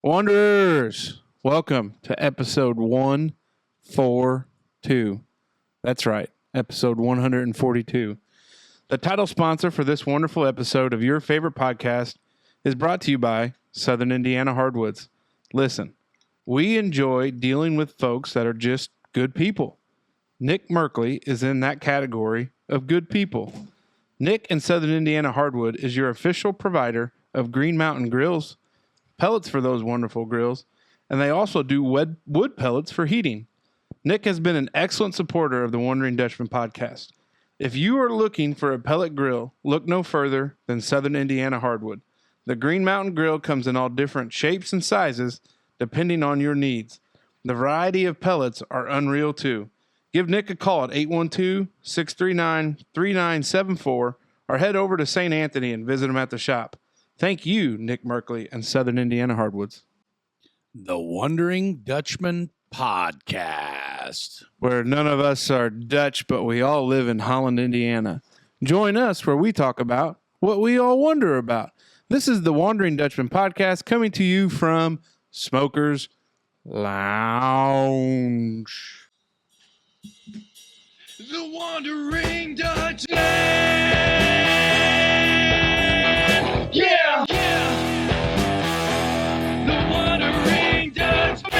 Wanderers, welcome to episode 142. That's right, episode 142. The title sponsor for this wonderful episode of your favorite podcast is brought to you by Southern Indiana Hardwoods. Listen, we enjoy dealing with folks that are just good people. Nick Merkley is in that category of good people. Nick and Southern Indiana Hardwood is your official provider of Green Mountain grills, pellets for those wonderful grills, and they also do wood pellets for heating. Nick has been an excellent supporter of the Wondering Dutchmen podcast. If you are looking for a pellet grill, look no further than Southern Indiana Hardwood. The Green Mountain grill comes in all different shapes and sizes depending on your needs. The variety of pellets are unreal too. Give Nick a call at 812-639-3974 or head over to St. Anthony and visit him at the shop. Thank you, Nick Merkley and Southern Indiana Hardwoods. The Wondering Dutchmen podcast, where none of us are Dutch, but we all live in Holland, Indiana. Join us where we talk about what we all wonder about. This is the Wandering Dutchman podcast coming to you from Smokers Lounge. The Wandering Dutchman! Yeah! The Wandering Dutchman!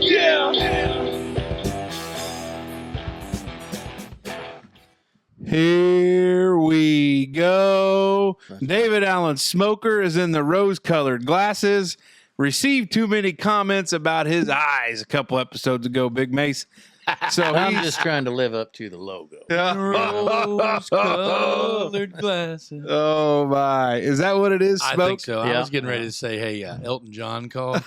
Yeah! Here we go. David Allen Smoker is in the rose-colored glasses. Received too many comments about his eyes a couple episodes ago, Big Mace. So I'm just trying to live up to the logo. rose-colored glasses. Oh my! Is that what it is? Smoke? I think so. Yeah. I was getting ready to say, "Hey, Elton John called.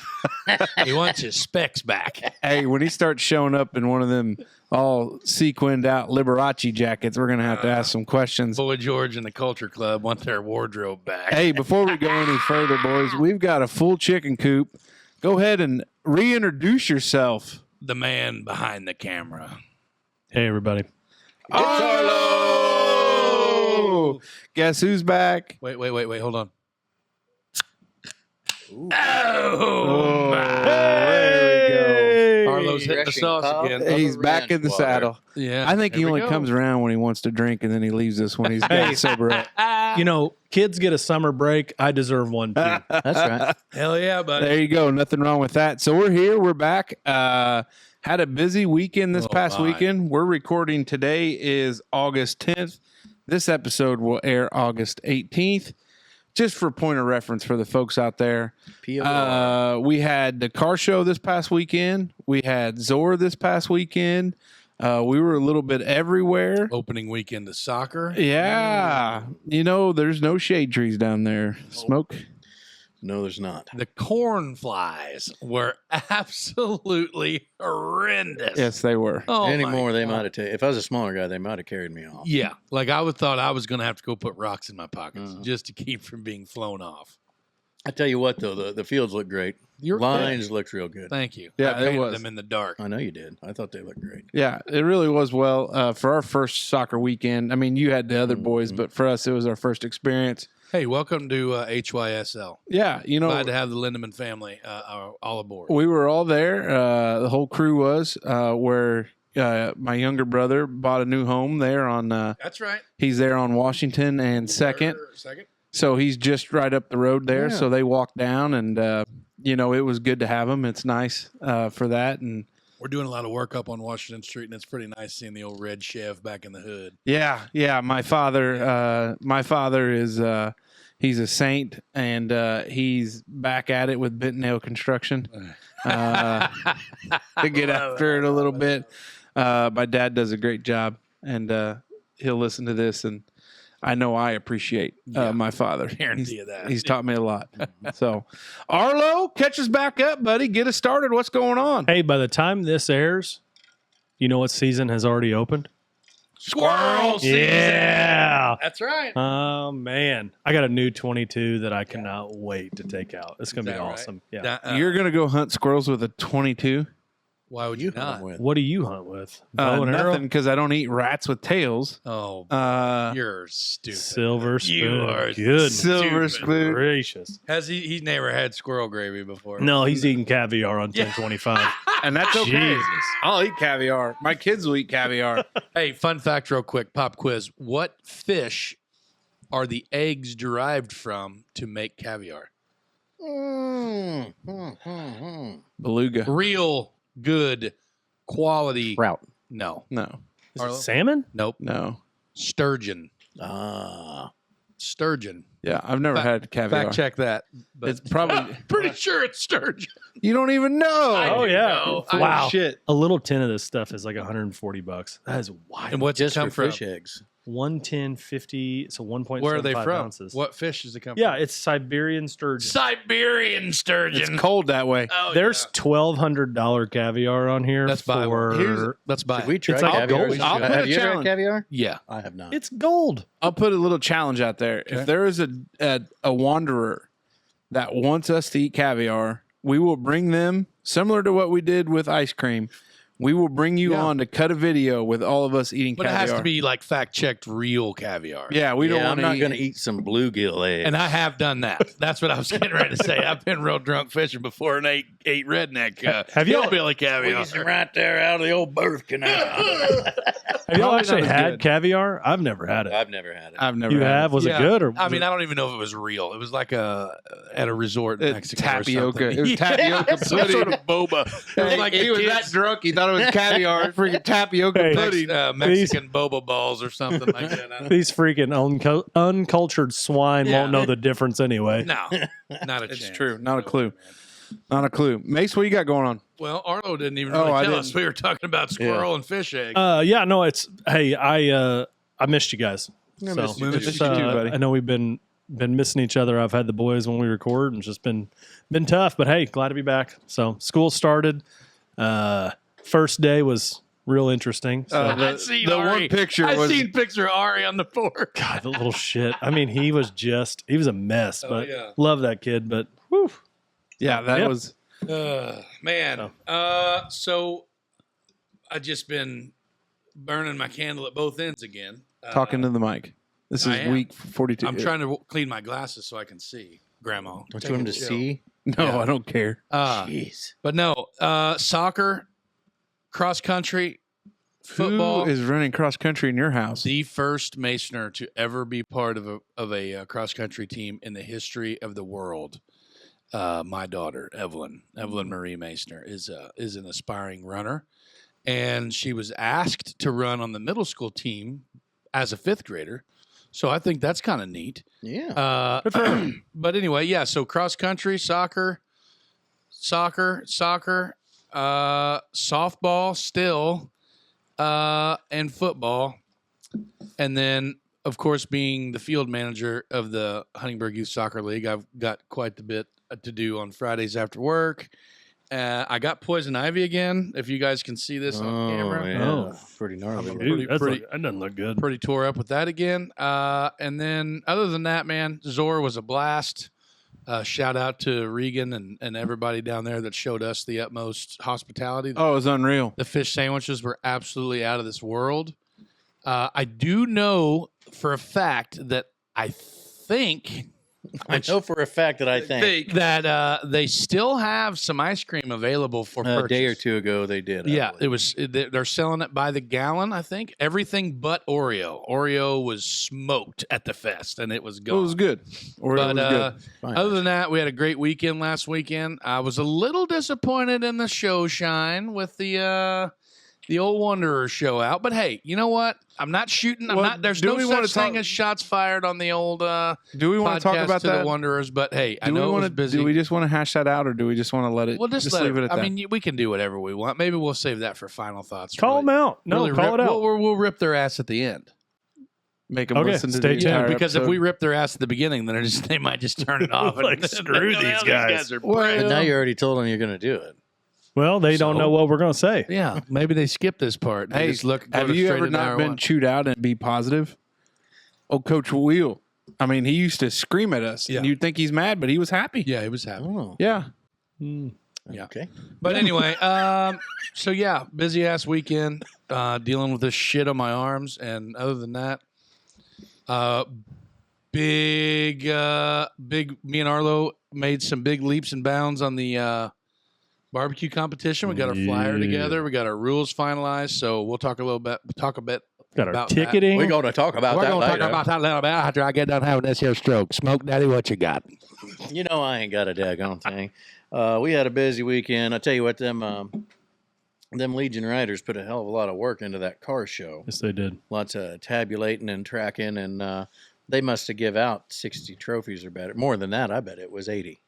He wants his specs back." Hey, when he starts showing up in one of them all sequined out Liberace jackets, we're gonna have to ask some questions. Boy George and the Culture Club want their wardrobe back. Hey, before we go any further, boys, we've got a full chicken coop. Go ahead and reintroduce yourself. The man behind the camera. Hey, everybody. Arlo! Guess who's back? Wait. Hold on. Oh, Hey! Arlo's hitting the Refreshing sauce pop. again. He's back in the Ranch water. saddle. Yeah. I think he There we only go. comes around when he wants to drink, and then he leaves us when he's getting sober up. You know, kids get a summer break. I deserve one too. That's right. Hell yeah, buddy. There you go. Nothing wrong with that. So we're here. We're back. Had a busy weekend this past my. weekend. We're recording today is August 10th. This episode will air August 18th. Just for point of reference for the folks out there. POR. We had the car show this past weekend. We had Zor this past weekend. We were a little bit everywhere. Opening weekend of soccer. Yeah. You know, there's no shade trees down there. Smoke. No, there's not. The corn flies were absolutely horrendous. Yes, they were. Oh, Anymore, my they God. might have if I was a smaller guy, they might have carried me off. Yeah, like I thought I was going to have to go put rocks in my pockets Mhm. just to keep from being flown off. I tell you what, though, the fields look great. You're Lines looked real good. Thank you. Yeah, I it painted was. them in the dark. I know you did. I thought they looked great. Yeah, it really was. Well, for our first soccer weekend, I mean, you had the other boys, but for us, it was our first experience. Hey, welcome to HYSL. Yeah, you know, Glad to have the Lindemann family all aboard. we were all there. The whole crew was where my younger brother bought a new home there on, That's right. he's there on Washington and Second. Second. So he's just right up the road there. Yeah. So they walked down and, you know, it was good to have him. It's nice for that. And We're doing a lot of work up on Washington Street, and it's pretty nice seeing the old red Chev back in the hood. yeah, my father is, he's a saint and he's back at it with bent nail construction to get after it a little bit. My dad does a great job and he'll listen to this and I know I appreciate my father. Guarantee you that. He's taught me a lot. So, Arlo, catch us back up, buddy. Get us started. What's going on? Hey, by the time this airs, you know what season has already opened? Squirrel season. Yeah. That's right. Oh, man. I got a new 22 that I cannot wait to take out. It's going to Is be that awesome. right? Yeah. You're going to go hunt squirrels with a 22? Why would you hunt 'em not? with? What do you hunt with? Bow and arrow? Nothing, because I don't eat rats with tails. Oh, Uh, you're stupid. Silver spoon. You are Good. silver stupid. spoon. Gracious. Has he's never had squirrel gravy before? No, he's eating caviar on 1025. And that's okay. Jesus. I'll eat caviar. My kids will eat caviar. Hey, fun fact, real quick, pop quiz. What fish are the eggs derived from to make caviar? Beluga. Real good quality. Trout. No. No. Is it salmon? Nope. No. Sturgeon. Ah. Sturgeon. Yeah, I've never had caviar. Fact check that. But It's probably pretty sure it's sturgeon. you don't even know. I Oh, do yeah. know. Oh, Wow. shit. A little tin of this stuff is like $140. That is wild. And what's it Just come for from? fish eggs. 110.50, so 1.75 Where are they from? ounces. What fish does it come Yeah, from? it's Siberian sturgeon. Siberian sturgeon. It's cold that way. Oh, There's $1,200 caviar on here. Let's buy one. for Let's buy Should we it. try It's like caviar? gold. I'll put Have a you ever had challenge. caviar? Yeah. I have not. It's gold. I'll put a little challenge out there. Okay. If there is a wanderer that wants us to eat caviar, we will bring them, similar to what we did with ice cream. We will bring you on to cut a video with all of us eating But caviar. it has to be like fact checked real caviar. Yeah, we don't I'm want not to going to eat some bluegill eggs. And I have done that. That's what I was getting ready to say. I've been real drunk fishing before and ate redneck. Have y'all- hillbilly caviar? Squeeze them right there out of the old birth canal. Have y'all Probably actually not as had good. caviar? I've never had it. I've never had it. I've never You had have? Was Yeah. it good? Or I mean, I don't even know if it was real. It was like at a resort in it. Mexico. Tapioca. Or It was something. tapioca Some pudding. sort of boba. It was like he was that drunk. He thought it was caviar. Freaking tapioca Hey. pudding. Mexican boba balls or something like that. I don't These freaking uncultured swine Yeah. won't know the difference anyway. No, not a It's chance. true. Not a clue. Not a clue. Mace, what you got going on? Well, Arlo didn't even Oh, really I tell didn't. us. We were talking about squirrel and fish eggs. Yeah, no, it's hey, I missed you guys. I So, missed you. we Missed just, you too, buddy. I know we've been missing each other. I've had the boys when we record, and it's just been tough. But hey, glad to be back. So school started. First day was real interesting. So, I seen the Ari. one picture I was seen picture of Ari on the board. God, the little shit. I mean, he was a mess. Oh, But yeah. love that kid. But whew, yeah, that Yep. was Man. So I just been burning my candle at both ends again. talking to the mic. This I is am. week 42. I'm trying to clean my glasses so I can see, Grandma. Don't Take you want a him to chill. see? No, Yeah. I don't care. Jeez. But no, soccer, cross country, football. Who is running cross country in your house? The first Masoner to ever be part of a cross country team in the history of the world. My daughter Evelyn Marie Masoner is an aspiring runner, and she was asked to run on the middle school team as a fifth grader. So I think that's kind of neat. Yeah. But anyway, yeah. So cross country, soccer, softball still, and football, and then of course being the field manager of the Huntingburg Youth Soccer League, I've got quite a bit to do on Fridays after work. I got poison ivy again. If you guys can see this on camera. Yeah. Oh. Pretty gnarly. dude, that pretty- doesn't look good. Pretty tore up with that again. And then other than that, man, Zora was a blast. Shout out to Regan and everybody down there that showed us the utmost hospitality. Oh, it was unreal. The fish sandwiches were absolutely out of this world. I do know for a fact that I think I know for a fact that I think that they still have some ice cream available for a purchase. day or two ago they did. I Yeah, believe. they're selling it by the gallon, I think. Everything but Oreo. Oreo was smoked at the fest, and it was It gone. was good. Or it But was good. Fine. other than that, we had a great weekend last weekend. I was a little disappointed in the show shine with the old Wanderer show out. But hey, you know what? I'm not shooting. I'm Well, not. There's do no we such wanna thing talk- as shots fired on the old Do we want to talk podcast about to that? the Wanderers. But hey, I Do we know it want was to? busy. Do we just want to hash that out, or do we just want to let it? We'll just let leave it at I that. mean, we can do whatever we want. Maybe we'll save that for final thoughts. Call Really- them out. No, really call rip- it out. We'll rip their ass at the end. Make them Okay, listen to stay the tuned, entire Because if episode. we rip their ass at the beginning, then they might just turn it off. Like, screw Well, these guys. are Well, But now you already told them you're going to do it. Well, they don't So- know what we're going to say. Yeah, maybe they skip this part. They Hey, just look. go have to you straight ever into not hour been one. chewed out and be positive? Oh, Coach Wheel. I mean, he used to scream at us, Yeah. and you'd think he's mad, but he was happy. Yeah, he was happy. Oh. Yeah. Yeah. Okay. But anyway, so yeah, busy ass weekend, dealing with this shit on my arms, and other than that, big. Me and Arlo made some big leaps and bounds on the barbecue competition. We got our flyer together. We got our rules finalized. So we'll talk a bit Got our about ticketing. We're going to talk about We're that going to later. talk about that a little bit after I get done having this here stroke. Smoke Daddy, what you got? You know, I ain't got a daggone thing. We had a busy weekend. I tell you what, them Legion Riders put a hell of a lot of work into that car show. Yes, they did. Lots of tabulating and tracking, and they must have give out 60 trophies or better. More than that, I bet it was 80.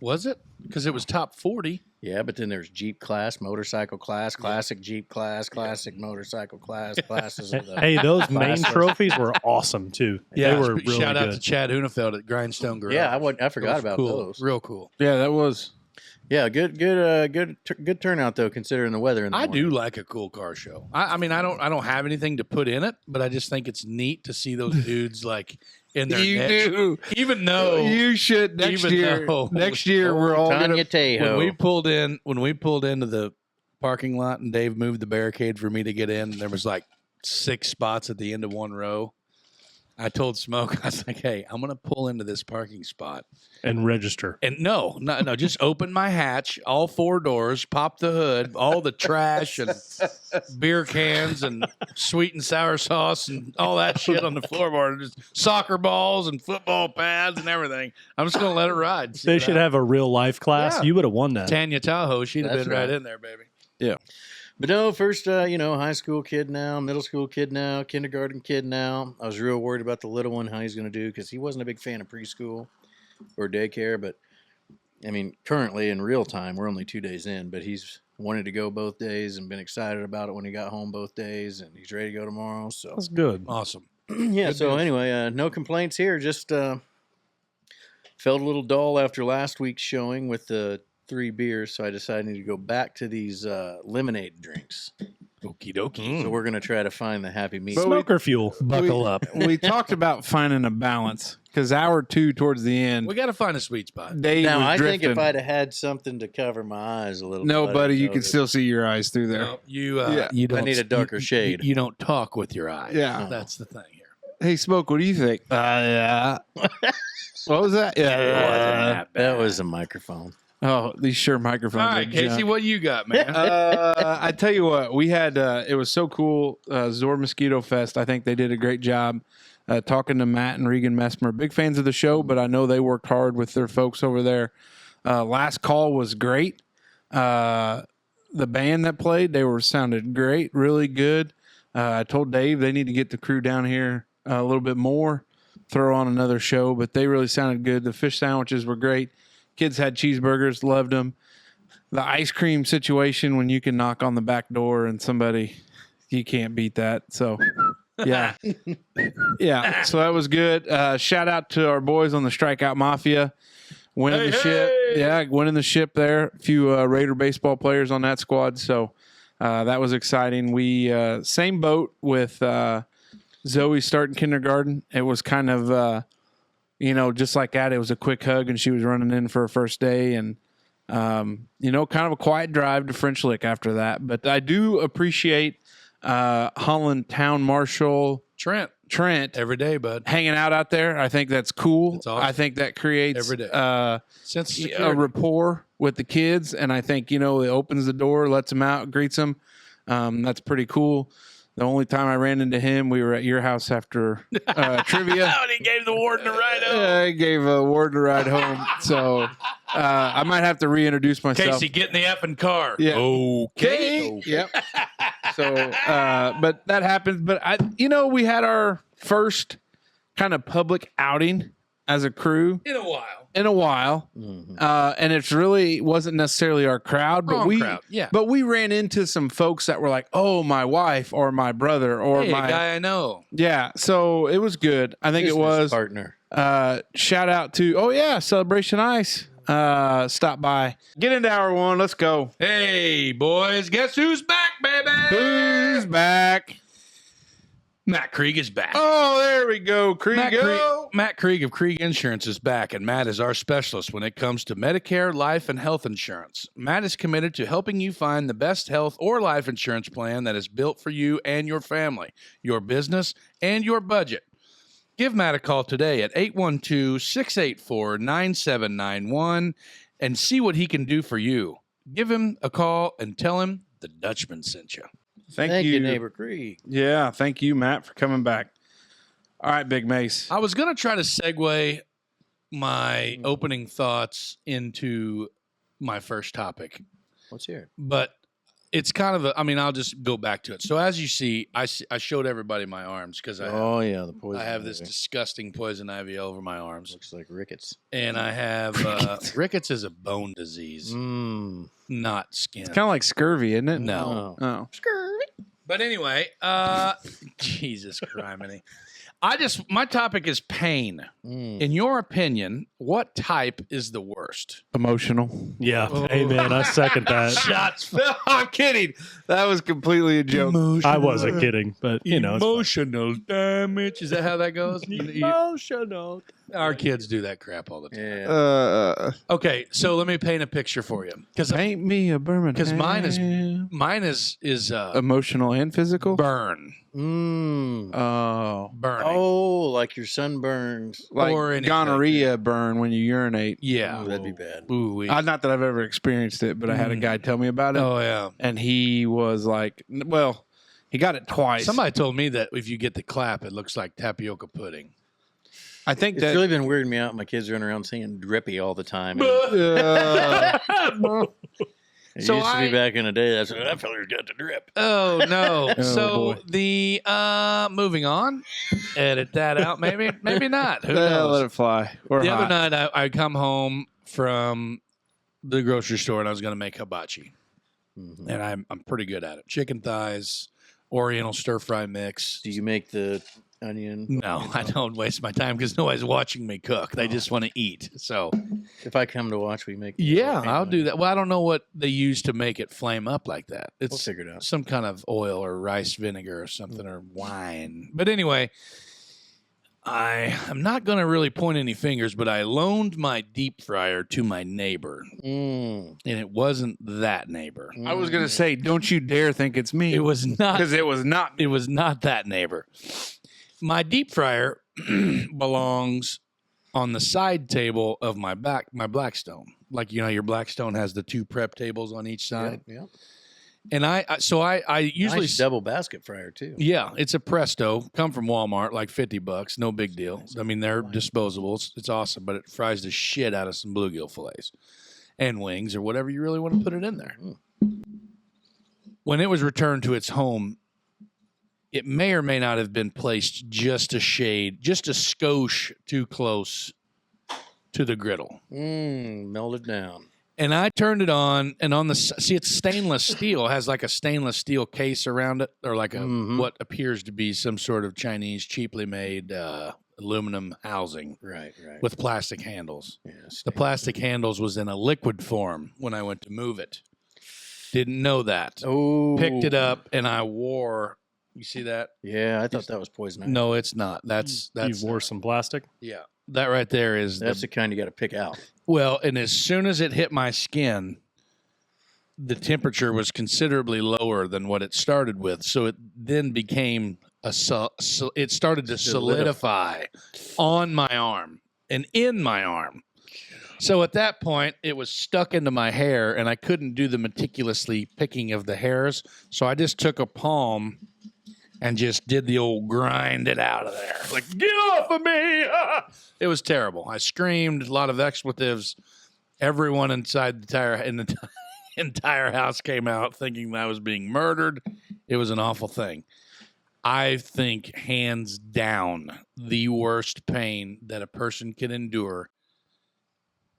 Was it? Because it was top 40. Yeah, but then there's Jeep class, motorcycle class, classic Jeep class, classic motorcycle class, classes of the... Hey, those main classes. trophies were awesome too. Yeah, they were really shout out good. to Chad Hunefeld at Grindstone Grill. Yeah, I forgot Those about cool. those. Real cool. Yeah, that was. Yeah, good turnout though, considering the weather. In the I morning. do like a cool car show. I mean, I don't have anything to put in it, but I just think it's neat to see those dudes like in their You niche. do. Even though You should next Even year. though- Next year, we're all Tanya gonna. Tejo. when we pulled into the parking lot and Dave moved the barricade for me to get in, and there was like 6 spots at the end of one row. I told Smoke, I was like, "Hey, I'm gonna pull into this parking spot And register. and no, just open my hatch, all 4 doors, pop the hood, all the trash and beer cans and sweet and sour sauce and all that shit on the floorboard, just soccer balls and football pads and everything. I'm just gonna let it ride. See They what should happens. have a real life class. Yeah. You would have won that. Tanya Tahoe. She'd have That's been right right. in there, baby. But no, first, high school kid now, middle school kid now, kindergarten kid now. I was real worried about the little one, how he's going to do, because he wasn't a big fan of preschool or daycare. But, I mean, currently in real time, we're only 2 days in, but he's wanted to go both days and been excited about it when he got home both days, and he's ready to go tomorrow. So, That's good. Awesome. yeah, so anyway, no complaints here. Just felt a little dull after last week's showing with the 3 beers, so I decided to go back to these lemonade drinks. Okie dokie. So we're going to try to find the happy meat. But Smoker fuel. Buckle up. We talked about finding a balance because hour 2 towards the end, We got to find a sweet spot. Dave Now, was I think drifting. if I'd have had something to cover my eyes a little No, bit, buddy, you I'd can still see your eyes through there. No, you, Yeah. you don't. I need a darker shade. You don't talk with your eyes. Yeah. That's the thing here. Hey, Smoke, what do you think? Yeah. What was that? Yeah. That was a microphone. Oh, these sure microphones. All are right, Casey, junk. what you got, man? I tell you what, we had it was so cool. Zor Mosquito Fest. I think they did a great job. Talking to Matt and Regan Messmer, big fans of the show, but I know they worked hard with their folks over there. Last call was great. The band that played, they sounded great, really good. I told Dave they need to get the crew down here a little bit more, throw on another show, but they really sounded good. The fish sandwiches were great. Kids had cheeseburgers, loved them. The ice cream situation when you can knock on the back door and somebody, you can't beat that. So, yeah. Yeah, so that was good. Shout out to our boys on the Strikeout Mafia. Winning the ship. Yeah, winning the ship there. A few Raider baseball players on that squad. So that was exciting. We same boat with Zoe starting kindergarten. It was kind of, just like that. It was a quick hug, and she was running in for her first day. And, kind of a quiet drive to French Lick after that. But I do appreciate Holland Town Marshal Trent, Trent every day, bud. hanging out there. I think that's cool. That's awesome. I think that creates Every day. Since a security. rapport with the kids, and I think it opens the door, lets them out, greets them. That's pretty cool. The only time I ran into him, we were at your house after trivia. And he gave the warden a ride home. I gave a warden a ride home, so I might have to reintroduce myself. Casey, get in the effing car. Yeah. Okay. Yep. So, but that happens. But we had our first kind of public outing as a crew In a while. and it really wasn't necessarily our crowd, but Wrong crowd, yeah. but we ran into some folks that were like, "Oh, my wife or my brother or Hey, my a guy I know. yeah." So it was good. I think it Business was. partner. Shout out to Celebration Ice. Stop by. Get into hour 1. Let's go. Hey, boys, guess who's back, baby? Who's back? Matt Krieg is back. Oh, there we go. Matt Krieg of Krieg Insurance is back, and Matt is our specialist when it comes to Medicare, life, and health insurance. Matt is committed to helping you find the best health or life insurance plan that is built for you and your family, your business, and your budget. Give Matt a call today at 812-684-9791 and see what he can do for you. Give him a call and tell him the Dutchman sent you. Thank you, neighbor Krieg. Yeah, thank you, Matt, for coming back. All right, Big Mace. I was going to try to segue my opening thoughts into my first topic, Let's hear it. but it's kind of I'll just go back to it. So as you see, I showed everybody my arms because The poison. I have this ivy. disgusting poison ivy over my arms. Looks like rickets. And I have rickets is a bone disease, not skin. It's kind of like scurvy, isn't it? No. Oh. But anyway, Jesus criminy. My topic is pain. In your opinion, what type is the worst? Emotional. Yeah. Hey, man, I second that. Shots. I'm kidding. That was completely a joke. I wasn't kidding, but, you know. It's Emotional damage. Is that how that goes? emotional. Our kids do that crap all the time. Yeah. Okay, so let me paint a picture for you. Paint me a Birmingham. Because mine is emotional and physical. burn. Oh, Burning. Oh, like your sunburns. like Or anything. gonorrhea burn when you urinate. Yeah. Oh, that'd be bad. Ooh, Not that I've ever experienced it, but I had a guy tell me about it, oh, yeah. and he was like, "Well, he got it twice." Somebody told me that if you get the clap, it looks like tapioca pudding. I think It's that. really been weirding me out. My kids run around saying drippy all the time. It So used to I- be back in the day. That's that feller's got the drip. Oh, no. Oh, So boy. the moving on. Edit that out, maybe. Maybe not. Who Let knows? it fly. Or The other hot. night, I come home from the grocery store and I was going to make hibachi. Mhm. And I'm pretty good at it. Chicken thighs, Oriental stir fry mix. Do you make the onion? No, I don't waste my time because nobody's watching me cook. They just want to eat. So, If I come to watch, we make. yeah, I'll do that. Well, I don't know what they use to make it flame up like that. We'll It's figure it out. some kind of oil or rice vinegar or something or wine. But anyway, I'm not going to really point any fingers, but I loaned my deep fryer to my neighbor, and it wasn't that neighbor. I was gonna say, don't you dare think it's me. It was not. because it was not. It was not that neighbor. My deep fryer belongs on the side table of my Blackstone. Like, you know, your Blackstone has the two prep tables on each side. Yeah. And I usually Nice double basket fryer too. yeah, it's a Presto, come from Walmart, like $50, no big deal. I mean, they're disposable. It's awesome, but it fries the shit out of some bluegill fillets and wings or whatever you really want to put it in there. When it was returned to its home, it may or may not have been placed just a skosh too close to the griddle. Melted down. And I turned it on, and it's stainless steel. It has like a stainless steel case around it, or like what appears to be some sort of Chinese cheaply made aluminum housing Right. with plastic handles. Yes. The plastic handles was in a liquid form when I went to move it. Didn't know that. Oh. Picked it up, and I wore. You see that? Yeah, I thought that was poison ivy. No, it's not. That's You wore some plastic? yeah. That right there is That's the kind you got to pick out. well, and as soon as it hit my skin, the temperature was considerably lower than what it started with. So it then became it started to solidify on my arm and in my arm. So at that point, it was stuck into my hair, and I couldn't do the meticulously picking of the hairs. So I just took a palm and just did the old grind it out of there. Like, get off of me! It was terrible. I screamed, a lot of expletives. Everyone inside the entire house came out thinking that I was being murdered. It was an awful thing. I think, hands down, the worst pain that a person can endure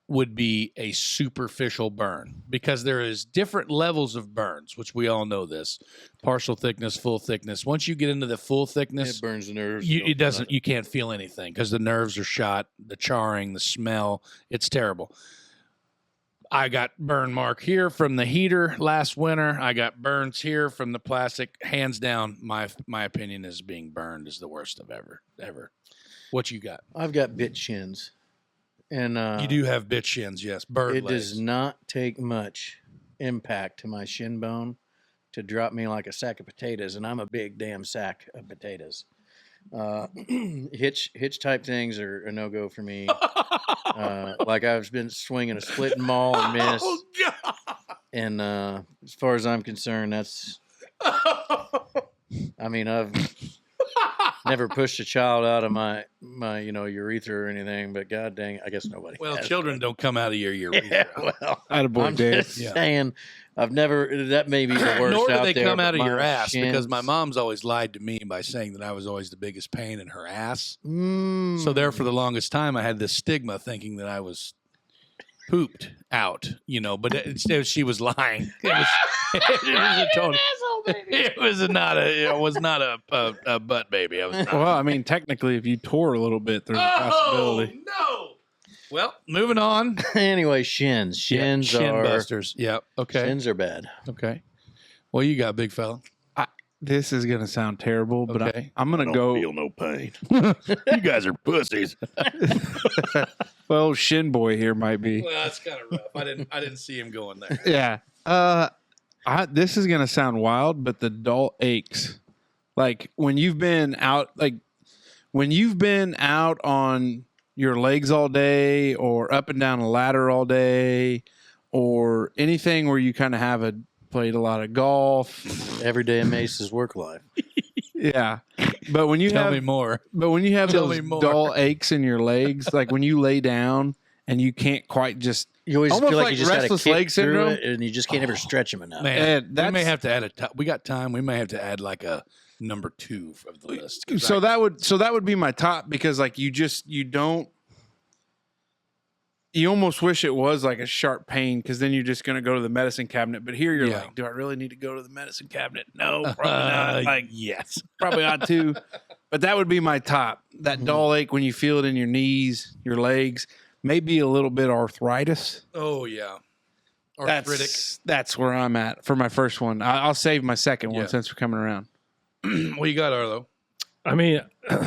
would be a superficial burn, because there is different levels of burns, which we all know this. Partial thickness, full thickness. Once you get into the full thickness, It burns the nerves. you can't feel anything because the nerves are shot, the charring, the smell, it's terrible. I got burn mark here from the heater last winter. I got burns here from the plastic. Hands down, my opinion is being burned is the worst of ever. What you got? I've got bit shins, and You do have bitch shins, yes. Bird it legs. does not take much impact to my shin bone to drop me like a sack of potatoes, and I'm a big damn sack of potatoes. Hitch type things are a no go for me. Like I've been swinging a split and maul and miss, Oh God! and as far as I'm concerned, that's. I mean, I've never pushed a child out of my urethra or anything, but god dang, I guess nobody. Well, has. children don't come out of your urethra. Yeah, well, Attaboy, I'm Dave. just saying, I've never. That may be the worst. Nor do out they there, come but out of your my ass because my shins- mom's always lied to me by saying that I was always the biggest pain in her ass. Mm. So there, for the longest time, I had this stigma thinking that I was pooped out, she was lying. It was not a butt baby. I was not. Well, I mean, technically, if you tore a little bit, there's a possibility. No. Well, moving on. Anyway, shins Shin are busters. Yep. Okay. shins are bad. Okay. Well, you got big fella. This is going to sound terrible, but Okay. I'm going to go. no pain. You guys are pussies. Well, Shin Boy here might be. Well, that's kind of rough. I didn't see him going there. Yeah. This is going to sound wild, but the dull aches. Like when you've been out on your legs all day or up and down a ladder all day or anything where you kind of played a lot of golf. Every day in Mace's work life. Yeah. But when you Tell me more. But when you have Tell those me more. dull aches in your legs, like when you lay down and you can't quite just You always Almost feel like like you just got to restless kick leg through syndrome. it, and you just can't ever stretch them enough. Man, we that's- may have to add we got time. We may have to add like a number 2 of the list. 'Cause so that would be my top because like you almost wish it was like a sharp pain because then you're just going to go to the medicine cabinet. But here you're Yeah. like, do I really need to go to the medicine cabinet? No, probably not. Like, yes. probably ought to. But that would be my top. That dull ache when you feel it in your knees, your legs, maybe a little bit arthritis. Oh yeah. Arthritic. That's where I'm at for my first one. I'll save my second one Yeah. since we're coming around. What you got, Arlo? I mean,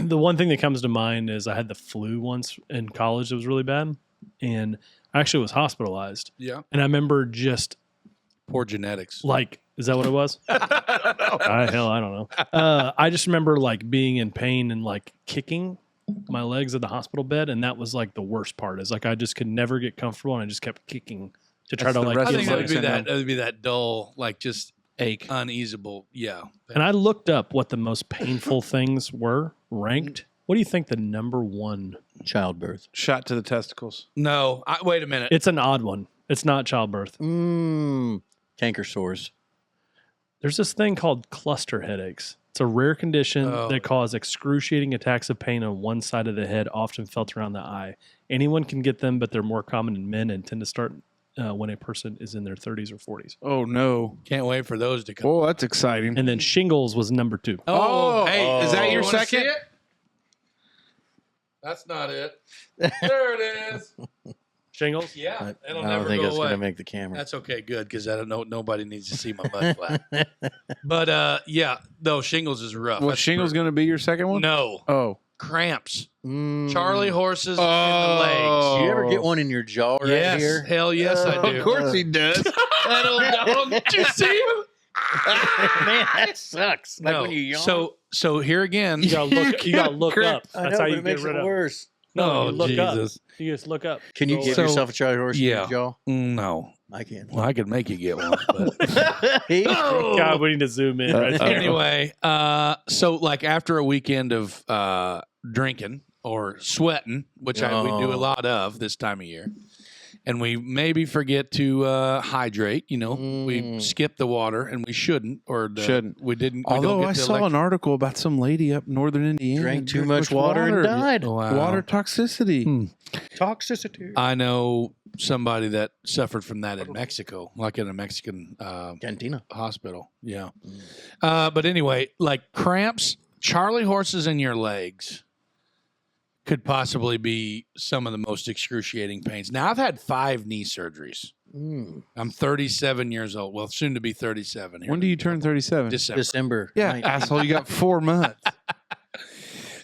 the one thing that comes to mind is I had the flu once in college that was really bad, and I actually was hospitalized. Yeah. And I remember just Poor genetics. like, is that what it was? I don't know. I just remember like being in pain and like kicking my legs at the hospital bed, and that was like the worst part. Is like I just could never get comfortable, and I just kept kicking to try That's to the like. rest I of Get think the that my, would be syndrome. that. That would be that dull, like just Ache. uneasable. Yeah. and I looked up what the most painful things were ranked. What do you think the number one? Childbirth. Shot to the testicles. No. Wait a minute. It's an odd one. It's not childbirth. Canker sores. There's this thing called cluster headaches. It's a rare condition Oh. that cause excruciating attacks of pain on one side of the head, often felt around the eye. Anyone can get them, but they're more common in men and tend to start when a person is in their 30s or 40s. Oh no! Can't wait for those to come. Oh, that's exciting. And then shingles was number 2. Oh, hey, is that your you wanna second? see it? That's not it. There it is. Shingles? Yeah, I it'll don't never think go it's away. going to make the camera. That's okay, good, because I don't know. Nobody needs to see my butt flap. But yeah, no, shingles is rough. Well, That's shingles going to be your second one? No Oh. cramps. Mm. Charlie horses in the Oh. legs. Do you ever get one in your jaw right Yes, here? hell yes, I do. Of course he does. That old dog. Did you see him? Man, that sucks. Like No. when you yawn. So here again. You gotta look up. I That's know, how but you it makes get rid it of. worse. No, Oh, you look Jesus. up. You just look up. Can you give So- yourself a Charlie horse Yeah. in your jaw? No. I can. Well, I could make you get one. But. God, we need to zoom in right there. Anyway, so like after a weekend of drinking or sweating, which we do a lot of this time of year, and we maybe forget to hydrate. We skip the water, and we shouldn't, Shouldn't. We didn't. we don't Although get I the saw an article about some lady up northern Indiana Drank too much water and died. Wow. Water toxicity. Toxicity. I know somebody that suffered from that in Mexico, like in a Mexican Cantina. hospital. Yeah. But anyway, like cramps, Charlie horses in your legs could possibly be some of the most excruciating pains. Now, I've had 5 knee surgeries. I'm 37 years old. Well, soon to be 37. Here. When do you turn 37? December. Yeah, 19th. asshole. You got 4 months.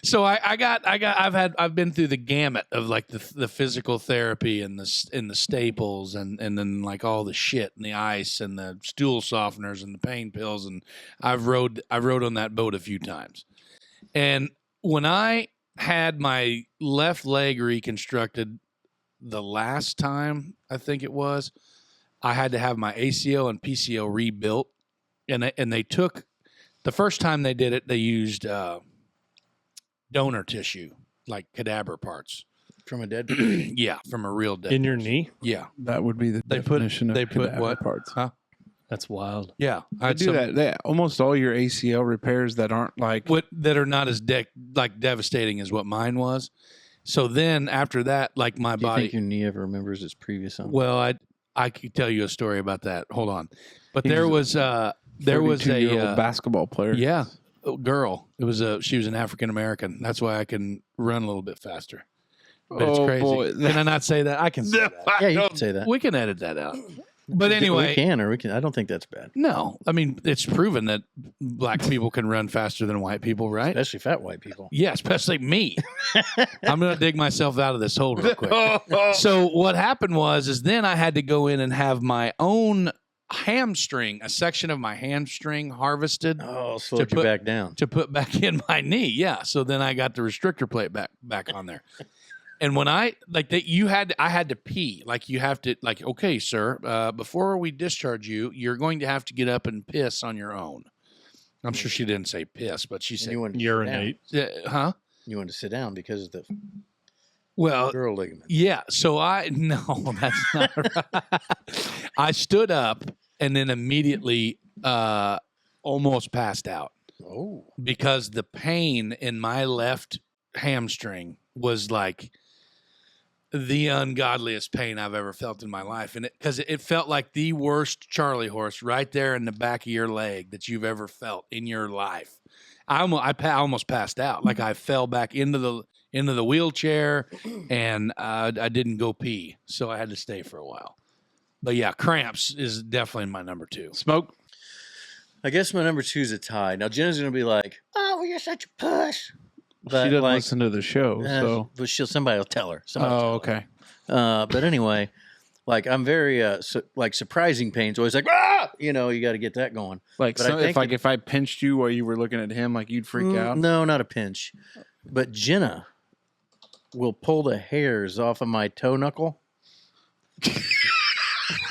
So I've been through the gamut of like the physical therapy and the staples and then like all the shit and the ice and the stool softeners and the pain pills, and I've rode on that boat a few times. And when I had my left leg reconstructed the last time, I think it was, I had to have my ACL and PCL rebuilt, and they took the first time they did it, they used donor tissue, like cadaver parts. From a dead. Yeah, from a real dead. In your knee? Yeah, That would be the They put- definition they of put cadaver what? parts. Huh? That's wild. yeah. I do that. Almost all your ACL repairs that aren't like That are not as like devastating as what mine was. So then after that, like my Do you body. think your knee ever remembers its previous own? Well, I could tell you a story about that. Hold on, but He there was was a 32-year-old basketball player. yeah, a girl. She was an African American. That's why I can run a little bit faster. But it's Oh, crazy. boy. Can I not say that? I can say that. Yeah, you can say that. We can edit that out. But anyway, we can, or we can. I don't think that's bad, no. I mean, it's proven that black people can run faster than white people, right? especially fat white people. Yeah, especially me. I'm going to dig myself out of this hole real quick. So what happened is then I had to go in and have my own hamstring, a section of my hamstring harvested Oh, slowed To you put- back down. to put back in my knee. Yeah. So then I got the restrictor plate back on there. And when I had to pee. Like you have to, like, okay, sir, before we discharge you, you're going to have to get up and piss on your own. I'm sure she didn't say piss, but she And said, you wanted to sit Urinate. huh? down. You wanted to sit down because of the Well, girl ligament. yeah. So no, that's not right. I stood up and then immediately almost passed out Oh, because the pain in my left hamstring was like the ungodliest pain I've ever felt in my life. And because it felt like the worst Charlie horse right there in the back of your leg that you've ever felt in your life. I almost passed out. Like I fell back into the wheelchair and I didn't go pee. So I had to stay for a while. But yeah, cramps is definitely my number 2. Smoke. I guess my number 2 is a tie. Now Jenna's gonna be like, "Oh, well, you're such a puss." She doesn't listen to the show, eh, so. but somebody will tell her. Somebody will Oh, tell her. okay. But anyway, like I'm very like surprising pains. Always like, ah, you got to get that going. Like, But I think if I pinched you while you were looking at him, like you'd freak out. No, not a pinch. But Jenna will pull the hairs off of my toe knuckle.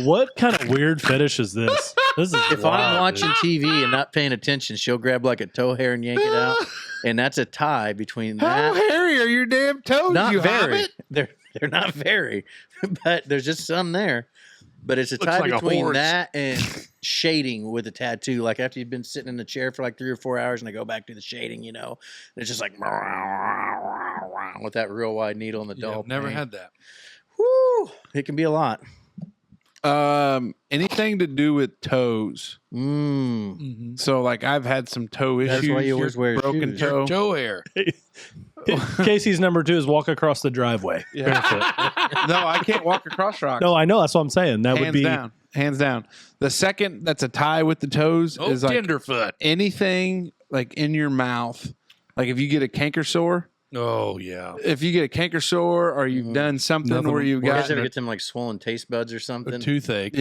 What kind of weird fetish is this? This is If wild, I'm watching dude. TV and not paying attention, she'll grab like a toe hair and yank it out, and that's a tie between How that. hairy are your damn toes? Not you very. hobbit? They're not very, but there's just some there. But it's a Looks tie like a between horse. that and shading with a tattoo. Like after you've been sitting in the chair for like 3 or 4 hours, and I go back to the shading, it's just like with that real wide needle in the Yeah, dull. I've never pain. had that. Woo! It can be a lot. Anything to do with toes. Mm. So, like, I've had some toe issues. That's why you always wear broken shoes. toe. Toe hair. Casey's number 2 is walk across the driveway. Barefoot. No, I can't walk across rocks. No, I know. That's what I'm saying. That would hands be down. Hands down. The second that's a tie with the toes Oh, is like tenderfoot. anything like in your mouth. Like if you get a canker sore, Oh, yeah. if you get a canker sore or you've done something Nothing where you've You guys got ever get them like swollen taste buds or A something? toothache.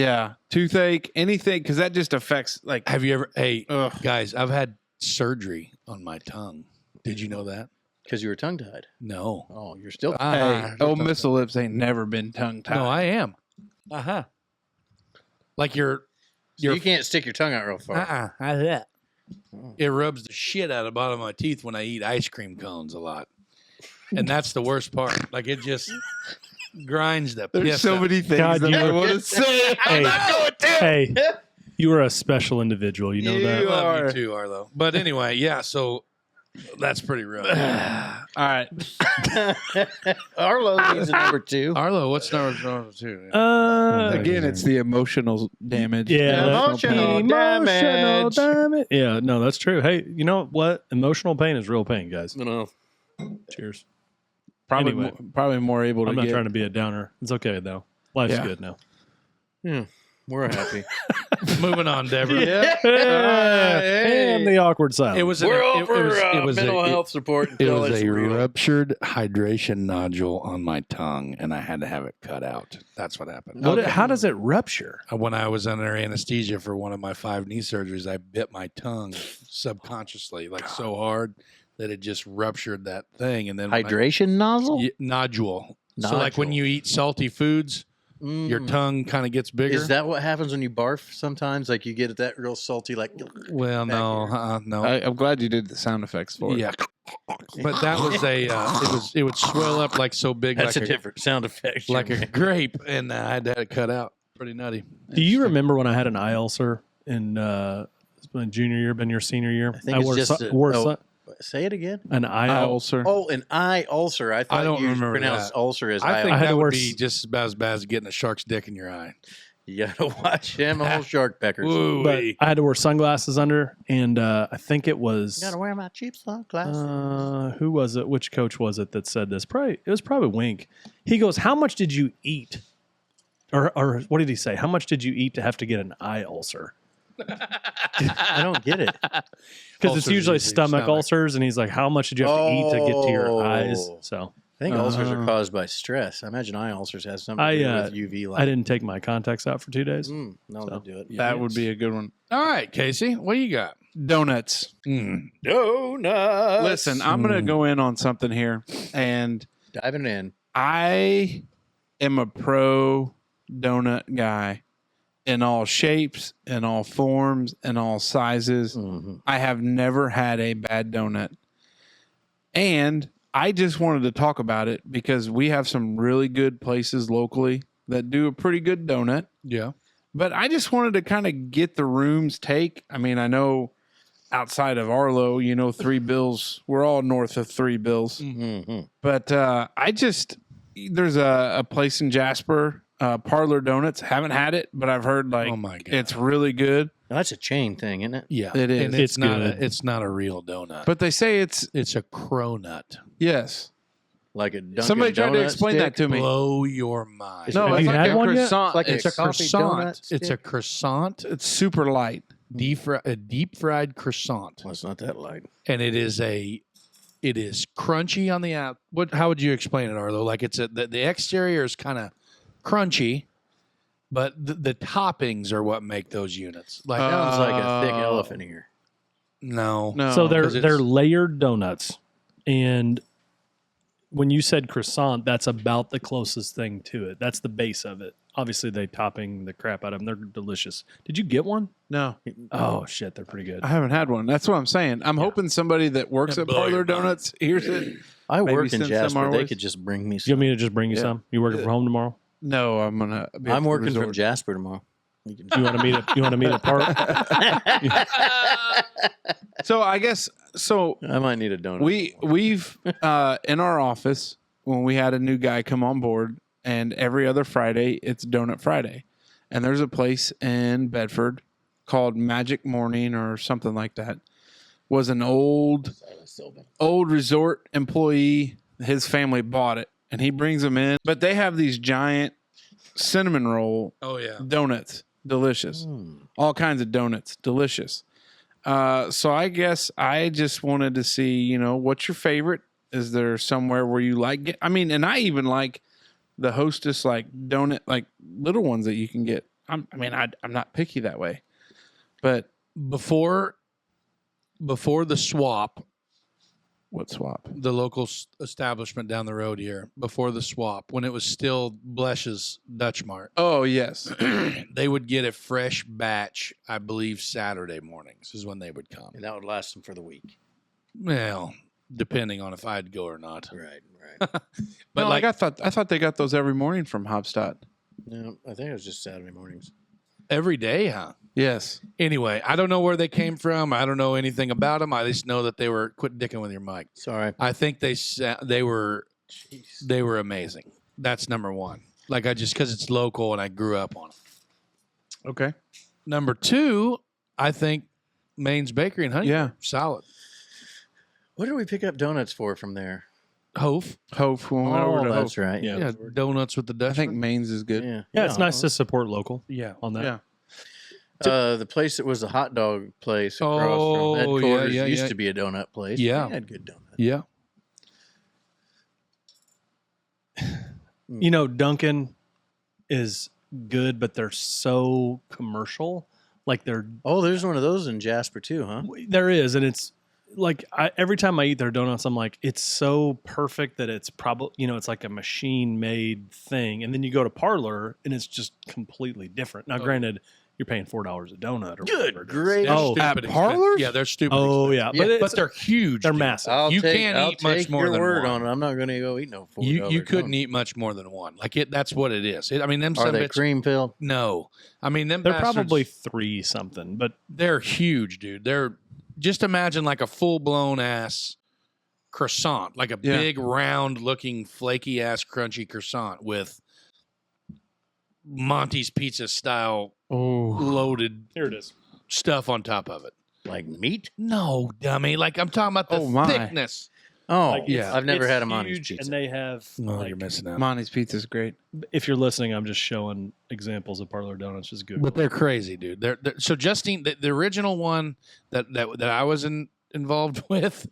toothache, anything, because that just affects like Have you ever, hey, Ugh. guys, I've had surgery on my tongue. Did you know that? Because you were tongue tied. No. Oh, you're still. hey, old missile lips ain't never been tongue tied. No, I am. Uh-huh. Like So you can't stick your tongue out real far. It rubs the shit out of the bottom of my teeth when I eat ice cream cones a lot. And that's the worst part. Like it just grinds the There's piss so out. many things God, that you I were- want to say. hey, you are a special individial. You know You that. Love are. you too, Arlo. But anyway, yeah, so that's pretty rough. All right. Arlo needs a number 2. Arlo, what's number 2? Again, it's the emotional damage. Yeah, Emotional Emotional damage. damage. Yeah, no, that's true. Hey, you know what? Emotional pain is real pain, guys. No. Cheers. Probably, Anyway. probably more able to I'm not get. trying to be a downer. It's okay though. Life's Yeah. good now. Yeah, we're happy. Moving on, Deborah. And the awkward silence. It was We're an, all it, for it was mental a, health support It until was it's a real. ruptured hydration nodule on my tongue, and I had to have it cut out. That's what happened. How does it rupture? When I was under anesthesia for one of my 5 knee surgeries, I bit my tongue subconsciously, like so hard that it just ruptured that thing. And then Hydration nozzle? nodule. So like when you eat salty foods, your tongue kind of gets bigger. Is that what happens when you barf sometimes? Like you get that real salty, like. Well, no, no. I'm glad you did the sound effects for it. Yeah. But that was it would swell up like so big. That's like a different sound effect. like a grape, and I had to have it cut out. Pretty nutty. Do you remember when I had an eye ulcer in my junior year, been your senior year? I think it's just say it again. An eye ulcer. Oh, an eye ulcer. I thought don't you remember pronounced that. ulcer as I eye think had that to would wear be just about as bad as getting a shark's dick in your eye. You gotta watch them old shark peckers. But I had to wear sunglasses under, and I think it was. Gotta wear my cheap sunglasses. Who was it? Which coach was it that said this? It was probably Wink. He goes, "How much did you eat?" Or what did he say? How much did you eat to have to get an eye ulcer? I don't get it. Because it's Ulcers usually usually stomach ulcers, and he's like, "How much did you have to eat to get to your eyes?" So I think ulcers are caused by stress. I imagine eye ulcers has something to do with UV light. I didn't take my contacts out for 2 days. No, they'll do it. That would be a good one. All right, Casey, what do you got? Donuts. Donuts. Listen, I'm going to go in on something here, and Diving in. I am a pro donut guy in all shapes, in all forms, in all sizes. Mm-hmm. I have never had a bad donut. And I just wanted to talk about it because we have some really good places locally that do a pretty good donut. Yeah. But I just wanted to kind of get the room's take. I mean, I know outside of Arlo, 3 Bills, we're all north of 3 Bills. Mm-hmm. But there's a place in Jasper, Parlor Donuts. Haven't had it, but I've heard Oh my God. it's really good. Now, that's a chain thing, isn't it? Yeah, It is. And It's not good. it's not a real donut. But they say it's It's a cronut. yes. Like a Dunkin' Somebody tried to Donut explain stick? that to me. Blow your mind. No, Have it's you like had a one yet? croissant. It's like It's a coffee croissant. donut It's a stick? croissant, It's super light. a deep fried croissant, Well, it's not that light. and it is crunchy on the out. How would you explain it, Arlo? Like the exterior is kind of crunchy, but the toppings are what make those units. Like Sounds like a thick elephant ear. no, So 'cause they're it's- layered donuts, and when you said croissant, that's about the closest thing to it. That's the base of it. Obviously, they topping the crap out of them. They're delicious. Did you get one? No, Oh shit, they're pretty good. I haven't had one. That's what I'm saying. I'm hoping somebody that works Yeah, at blow Parlor your mind. Donuts hears it. I Maybe work in send some Jasper. our They ways. could just bring me Do you want some. me to just bring you Yeah. some? You working from home tomorrow? No, I'm gonna. Be at I'm the working from resort. Jasper tomorrow. You can- You want to meet at a park? So I guess so. I might need a donut. We've in our office when we had a new guy come on board, and every other Friday it's Donut Friday, and there's a place in Bedford called Magic Morning or something like that. Was an old resort employee. His family bought it, and he brings them in. But they have these giant cinnamon roll Oh yeah. donuts, delicious. All kinds of donuts, delicious. So I guess I just wanted to see, what's your favorite? Is there somewhere where you like it? I mean, and I even like the Hostess like donut, like little ones that you can get. I'm not picky that way, but Before the swap, what swap? the local establishment down the road here, before the swap, when it was still Blesch's Dutch Mart, Oh yes, they would get a fresh batch, I believe Saturday mornings is when they would come. And that would last them for the week. Well, depending on if I'd go or not. Right. But no, like I thought they got those every morning from Hopstadt. No, I think it was just Saturday mornings. every day, huh? Yes. Anyway, I don't know where they came from. I don't know anything about them. I just know that they were quit dicking with your mic. Sorry. I think they were Jeez. amazing. That's number one. Like because it's local and I grew up on it. Okay. Number two, I think Maine's Bakery in Huntingburg. Yeah. Solid. What did we pick up donuts for from there? Hopf. Hopf. When we went over to that's Hopf. right. Yeah, donuts with the I think Dutchman. Maine's is good. Yeah, it's nice to support local. Yeah. On that. Yeah. The place that was a hot dog place across Oh, from headquarters yeah, used yeah. to be a donut place. Yeah. They had good donuts. Yeah. You know, Dunkin' is good, but they're so commercial. Like Oh, there's one of those in Jasper too, huh? there is, and it's like every time I eat their donuts, I'm like, it's so perfect that it's probably, it's like a machine made thing. And then you go to Parlor and it's just completely different. Now, granted, you're paying $4 a donut or whatever. it is. great. They're Oh, stupid at expensive. Parlors? Yeah, they're stupid. Oh, expensive. yeah. But they're huge. They're dude. massive. You can't I'll eat much take more your than word one. on it. I'm not going to go eat no $4. You couldn't donut. eat much more than one. Like that's what it is. I mean, them Are they sumbitch- cream filled? No, I mean them. They're bastards, probably 3 something, but they're huge, dude. They're just imagine like a full blown ass croissant, like a Yeah. big round looking flaky ass crunchy croissant with Monty's Pizza style Oh. loaded here it is. stuff on top of it. Like meat? No, dummy. Like I'm talking about the Oh, my. thickness. Oh, Like, yeah. I've never It's had a Monty's huge, pizza. And they have, No, like, you're missing out. Monty's Pizza's great. if you're listening, I'm just showing examples of Parlor Donuts. Is good. But they're crazy, dude. They're so Justine, the original one that I was involved with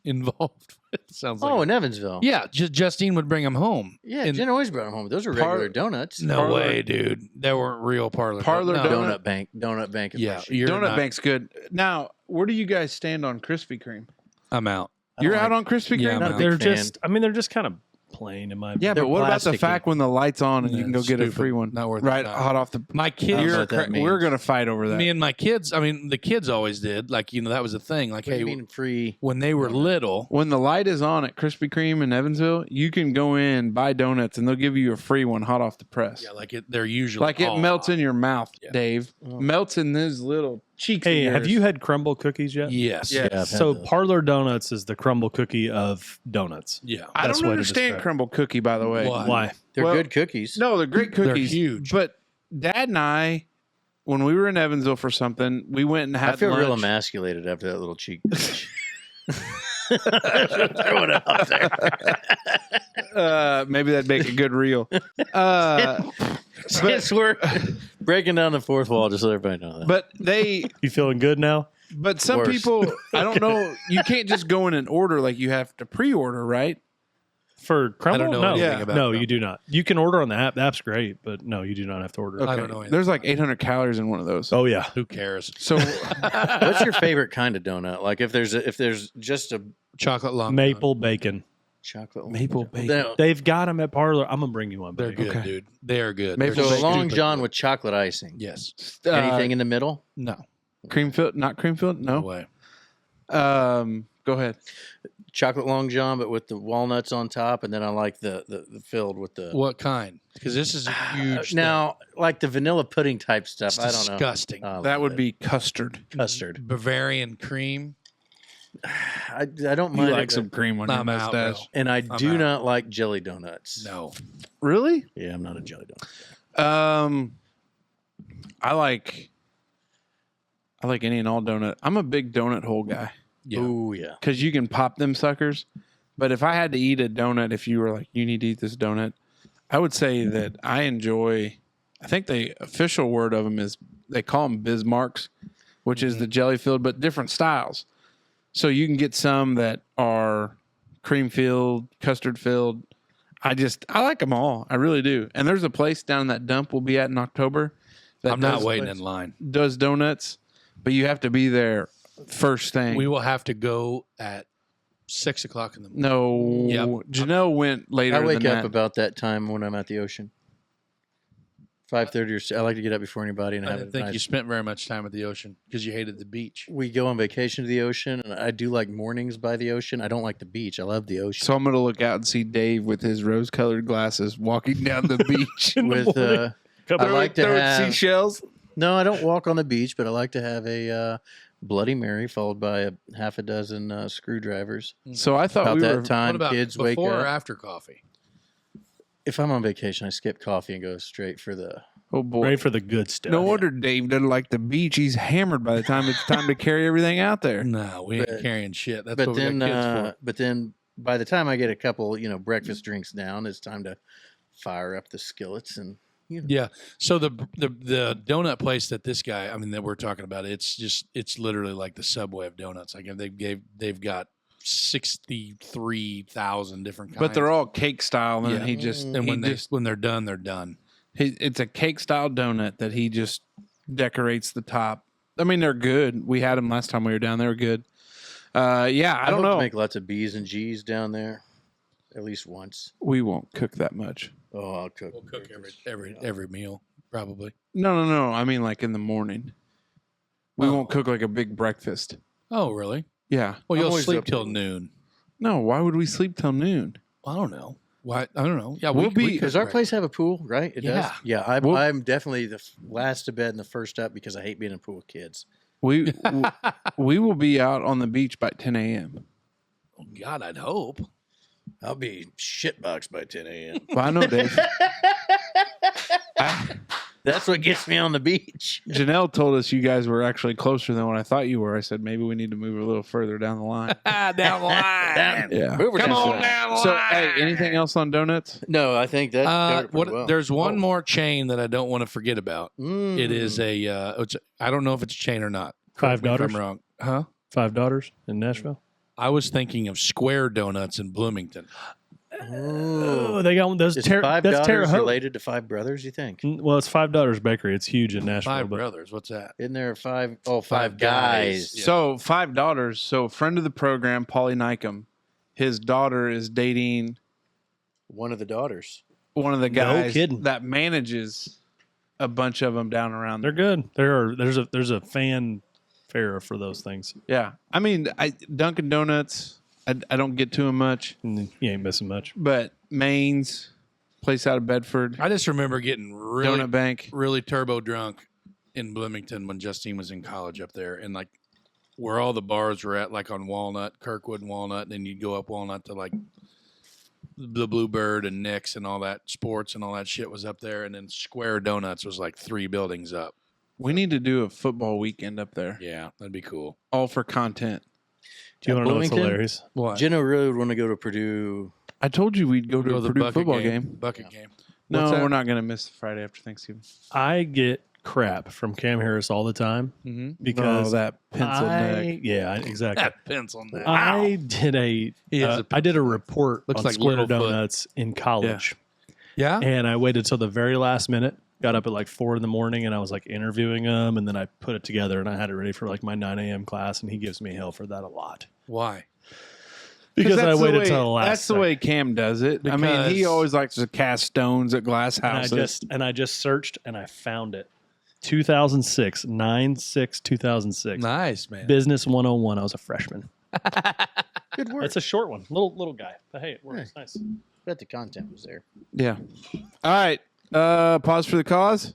sounds like Oh, in Evansville. yeah. Justine would bring them home. Yeah, And- Jen always brought them home. Those are Par- regular donuts. No Parlor- way, dude. They weren't real Parlor. Parlor no. donut- Donut bank. Is Yeah, my shit. you're Donut not- Bank's good. Now, where do you guys stand on Krispy Kreme? I'm out. I don't You're out like- on Krispy Kreme? Yeah, I'm Not a out. big they're fan. just, they're just kind of plain in my opinion. Yeah, They're but what about the plasticky. fact when the light's on and you can go get a Stupid. free one? Not worth right, the time. hot off the. My I kids, don't know what that means. We're gonna fight over that. me and my kids. I mean, the kids always did. Like that was a thing. Like, What do hey, you mean free? when they were little, When the light is on at Krispy Kreme in Evansville, you can go in, buy donuts, and they'll give you a free one hot off the press. yeah, like they're usually Like it all melts hot. in your mouth, Yeah. Dave. Oh. Melts in those little cheeks. Hey, of have yours. you had crumble cookies yet? Yes. Yeah. Yeah, I've had So those. Parlor Donuts is the crumble cookie of donuts. Yeah. I That's don't the way to understand describe it. crumble cookie, by the way. Why? Why? They're Well, good cookies. No, they're great They're cookies. huge. But Dad and I, when we were in Evansville for something, we went and had I feel real lunch. emasculated after that little cheek. Throw it out there. Maybe that'd make a good reel. Since we're breaking down the fourth wall, just let everybody know that. But You feeling good now? But some Worse. people, I don't know. You can't just go in and order like you have to pre-order, right? For crumble? I don't know no, anything about no, crumble. you do not. You can order on the app. The app's great, but no, you do not have to order. I don't know anything There's like 800 calories in one of those. Oh yeah, Who cares? So What's your favorite kind of donut? Like if there's just a Chocolate long maple bacon. chocolate Maple bacon. No, They've got them at Parlor. I'm gonna bring you one. They're buddy. good, Okay. dude. They are good. Maple They're so bacon. Long stupid John good. with chocolate icing. Yes. Anything in the middle? No. cream filled? Not cream filled? No No. way. Go ahead. Chocolate Long John, but with the walnuts on top, and then I like the filled with the. What kind? Because this is a huge. Now, like the vanilla pudding type stuff. thing. I It's don't know. disgusting. I That love would it. be custard. custard. Bavarian cream. I don't You mind like it, some cream on your I'm out, bro. mustache. and I I'm do out. not like jelly donuts. No. Really? Yeah, I'm not a jelly donut. I like any and all donut. I'm a big donut hole guy Yeah. Oh yeah. because you can pop them suckers. But if I had to eat a donut, if you were like, you need to eat this donut, I would say that I enjoy. I think the official word of them is they call them Bismarcks, which is the jelly filled, but different styles. So you can get some that are cream filled, custard filled. I like them all. I really do. And there's a place down in that dump we'll be at in October. That I'm not does- waiting in line. Does donuts, but you have to be there first thing. We will have to go at 6 o'clock in the morning. No, Yep. Janelle went later I wake than up that. about that time when I'm at the ocean. 5:30 or so. I like to get up before anybody and I have didn't a think nice- you spent very much time at the ocean because you hated the beach. We go on vacation to the ocean, and I do like mornings by the ocean. I don't like the beach. I love the ocean. So I'm gonna look out and see Dave with his rose-colored glasses walking down the beach. With I like to throwing have seashells. no, I don't walk on the beach, but I like to have a Bloody Mary followed by a half a dozen screwdrivers. So I thought About we that were. time, What about kids wake before or up. after coffee? If I'm on vacation, I skip coffee and go straight for the. Oh boy! Ready for the good stuff. No wonder Dave doesn't like the beach. He's hammered by the time it's time to carry everything out there. No, we ain't But- carrying shit. That's But what we then, got kids for. but then by the time I get a couple, breakfast drinks down, it's time to fire up the skillets and Yeah. So the donut place that this guy, that we're talking about, it's literally like the Subway of donuts. Like they've got 63,000 different kinds. But they're all cake style, and Yeah. he just and when they're done, they're done. it's a cake style donut that he just decorates the top. I mean, they're good. We had them last time we were down. They were good. I don't hope know. to make lots of B's and G's down there, at least once. We won't cook that much. Oh, I'll cook. We'll cook every meal probably. No. I mean, like in the morning. We Oh. won't cook like a big breakfast. Oh, really? Yeah. Well, I'm you'll always sleep up till to- noon. No, why would we sleep till noon? I don't know. Why? I don't know. Yeah, We'll be- Does our place have a pool? Right? It Yeah. does. Yeah, I'm definitely the last to bed and the first up because I hate being in a pool with kids. We we will be out on the beach by 10 a.m. Oh, God, I'd hope. I'll be shitboxed by 10 a.m. Well, I know, Dave. That's what gets me on the beach. Janelle told us you guys were actually closer than what I thought you were. I said maybe we need to move a little further down the line. Down the line. Yeah. Move her Come down on the down the So, line. hey, anything else on donuts? No, I think that covered it pretty well. There's one more chain that I don't want to forget about. Mm. It is I don't know if it's a chain or not. Five Correct me if Daughters? I'm wrong. Huh? 5 Daughters in Nashville. I was thinking of Square Donuts in Bloomington. Oh, they got one. Those Is that's $5 Terre Haute. related to Five Brothers, you think? Well, it's 5 Daughters Bakery. It's huge in Nashville. Five but Brothers. What's that? Isn't there five guys? Guys. Yeah. So, 5 daughters. So, friend of the program, Paulie Nykum, his daughter is dating One of the daughters. one of the No guys kidding. that manages a bunch of them down around They're there. good. There's a fan fair for those things. Yeah. I mean, Dunkin' Donuts, I don't get to them much, And you ain't missing much. but Maine's, place out of Bedford, I just remember getting Donut Bank. really turbo drunk in Bloomington when Justine was in college up there, and like where all the bars were at, like on Walnut, Kirkwood and Walnut, and then you'd go up Walnut to like the Bluebird and Nick's and all that sports and all that shit was up there, and then Square Donuts was like 3 buildings up. We need to do a football weekend up there, Yeah, that'd be cool. all for content. Do you At want to know what's Bloomington? hilarious? What? Jenna really would want to go to Purdue. I told you we'd go to a the Purdue bucket football game. Bucket game. No, What's that? we're not going to miss the Friday after Thanksgiving. I get crap from Cam Harris all the time Mm-hmm. because that pencil neck. Yeah, exactly. That pencil neck. I did He has a I did a report Looks on like Square Littlefoot. Donuts in college, Yeah. and I waited till the very last minute. Got up at like 4 a.m, and I was like interviewing him, and then I put it together, and I had it ready for like my 9 a.m. class, and he gives me hell for that a lot Why? because I that's the waited way- till the last. That's the way Cam does it. I mean, he Because- always likes to cast stones at glass second. houses. And I just searched and I found it. 2006, 9/6/2006. Nice, man. Business 101. I was a freshman. Good work. It's a short one, little guy, but hey, it works. Nice. Bet the content was there. Yeah. All right. Pause for the cause.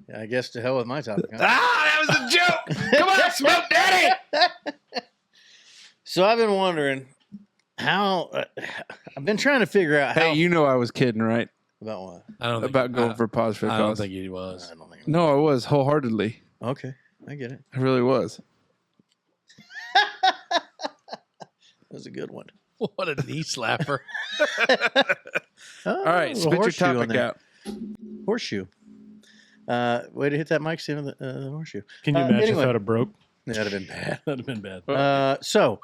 Yeah, I guess to hell with my topic. Huh? Ah, that was a joke. Come on, Smoke Daddy. So I've been wondering how. I've been trying to figure out how. Hey, you know I was kidding, right? About what? I don't think, About going for pause for the I don't cause. think he was. I don't think. No, I was wholeheartedly. Okay, I get it. I really was. That was a good one. What a knee slapper. Oh, All right, spit your topic out. Horseshoe. Way to hit that mic stand of the horseshoe. Can you imagine anyway. if that had broke? That'd have been bad. That'd have been bad. So,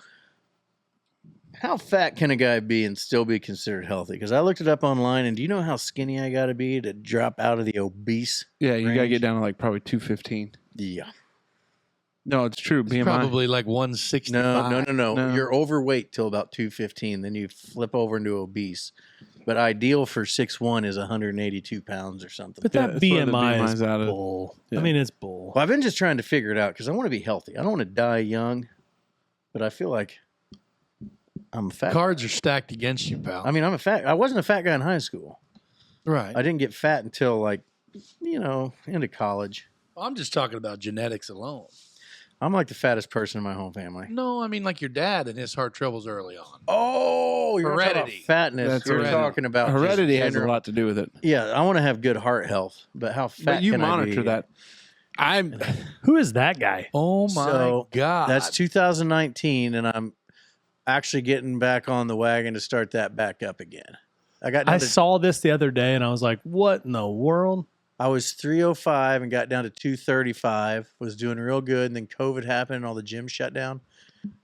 how fat can a guy be and still be considered healthy? Because I looked it up online, and do you know how skinny I got to be to drop out of the obese? Yeah, you got to range? get down to like probably 215. Yeah. No, it's true. BMI. Probably like 165. No. You're overweight till about 215. Then you flip over into obese. But ideal for 6'1" is 182 pounds or something. But Yeah, that that's where the BMI BMI is 's out of- bull. Yeah. I mean, it's bull. Well, I've been just trying to figure it out because I want to be healthy. I don't want to die young, but I feel like I'm a fat. Cards are stacked against you, pal. I mean, I'm a fat. I wasn't a fat guy in high school. right. I didn't get fat until like, into college. I'm just talking about genetics alone. I'm like the fattest person in my whole family. No, I mean like your dad and his heart troubles early on. Oh, you're talking about Heredity. fatness. That's You're heredity. talking about just Heredity has a general- lot to do with it. Yeah, I want to have good heart health, but how fat But you can I monitor be? that. Who is that guy? Oh my So, God. That's 2019, and actually getting back on the wagon to start that back up again. I saw this the other day and I was like, what in the world? I was 305 and got down to 235, was doing real good. And then COVID happened and all the gyms shut down.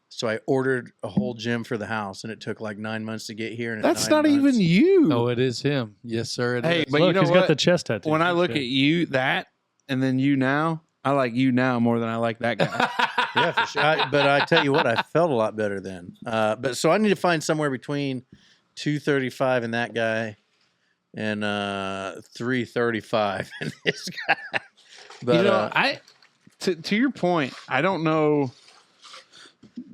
So I ordered a whole gym for the house and it took like 9 months to get here. And That's not even you. Oh, it is him. Yes, sir. It Hey, is. but Look, you know he's what? got the chest tattoo. When I look at you, that, and then you now, I like you now more than I like that guy. Yeah, for sure. But I tell you what, I felt a lot better then. But so I need to find somewhere between 235 and that guy and 335 and this guy. But you know, to your point, I don't know.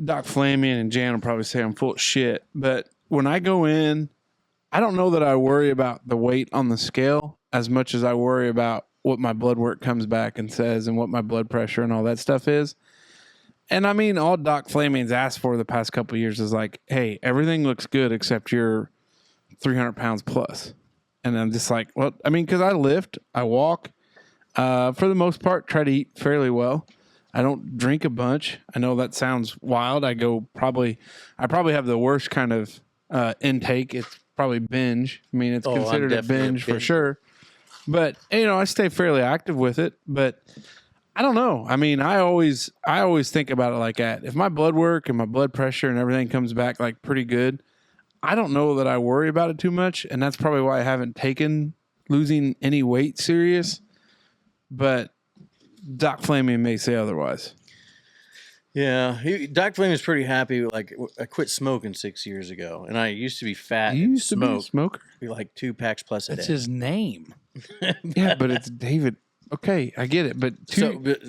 Doc Flamian and Jan will probably say I'm full of shit, but when I go in, I don't know that I worry about the weight on the scale as much as I worry about what my blood work comes back and says and what my blood pressure and all that stuff is. And I mean, all Doc Flamian's asked for the past couple of years is like, hey, everything looks good except you're 300 pounds plus. And I'm just like, well, I mean, because I lift, I walk, for the most part, try to eat fairly well. I don't drink a bunch. I know that sounds wild. I probably have the worst kind of intake. It's probably binge. I mean, it's considered a binge for sure. But, you know, I stay fairly active with it. But I don't know. I mean, I always think about it like that. If my blood work and my blood pressure and everything comes back like pretty good, I don't know that I worry about it too much. And that's probably why I haven't taken losing any weight serious. But Doc Flamian may say otherwise. yeah, Doc Flamian's pretty happy. Like, I quit smoking 6 years ago, and I used to be fat. You and used to be a smoke, smoker? be like 2 packs plus a That's day. his name. Yeah, but it's David. Okay, I get it. But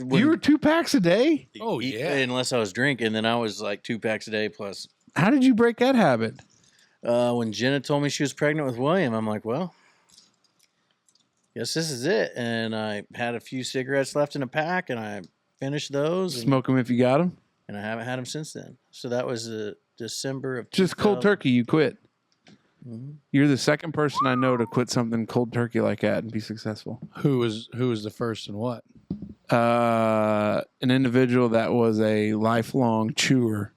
when- you were 2 packs a day? Oh, yeah. Unless I was drinking, then I was like 2 packs a day plus. How did you break that habit? When Jenna told me she was pregnant with William, I'm like, well, guess this is it. And I had a few cigarettes left in a pack, and I finished those. And, Smoke them if you got them? and I haven't had them since then. So that was December of Just cold 2000. turkey, you quit. Mhm. You're the second person I know to quit something cold turkey like that and be successful. Who was the first and what? An individual that was a lifelong chewer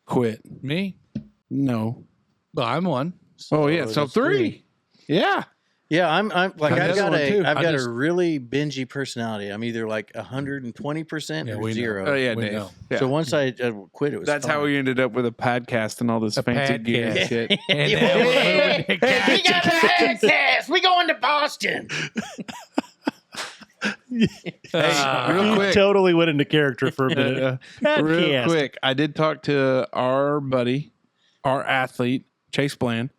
quit. Me? No. Well, I'm one. Oh, yeah. So that's 3. Yeah. Yeah, I'm like I'm I've the got other one, too. I've I got just- a really bingy personality. I'm either like 120% Yeah, or we know. 0. Oh, yeah, We Dave. know. Yeah. So once I quit, it was That's fun. how we ended up with a podcast and all this fancy gear and podcast. shit. And Yeah. now we're moving to We got a podcast. We going to Boston. Real He quick. totally went into character for a minute. Real Podcast. quick, I did talk to our buddy, our athlete, Chase Bland.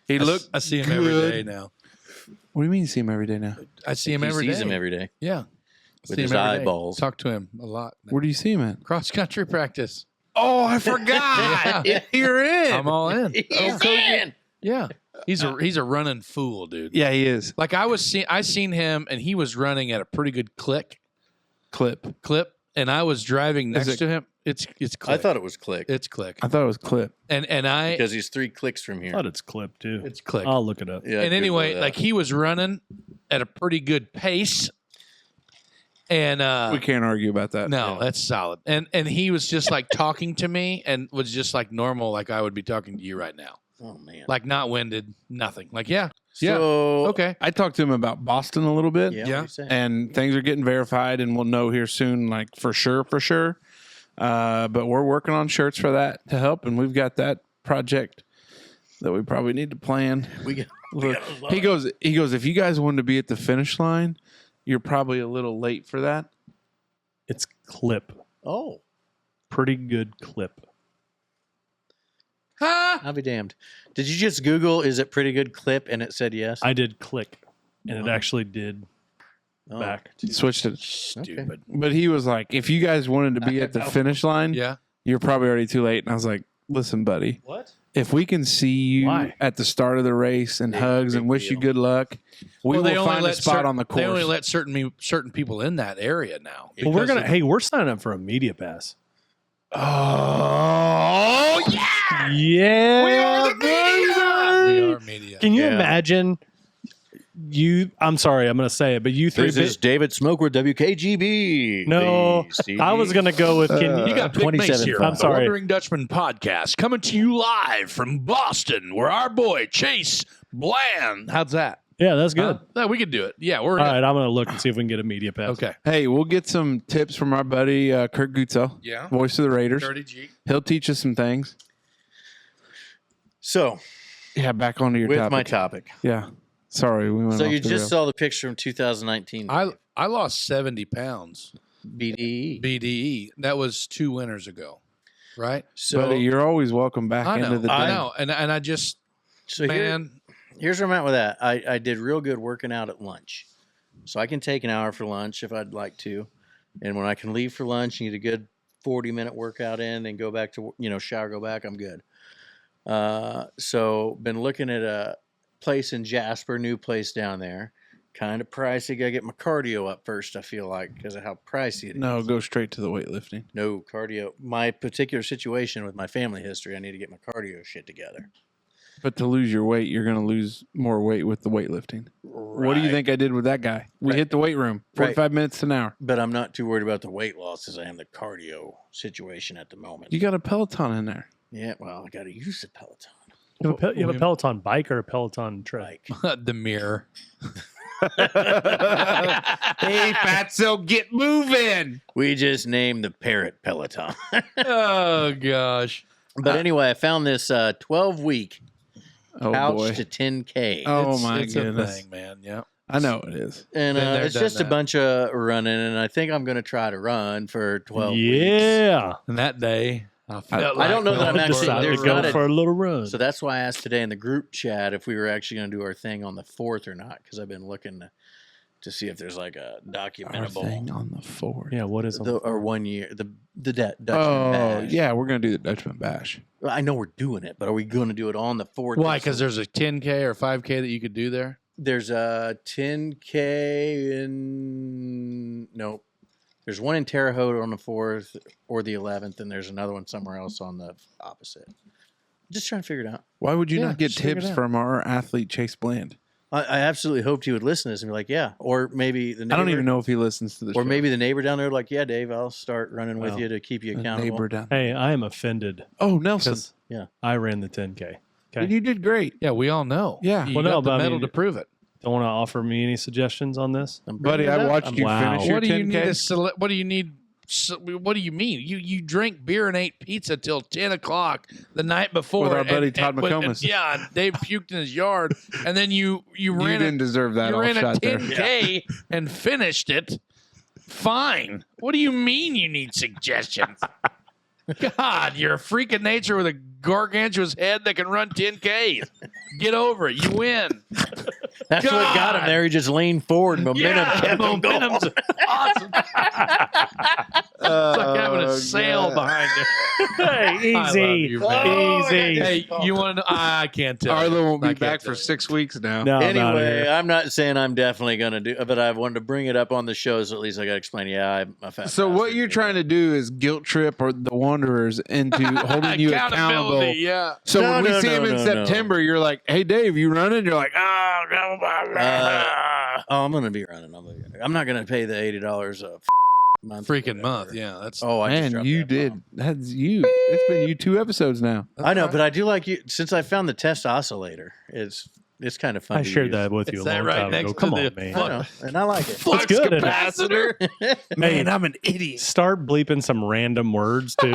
He looked. I see him every good. day now. What do you mean you see him every day now? I see him He every day. sees him every day. Yeah. With See his him every day. eyeballs. Talk to him a lot. Where do you see him at? Cross country practice. Oh, I forgot. Yeah. You're in. I'm all in. He's in. Yeah. He's a running fool, dude. Yeah, he is. Like I seen him and he was running at a pretty good clip, and I was driving Is next it- to him. It's click. I thought it was click it's click. I thought it was clip. And I because he's 3 clicks from I here. thought it's clip too. it's click. I'll look it up. Yeah, and good anyway, with that. like he was running at a pretty good pace. And We can't argue about that. no, that's solid. And he was just like talking to me and was just like normal, like I would be talking to you right now. oh man. Like not winded, nothing. Like, yeah, So okay. I talked to him about Boston a little bit, Yeah. Yeah. what are you saying? and things are getting verified, and we'll know here soon, like for sure. But we're working on shirts for that to help, and we've got that project that we probably need to plan. we got. Look, he goes. If you guys wanted to be at the finish line, you're probably a little late for that. It's clip. Oh, Pretty good clip. I'll be damned. Did you just Google? Is it pretty good clip? And it said yes. I did click, and it Oh. actually did Oh. back. To, Switched it, Stupid. but he was like, if you guys wanted to be at the finish line, Yeah. you're probably already too late. And I was like, listen, buddy, what? if we can see you Why? at the start of the race and Big- hugs and big wish you deal. good luck, we will find a spot on the course. They only let certain people in that area now. Well, we're because gonna. of- Hey, we're signing up for a media pass. Oh yeah! Yeah, We are the media! we are media. Can you Yeah. imagine I'm sorry, I'm going to say it, but you three. This is David Smoker, WKGB. No, I was going to go with. You got Big Mace 27. here. I'm on the sorry. Wondering Dutchman podcast coming to you live from Boston, where our boy Chase Bland. How's that? Yeah, that's good. No, we could do it. Yeah, we're All right, I'm going to look and see if we can get a media pass. Okay. Hey, we'll get some tips from our buddy Kurt Gutzel, Yeah. voice of the Raiders. Dirty G. He'll teach us some things. So, Yeah, back onto your with topic. my topic. Yeah. Sorry, we went So off you the just rails. saw the picture from 2019. I lost 70 pounds. BDE. BDE. That was 2 winters ago, right? So, Buddy, you're always welcome back I into know. the I den. know. And I just, so man, here's where I'm at with that. I did real good working out at lunch. So I can take an hour for lunch if I'd like to. And when I can leave for lunch and get a good 40-minute workout in and go back to, shower, go back, I'm good. So been looking at a place in Jasper, new place down there. Kind of pricey. Got to get my cardio up first, I feel like, because of how pricey it is. No, go straight to the weightlifting. No, cardio. My particular situation with my family history, I need to get my cardio shit together. But to lose your weight, you're going to lose more weight with the weightlifting. What do you think I did with that guy? We Right. hit the weight room, 45 minutes to an hour. But I'm not too worried about the weight loss as I am the cardio situation at the moment. You got a Peloton in there. Yeah, well, I got to use the Peloton. You have a Peloton bike or a Peloton tread? Like, the mirror. Hey, Fatso, get moving. we just named the parrot Peloton. Oh, gosh. But anyway, I found this 12-week Oh, couch boy. to 10K. Oh, It's- my it's goodness. a thing, man. Yeah. I know it is. And Been there, it's done just a that. bunch of running, and I think I'm going to try to run for 12 weeks. Yeah. And that day, I felt I don't know that I'm going actually- for a Decided there's to go not a- for a little run. So that's why I asked today in the group chat if we were actually going to do our thing on the 4th or not, because I've been looking to see if there's like a Our documentable thing on the 4th. yeah, what is or 1 year the Dutchman Oh, Bash. yeah, we're going to do the Dutchman Bash. Well, I know we're doing it, but are we going to do it on the 4th? Why? Because there's a 10K or 5K that you could do there? there's a 10K in nope. There's one in Terre Haute on the 4th or the 11th, and there's another one somewhere else on the opposite. Just trying to figure it out. Why would you Yeah, not get just figure it tips out. from our athlete, Chase Bland? I absolutely hoped you would listen to this and be like, yeah. Or maybe the neighbor, I don't even know if he listens to the show. Or maybe the neighbor down there like, yeah, Dave, I'll start running with Well, you to keep you the accountable. neighbor down. Hey, I am offended Oh, Nelson. because Yeah. I ran the 10K. Okay. You did great. Yeah, we all know. Yeah. You Well, got no, the but I medal mean- to prove it. Don't want to offer me any suggestions on this? I'm Buddy, bringing it I up. watched you Wow. finish your What do you 10K. need? What do you need? What do you mean? You drink beer and ate pizza till 10 o'clock the night before With our buddy and- Todd and- McComas. Yeah, and Dave puked in his yard, and then you You ran didn't deserve that you all ran a shot there. 10K and finished it. Fine. What do you mean you need suggestions? God, you're a freak of nature with a gargantuous head that can run 10Ks. Get over it. You win. That's what got him God. there. He just leaned forward. Momentum kept him going. Momentum's awesome. It's like having a sail behind you. Hey, I love easy. you, man. Easy. Hey, you want to know? I can't tell. Arlo you. won't I be can't back tell for you. 6 weeks now. No, I'm outta Anyway, here. I'm not saying I'm definitely going to do but I wanted to bring it up on the show, so at least I got to explain, I'm a fat So what bastard. you're trying to do is guilt trip or the Wanderers into holding you accountable. Accountability, yeah. So No, when we no, see him no, in no, September, you're like, "Hey Dave, you running?" You're like, "Oh, no, blah, blah." I'm going to be running. I'm not going to pay the $80 a month. or Freaking whatever. month, yeah. That's Oh, I just Man, dropped you that did. bomb. That's you. It's been you 2 episodes now. I know, but I do like you. Since I found the test oscillator, it's kind of fun. I to shared use. that with you Is a that long right time next ago. to Come the on, man. I know, and I like it. It's good. capacitor. Man, I'm an idiot. Start bleeping some random words, too.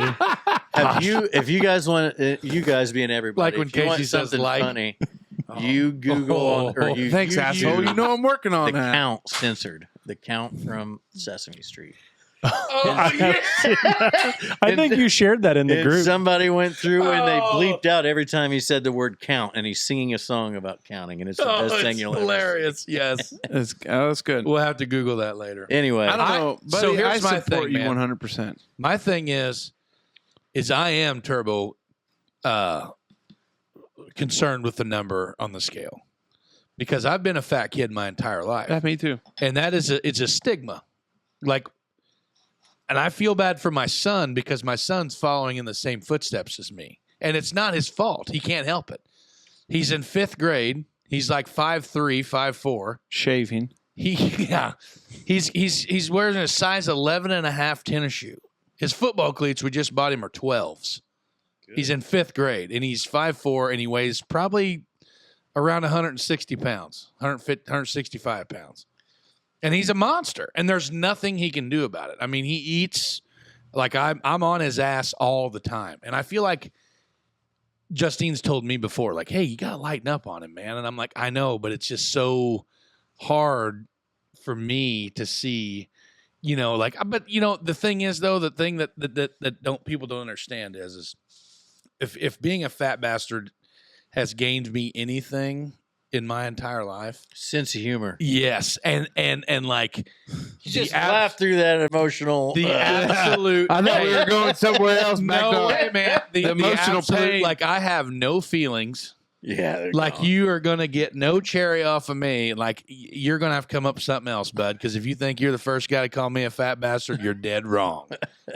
If you guys want, you guys being everybody, Like when if you want Casey says something like. funny, you Google or you Thanks, you asshole. use You know I'm working on the that. Count censored. The Count from Sesame Street. Oh, yeah. I think you shared that in the And group. somebody went through and they Oh. bleeped out every time he said the word count, and he's singing a song about counting, and it's the Oh, best it's thing you'll ever hilarious. Yes. That's good. We'll have to Google that later. see. Anyway, I don't know, buddy. so here's I my support thing, you man. 100%. My thing is I am turbo concerned with the number on the scale because I've been a fat kid my entire life. Yeah, me too. And that is it's a stigma. Like, and I feel bad for my son because my son's following in the same footsteps as me. And it's not his fault. He can't help it. He's in 5th grade. He's like 5'3", 5'4". Shaving. He's wearing a size 11.5 tennis shoe. His football cleats we just bought him are 12s. Good. He's in 5th grade, and he's 5'4", and he weighs probably around 160 pounds, 165 pounds. And he's a monster, and there's nothing he can do about it. I mean, he eats like I'm on his ass all the time. And I feel like Justine's told me before, like, hey, you got to lighten up on him, man. And I'm like, I know, but it's just so hard for me to see, you know, like, but, you know, the thing is, though, the thing that people don't understand is if being a fat bastard has gained me anything in my entire life, sense of humor. Yes, and like you just laugh through that emotional. The absolute. I thought we were going somewhere else. No way, man. The emotional absolute, like I have no feelings. Yeah, like you are gonna get no cherry off of me. Like you're gonna have to come up with something else, bud. Because if you think you're the first guy to call me a fat bastard, you're dead wrong.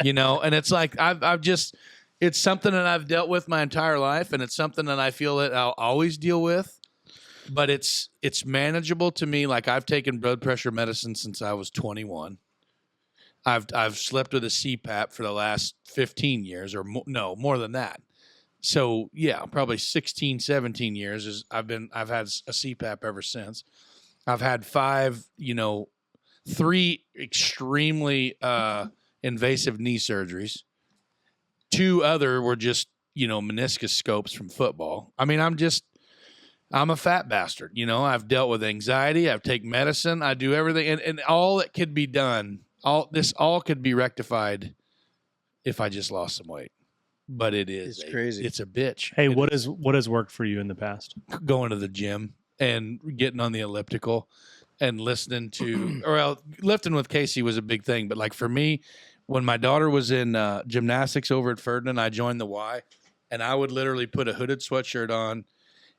You know, and it's like I've just. It's something that I've dealt with my entire life, and it's something that I feel that I'll always deal with. But it's manageable to me. Like I've taken blood pressure medicine since I was 21. I've slept with a CPAP for the last 15 years, or more than that. So yeah, probably 16, 17 years I've had a CPAP ever since. I've had 3 extremely invasive knee surgeries. 2 other were just, meniscus scopes from football. I mean, I'm a fat bastard. You know, I've dealt with anxiety. I've taken medicine. I do everything. And all that could be done, all could be rectified if I just lost some weight. But it's crazy. It's a bitch. Hey, what has worked for you in the past? Going to the gym and getting on the elliptical and listening to, lifting with Casey was a big thing. But like for me, when my daughter was in gymnastics over at Ferdinand, I joined the Y, and I would literally put a hooded sweatshirt on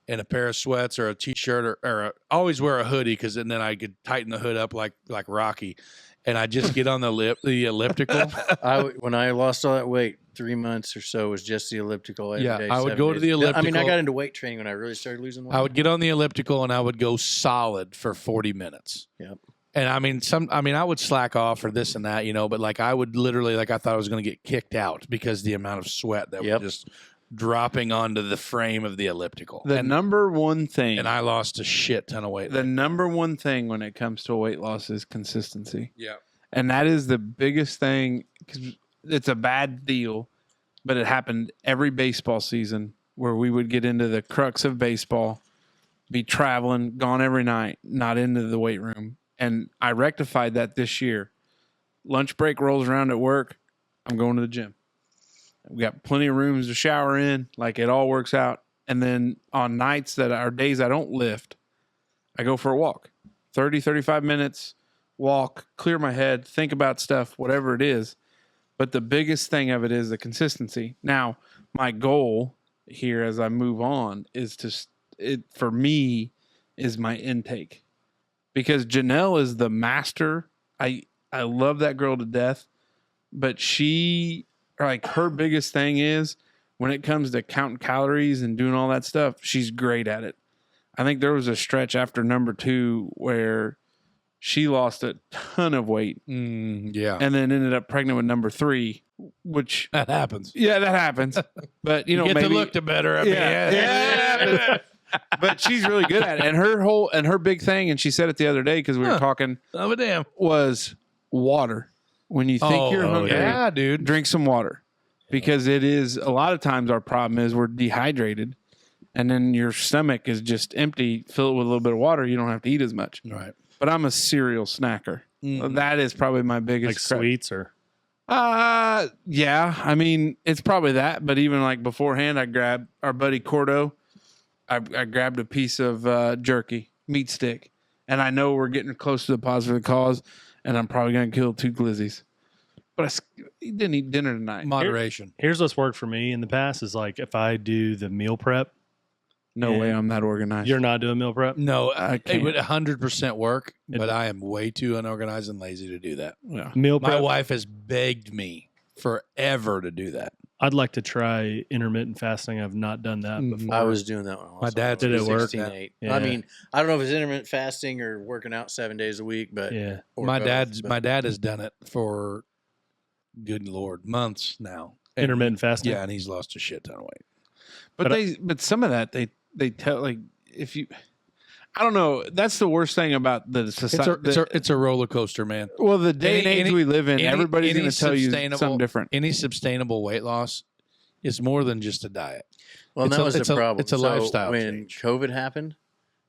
and a pair of sweats or a T-shirt or always wear a hoodie because then I could tighten the hood up like Rocky, and I just get on the elliptical. When I lost all that weight, 3 months or so was just the elliptical every day. I would go to the elliptical. I mean, I got into weight training when I really started losing weight. I would get on the elliptical and I would go solid for 40 minutes. Yep. And I would slack off or this and that, but like I would literally, like I thought I was going to get kicked out because the amount of sweat that was just dropping onto the frame of the elliptical. The number one thing. And I lost a shit ton of weight. The number one thing when it comes to weight loss is consistency. Yeah. And that is the biggest thing because it's a bad deal, but it happened every baseball season where we would get into the crux of baseball, be traveling, gone every night, not into the weight room. And I rectified that this year. Lunch break rolls around at work. I'm going to the gym. We got plenty of rooms to shower in. Like it all works out. And then on nights that are days I don't lift, I go for a walk. 30, 35 minutes, walk, clear my head, think about stuff, whatever it is. But the biggest thing of it is the consistency. Now, my goal here as I move on is for me, is my intake. Because Janelle is the master. I love that girl to death, but her biggest thing is when it comes to counting calories and doing all that stuff, she's great at it. I think there was a stretch after number 2 where she lost a ton of weight. Yeah. And then ended up pregnant with number 3, which that happens. Yeah, that happens. But you get maybe to look to better. But she's really good at it. And her big thing, and she said it the other day because we were talking, was water. When you think you're hungry, dude, drink some water. Because it is, a lot of times our problem is we're dehydrated and then your stomach is just empty, fill it with a little bit of water, you don't have to eat as much. Right. But I'm a cereal snacker. That is probably my biggest sweets or yeah. I mean, it's probably that, but even like beforehand, I grabbed our buddy Cordo. I grabbed a piece of jerky, meat stick, and I know we're getting close to the positive cause, and I'm probably going to kill 2 glizzies. But I didn't eat dinner tonight. Moderation. Here's what's worked for me in the past is like if I do the meal prep. No way I'm that organized. You're not doing meal prep? No, it would 100% work, but I am way too unorganized and lazy to do that. Yeah. Meal prep. My wife has begged me forever to do that. I'd like to try intermittent fasting. I've not done that before. I was doing that one. Also. My dad did it work? 16-8. Yeah. I mean, I don't know if it's intermittent fasting or working out 7 days a week, but Yeah. or My both, my dad has done it for, good Lord, months now. And Intermittent fasting. Yeah, and he's lost a shit ton of weight. But some of that they tell, like, if you, I don't know. That's the worst thing about the society. It's a roller coaster, man. Well, the day and age we live in, any- everybody's any going to tell you sustainable- something different. Any sustainable weight loss is more than just a diet. Well, It's that a- was it's the a- problem. it's a So lifestyle when change. COVID happened,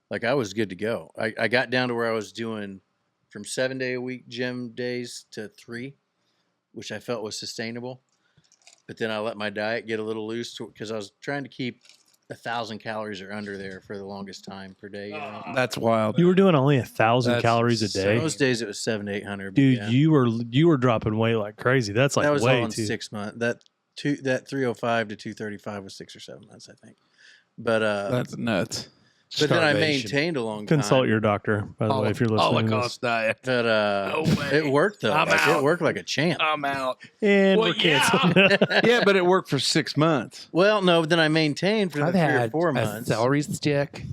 like I was good to go. I got down to where I was doing from 7-day-a-week gym days to 3, which I felt was sustainable. But then I let my diet get a little loose because I was trying to keep 1,000 calories or under there for the longest time per day. You know? That's wild. You were doing only 1,000 That's calories a day, Those days it was 700 to 800. but dude. yeah. You were dropping weight like crazy. That's like that was way all in too. 6 months. That 305 to 235 was 6 or 7 months, I think. But That's nuts. but then I Starvation. maintained a long time. Consult your doctor, by the way, if you're listening. Holocaust diet. But No way. it worked though. I'm Like, out. it worked like a champ. I'm out. And Well, we're canceling. Yeah, but it worked for 6 months. Well, no, but then I maintained for the 3 or 4 months. celery stick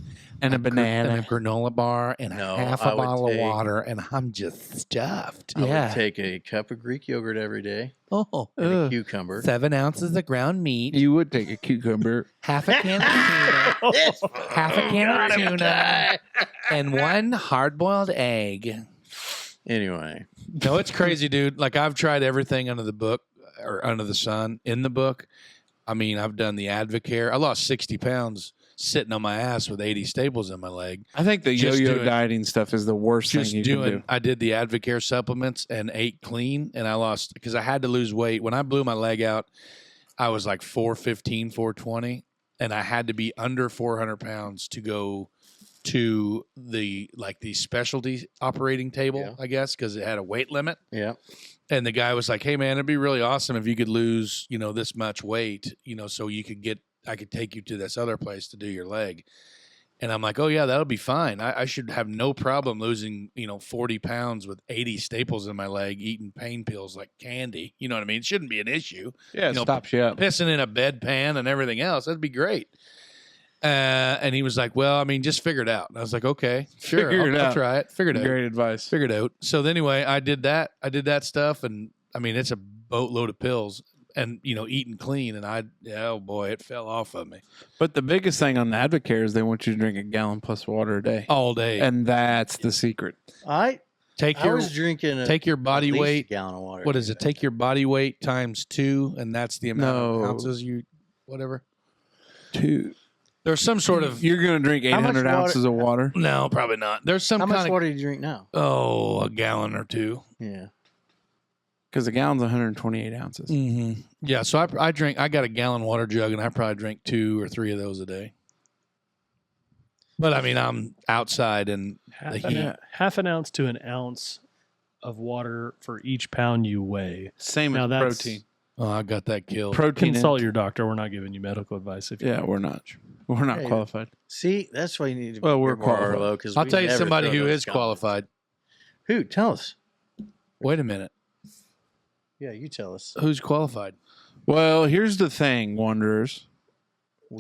And a and banana. a granola bar and No, half I a would bottle take- of water, and I'm just stuffed. I would Yeah. take a cup of Greek yogurt every day Oh, and a Ugh. cucumber. 7 ounces of ground meat, You would take a cucumber. half a can of tuna, half a can of tuna, and 1 hard-boiled egg. Anyway, No, it's crazy, dude. Like, I've tried everything under the book or under the sun in the book. I mean, I've done the Advocare. I lost 60 pounds sitting on my ass with 80 staples in my leg. I think the Just yo-yo do it. dieting stuff is the worst thing Just you can do. doing, I did the Advocare supplements and ate clean, and I lost because I had to lose weight. When I blew my leg out, I was like 415, 420, and I had to be under 400 pounds to go to the specialty operating table, Yeah. I guess, because it had a weight limit. yeah. And the guy was like, "Hey, man, it'd be really awesome if you could lose, this much weight, so I could take you to this other place to do your leg." And I'm like, "Oh yeah, that'll be fine. I should have no problem losing, 40 pounds with 80 staples in my leg, eating pain pills like candy. You know what I mean? It shouldn't be an issue. Yeah, it You know, stops you up. Pissing in a bedpan and everything else, that'd be great." And he was like, "Well, I mean, just figure it out." And I was like, "Okay, sure, Figure it I'll out. try it. Figure it out." Great advice. Figured out. So anyway, I did that. I did that stuff, and I mean, it's a boatload of pills, and eating clean, and oh boy, it fell off of me But the biggest thing on the Advocare is they want you to drink a gallon plus water a day. all day. And that's the secret. take I your was drinking take your at body least weight. a gallon of water. What is it? Take your body weight times 2, and that's the amount of No. ounces whatever. There's some sort of You're going to drink How much 800 water- ounces of water. no, probably not. There's some How kind much of water do you drink now? a gallon or 2. Yeah. Because a gallon's 128 ounces. Mm-hmm. Yeah, so I drink. I got a gallon water jug, and I probably drink 2 or 3 of those a day. But I mean, I'm outside and the heat. Half an ounce to an ounce of water for each pound you weigh. Same Now as that's- protein. Oh, I got that killed. Protein. Consult your doctor. We're not giving you medical advice. If you Yeah, we're not. We're not Hey, qualified. See, that's why you need to be Well, we're more qualified. Arlo, 'cause I'll we tell you never somebody throw who those is comments. qualified. Who? Tell us. Wait a minute. Yeah, you tell us. Who's qualified? Well, here's the thing, Wanderers.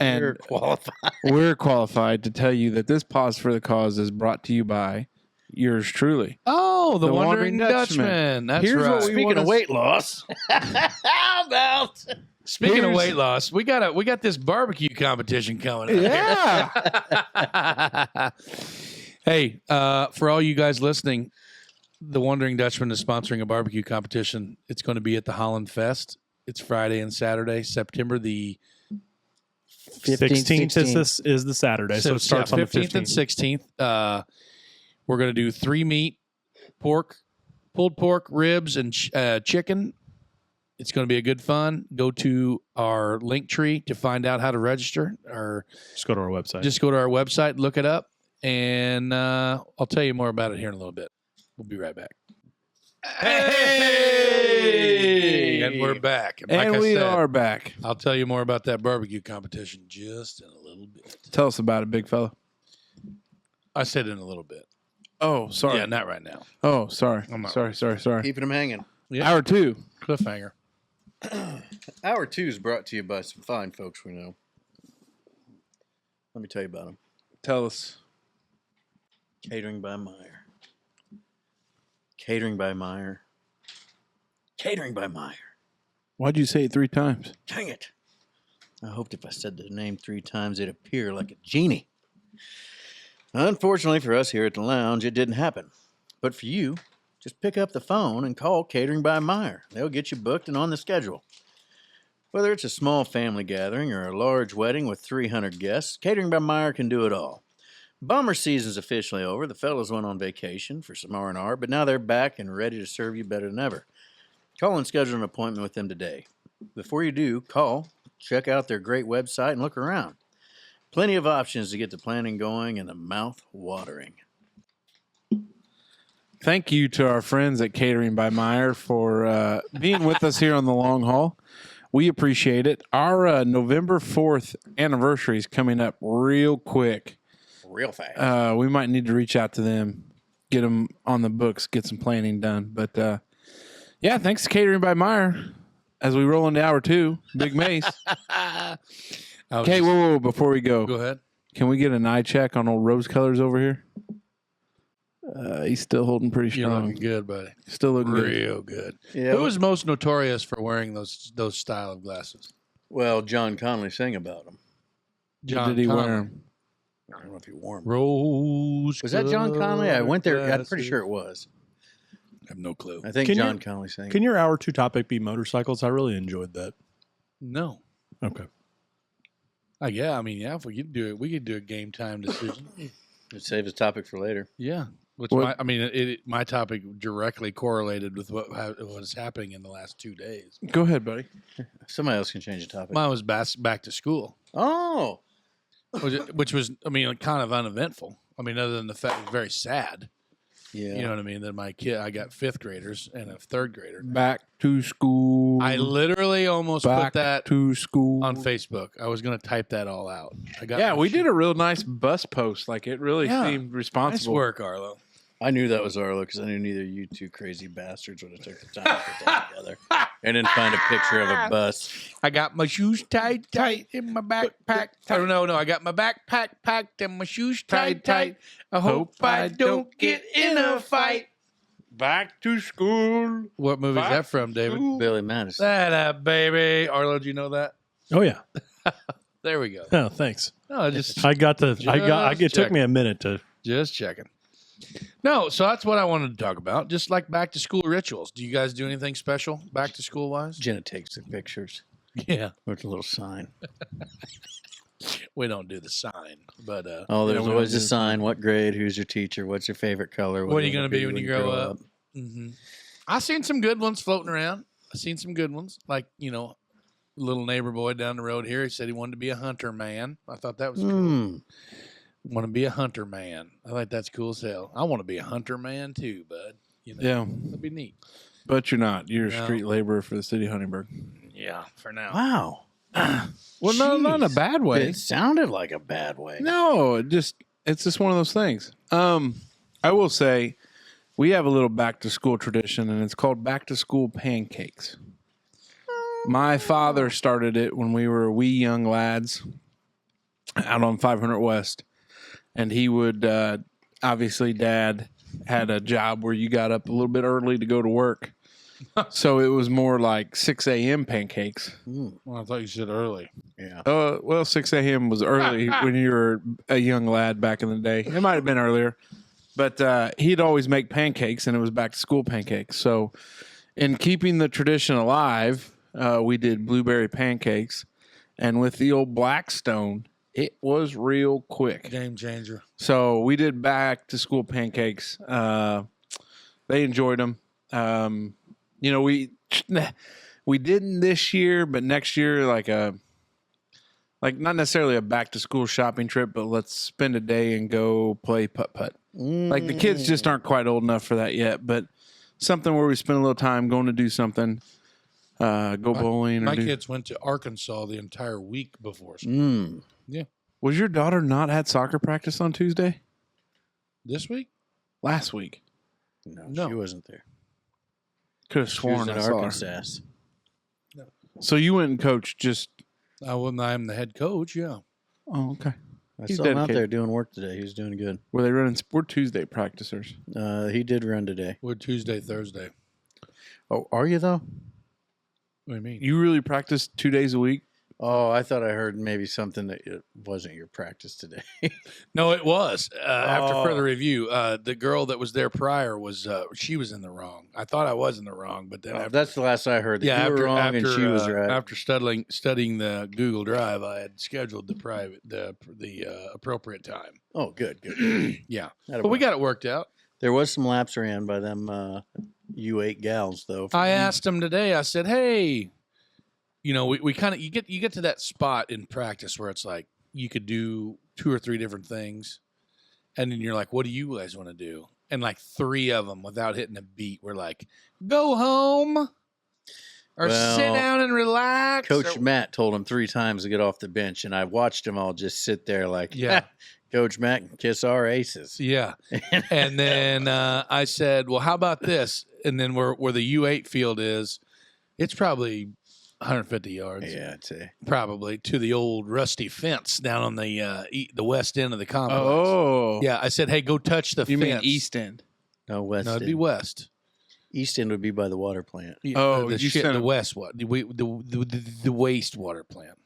And- We're qualified. We're qualified to tell you that this Pause for the Cause is brought to you by yours truly. Oh, the The Wondering Wandering Dutchman. Dutchman. That's Here's right. what we Speaking wanna of weight loss, how about? Speaking of Here's- weight loss, we got this barbecue competition coming up. Yeah. Hey, for all you guys listening, the Wondering Dutchman is sponsoring a barbecue competition. It's going to be at the Holland Fest. It's Friday and Saturday, September the 16th is the Saturday, so it starts on the 15th and 16th. We're going to do 3 meat, pork, pulled pork, ribs, and chicken. It's going to be a good fun. Go to our link tree to find out how to register, or Just go to our website. just go to our website, look it up, and I'll tell you more about it here in a little bit. We'll be right back. Hey! And we're back. And like we I said, are back. I'll tell you more about that barbecue competition just in a little bit. Tell us about it, big fella. I said in a little bit. Oh, sorry. Yeah, not right now. Oh, sorry. I'm not- Sorry. Keeping them hanging. Yeah. Hour 2. Cliffhanger. Hour 2 is brought to you by some fine folks we know. Let me tell you about them. Tell us. Catering by Meyer. Catering by Meyer. Catering by Meyer. Why'd you say it 3 times? Dang it. I hoped if I said the name 3 times, it'd appear like a genie. Unfortunately for us here at the lounge, it didn't happen. But for you, just pick up the phone and call Catering by Meyer. They'll get you booked and on the schedule. Whether it's a small family gathering or a large wedding with 300 guests, Catering by Meyer can do it all. Bummer season's officially over. The fellows went on vacation for some R&R, but now they're back and ready to serve you better than ever. Call and schedule an appointment with them today. Before you do, call, check out their great website, and look around. Plenty of options to get the planning going and the mouth watering. Thank you to our friends at Catering by Meyer for being with us here on the long haul. We appreciate it. Our November 4th anniversary is coming up real quick. Real fast. We might need to reach out to them, get them on the books, get some planning done. But, yeah, thanks to Catering by Meyer as we roll into hour 2. Big Mace. Okay, whoa, before we go. Go ahead. Can we get an eye check on old Rose Colors over here? He's still holding pretty You're strong. looking good, buddy. Still looking good. Real good. Yeah, Who was most notorious for wearing those style of glasses? well, John Connolly sang about him. Did he Connolly. wear them? I don't know if he wore them. Rose. Was that John Connolly? I went there. I'm glasses. pretty sure it was. I have no clue. I think Can John you- Connolly sang. Can your hour 2 topic be motorcycles? I really enjoyed that. No. Okay. Yeah. I mean, yeah. If we could do it, we could do a game time decision. Let's save his topic for later. Yeah. Which What- my topic directly correlated with what was happening in the last 2 days. Go ahead, buddy. Somebody else can change the topic. Mine was back to school, Oh, which was, I mean, kind of uneventful. I mean, other than the fact it was very sad. yeah. You know what I mean? That I got 5th graders and a 3rd grader. Back to school. I literally almost Back put that to school. on Facebook. I was going to type that all out. Yeah, we did a real nice bus post. Like, it really Yeah. seemed Nice responsible. work, Arlo. I knew that was Arlo because I knew neither you two crazy bastards would have took the time to put that together and then find a picture of a bus. I got my shoes tied tight in my backpack. Oh, no. I got my backpack packed and my shoes tied tight. I hope I don't get in a fight. Back to school. What movie is Back that from, David? Billy Madison. That up, baby. Arlo, do you know that? Oh yeah. There we go. Oh, thanks. No, just I got the. It took me a minute to. Just checking. No, so that's what I wanted to talk about. Just like back to school rituals. Do you guys do anything special back to school wise? Jenna takes the pictures Yeah. with a little sign. We don't do the sign, but Oh, there's we don't always do a the sign. What grade? Who's your teacher? What's your favorite color? What are you will gonna it be when you grow up? Mm-hmm. I seen some good ones floating around. I seen some good ones, like little neighbor boy down the road here. He said he wanted to be a hunter man. I thought that was cool. Mm. Want to be a hunter man. I think that's cool as hell. I want to be a hunter man too, bud. Yeah, that'd be neat. but you're not. You're a No. street laborer for the city of Huntingburg. Yeah, for now. Wow. Well, no, not in a Jeez. bad way. It sounded like a bad way. No, it's just one of those things. I will say we have a little back to school tradition, and it's called back to school pancakes. My father started it when we were wee young lads out on 500 West, and he would obviously Dad had a job where you got up a little bit early to go to work. So it was more like 6 a.m. pancakes. Mm. Well, I thought you said early. Yeah. Well, 6 a.m. was early when you were a young lad back in the day. It might have been earlier, but he'd always make pancakes, and it was back to school pancakes. So, in keeping the tradition alive, we did blueberry pancakes, and with the old Blackstone, it was real quick. Game changer. So we did back to school pancakes. They enjoyed them. We didn't this year, but next year, like not necessarily a back to school shopping trip, but let's spend a day and go play putt-putt. Like the kids just aren't quite old enough for that yet, but something where we spend a little time going to do something, go bowling. My kids went to Arkansas the entire week before school. Mm. Was your daughter not at soccer practice on Tuesday? This week? Last week. No, No. she wasn't there. Could have She was sworn in I saw her. Arkansas. So you went and coached just. I'm the head coach. Yeah. Oh, okay. I He's saw him out dedicated. there doing work today. He was doing good. Were they running? We're Tuesday practicers. He did run today. We're Tuesday, Thursday. Oh, are you though? What do you mean? You really practice 2 days a week? Oh, I thought I heard maybe something that it wasn't your practice today. No, it was. After Oh. further review, the girl that was there prior was she was in the wrong. I thought I was in the wrong, but then after, That's the last I heard. That yeah, you were wrong and she was right. After studying the Google Drive, I had scheduled the appropriate time. Oh, good. Yeah, That'll but we work. got it worked out. There was some laps ran by them U8 gals though. I asked him today. I said, "Hey, you know, we kind of you get to that spot in practice where it's like you could do 2 or 3 different things, and then you're like, what do you guys want to do?" And like 3 of them, without hitting a beat, were like, "Go home, or Well, sit down and relax." Coach or, Matt told him 3 times to get off the bench, and I watched them all just sit there like, Yeah. Coach Matt can kiss our aces. Yeah. And then I said, well, how about this? And then where the U8 field is, it's probably 150 yards. Yeah, I'd say. Probably to the old rusty fence down on the west end of the complex. Oh. Yeah, I said, hey, go touch the You fence. mean East End? No, West No, it'd End. be west. East End would be by the water plant. Oh, the you said the it- west what? The wastewater plant.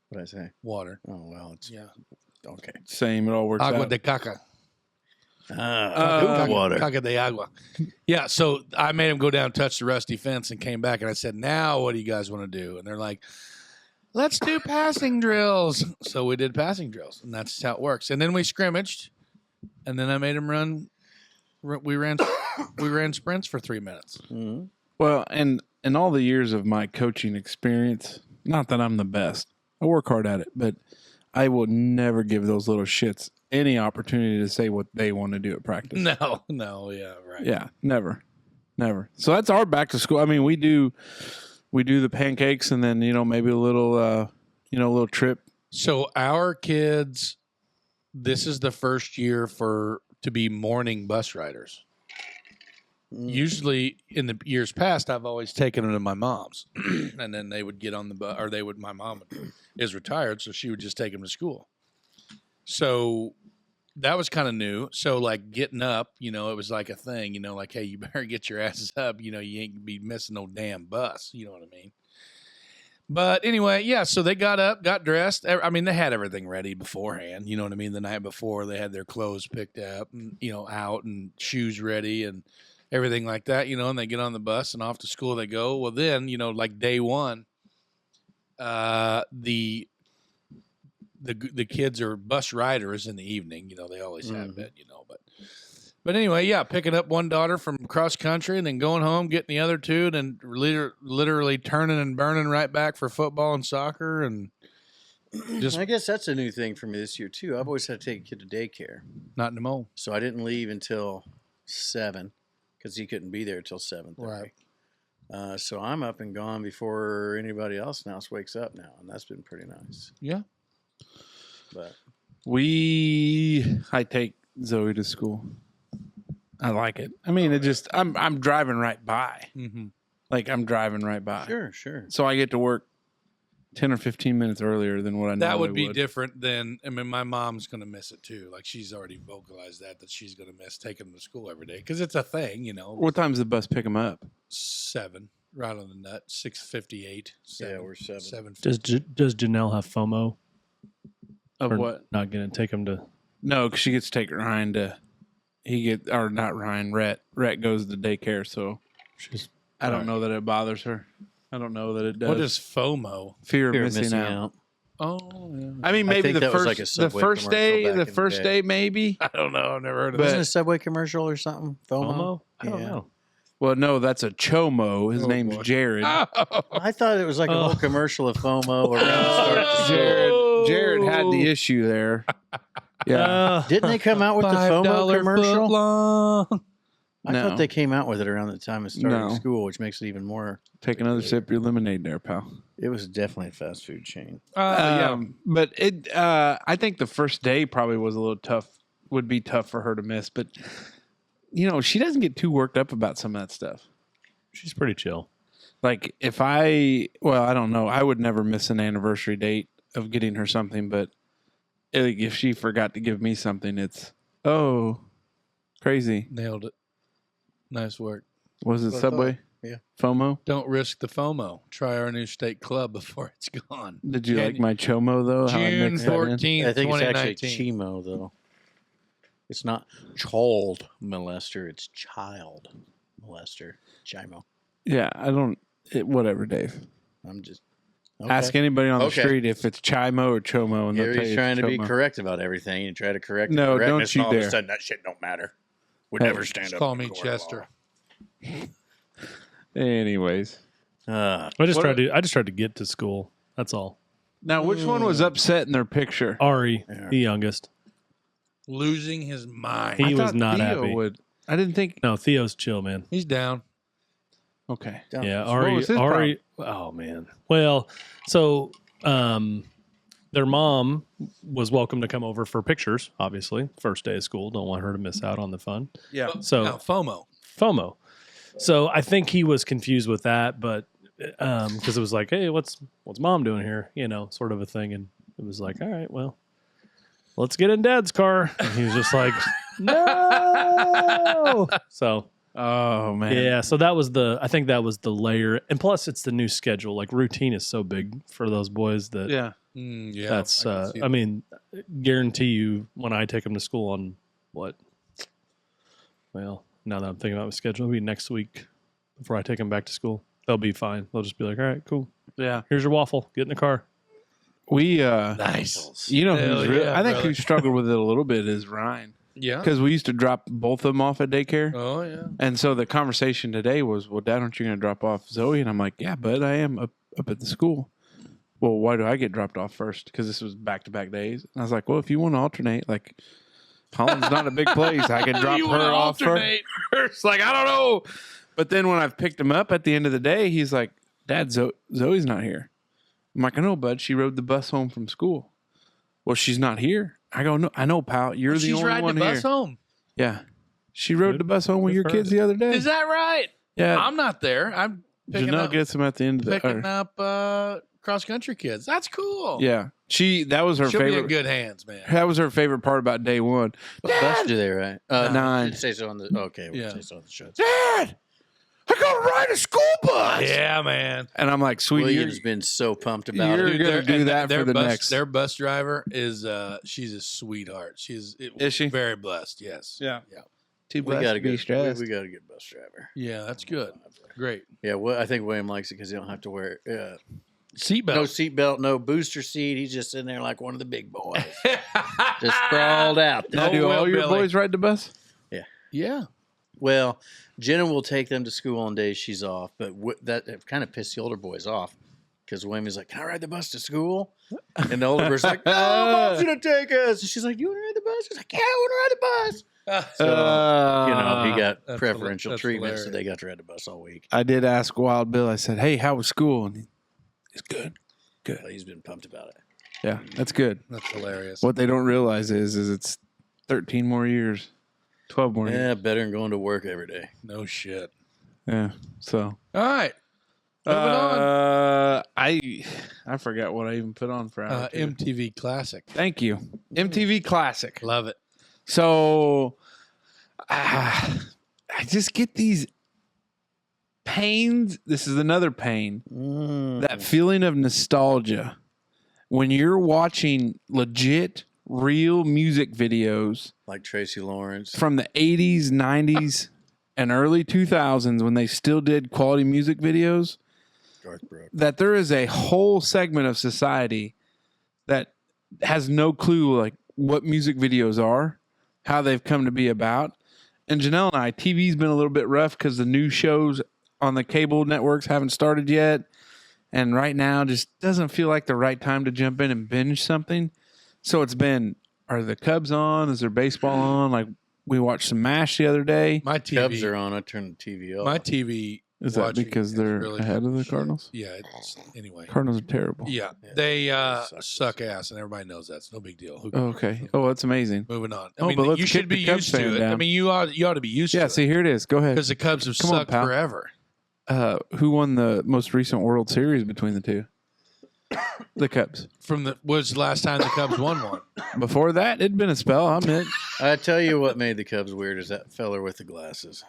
What'd I say? Water. Oh, well, it's Yeah. okay. Same. It all works Agua out. de caca. Good water. Caca de agua. Yeah, so I made him go down and touch the rusty fence and came back and I said, now what do you guys want to do? And they're like, let's do passing drills. So we did passing drills, and that's how it works. And then we scrimmaged, and then I made him run. We ran sprints for 3 minutes. Mhm. Well, and in all the years of my coaching experience, not that I'm the best, I work hard at it, but I will never give those little shits any opportunity to say what they want to do at practice. No, yeah, right. Yeah, never. So that's our back to school. I mean, we do the pancakes and then, maybe a little, little trip. So our kids, this is the first year to be morning bus riders. Usually in the years past, I've always taken them to my mom's, and then they would get on the bus, or my mom is retired, so she would just take them to school. So that was kind of new. So like getting up, it was like a thing, like, hey, you better get your asses up. You ain't gonna be missing no damn bus. You know what I mean? But anyway, yeah, so they got up, got dressed. I mean, they had everything ready beforehand. You know what I mean? The night before, they had their clothes picked up and, out and shoes ready and everything like that, and they get on the bus and off to school they go. Well, then, like day one, the kids are bus riders in the evening. They always have been, But anyway, yeah, picking up one daughter from cross country and then going home, getting the other 2, and then literally turning and burning right back for football and soccer. And just I guess that's a new thing for me this year, too. I've always had to take a kid to daycare. not no more. So I didn't leave until 7 because he couldn't be there until 7:30. Right. So I'm up and gone before anybody else wakes up now, and that's been pretty nice. Yeah. But I take Zoe to school. I like it. I mean, I'm driving right by. Mm-hmm. Like I'm driving right by. sure. So I get to work 10 or 15 minutes earlier than what I normally That would be different than, my mom's going to miss it too. Like she's already vocalized that she's going to miss taking them to school every day because it's a thing, What time's the bus pick them up? 7, right on the nut, 6:58. Yeah, we're 7. 7. Does Janelle have FOMO? Of Or what? Not going to take him to. No, because she gets to take Ryan to. Not Ryan. Rhett goes to daycare, so She's I don't know that it bothers her. I don't know that it does. What is FOMO? fear of Fear of missing out? Oh, yeah. I mean, I maybe think the that was first like a the Subway first commercial day, back the in the first day. day maybe. I don't know. I've never heard of But- that. Isn't it a Subway commercial or something? FOMO? FOMO? I don't Yeah. know. Well, no, that's a chomo. His Oh, name's boy. Jared. I thought it was like a Oh. whole commercial of FOMO around the start of the show. Jared had the issue there. Yeah. Didn't they come out with the FOMO $5 commercial? footlong. I No. thought they came out with it around the time of starting No. school, which makes it even more. Take another sip of your lemonade there, pal. It was definitely a fast food chain. But I think the first day probably was a little tough, would be tough for her to miss. But, she doesn't get too worked up about some of that stuff. She's pretty chill. Like I don't know. I would never miss an anniversary date of getting her something, but if she forgot to give me something, it's crazy. Nailed it. Nice work. Was it What I Subway? thought. Yeah. FOMO? Don't risk the FOMO. Try our new state club before it's gone. Did you like my Chomo though? How I June mixed that in? 14th, I think it's actually 2019. Chimo, though. It's not child molester. It's child molester. Chimo. Yeah, I don't. Whatever, Dave. I'm just Ask anybody on the Okay. street if it's Chimo or Chomo, and they'll tell Gary's you trying it's to be Chomo. correct about everything. You try to correct No, the correctness, don't you and all of dare. a sudden that shit don't matter. Would Hey, never stand Just up. call in me a court of Chester. Anyways, law. I just What- tried to get to school. That's all. now which one was upset in their picture? Ari, Yeah. the youngest. Losing his mind. He I was thought not Theo happy. would. I didn't think. No, Theo's chill, man. He's down. Okay. Don't- Yeah, So what was his Ari. Oh man. Well, so their mom was welcome to come over for pictures. Obviously, first day of school. Don't want her to miss out on the fun. Yeah. So No, FOMO. FOMO. So I think he was confused with that, but because it was like, hey, what's mom doing here? You know, sort of a thing, and it was like, all right, well, let's get in Dad's car. And he was just like, no. So Oh man. yeah, so I think that was the layer, and plus it's the new schedule. Like routine is so big for those boys that Yeah. Yeah. that's. I can see I mean, guarantee you when I take them to school on what? Well, now that I'm thinking about my schedule, it'll be next week before I take them back to school. They'll be fine. They'll just be like, all right, cool. Yeah. Here's your waffle. Get in the car. We nice. you know Hell who's yeah, I think brother. who struggled with it a little bit is Ryan, Yeah. because we used to drop both of them off at daycare. Oh yeah. And so the conversation today was, well, Dad, aren't you going to drop off Zoe? And I'm like, yeah, bud, I am up at the school. Well, why do I get dropped off first? Because this was back-to-back days. And I was like, well, if you want to alternate, like, Holland's not a big place. I can drop You her wanna off alternate? first. Like, I don't know. But then when I've picked him up at the end of the day, he's like, Dad, Zoe's not here. I'm like, I know, bud. She rode the bus home from school. Well, she's not here. I go, no, I know, pal. You're the She's only riding one the here. bus home. Yeah. She rode Good. the bus home with Good your for kids her. the other day. Is that right? Yeah. I'm not there. I'm picking Janelle up, gets them at the end of the picking up cross country kids. That's cool. Yeah. That was her She'll be in favorite. good hands, man. That was her favorite part about day one. What bus do they ride? 9. It say so on the. Okay, we'll Yeah. say so on the show. Dad, I gotta ride a school bus. Yeah, man. And I'm like, sweetie, William's been so pumped about you're it. gonna do and that their for the bus, next. Their bus driver is she's a sweetheart. Is she? very blessed? Yes. Yeah. Yeah. Too We blessed got to a be good. stressed. We got a good bus driver. Yeah, that's good. Great. Yeah, well, I think William likes it because he don't have to wear Seatbelt. no seatbelt, no booster seat. He's just sitting there like one of the big boys, just sprawled out. Now, Oh, do all your Billy. boys ride the bus? Yeah. Well, Jenna will take them to school on days she's off, but that kind of pissed the older boys off because William's like, "Can I ride the bus to school?" And the older boy's like, "No, Mom's gonna take us." And she's like, "You want to ride the bus?" He's like, "Yeah, I want to ride the bus." So he got That's preferential that's treatment, so hilarious. they got to ride the bus all week. I did ask Wild Bill. I said, "Hey, how was school?" And it's good. But he's been pumped about it. Yeah, that's good. That's hilarious. What they don't realize is it's 13 more years, 12 more years. Yeah, better than going to work every day. No shit. Yeah. So All right. Moving on. I forgot what I even put on for hour two. MTV Classic. Thank you. MTV Classic. Love it. So I just get these pains. This is another pain. That feeling of nostalgia when you're watching legit, real music videos Like Tracy Lawrence. from the 80s, 90s, and early 2000s when they still did quality music videos. Garth Brooks. That there is a whole segment of society that has no clue like what music videos are, how they've come to be about. And Janelle and I, TV's been a little bit rough because the new shows on the cable networks haven't started yet. And right now just doesn't feel like the right time to jump in and binge something. So it's been, are the Cubs on? Is there baseball on? Like we watched some MASH the other day. My TV. Cubs are on. I turned the TV off. My TV. Is that watching because is they're really ahead of the shit. Cardinals? Yeah. It's, anyway. Cardinals are terrible. Yeah. Yeah, They suck. suck ass, and everybody knows that. It's no big deal. Who Oh, okay. Oh, that's amazing. Moving on. I Oh, mean, but let's you should kick the be Cubs used to fan it. I down. mean, you ought to be used Yeah, to see, it here it is. Go ahead. because the Cubs have Come on, sucked pal. forever. who won the most recent World Series between the two? The Cubs. Was the last time the Cubs won one? Before that, it'd been a spell. I meant I tell you what made the Cubs weird is that feller with the glasses.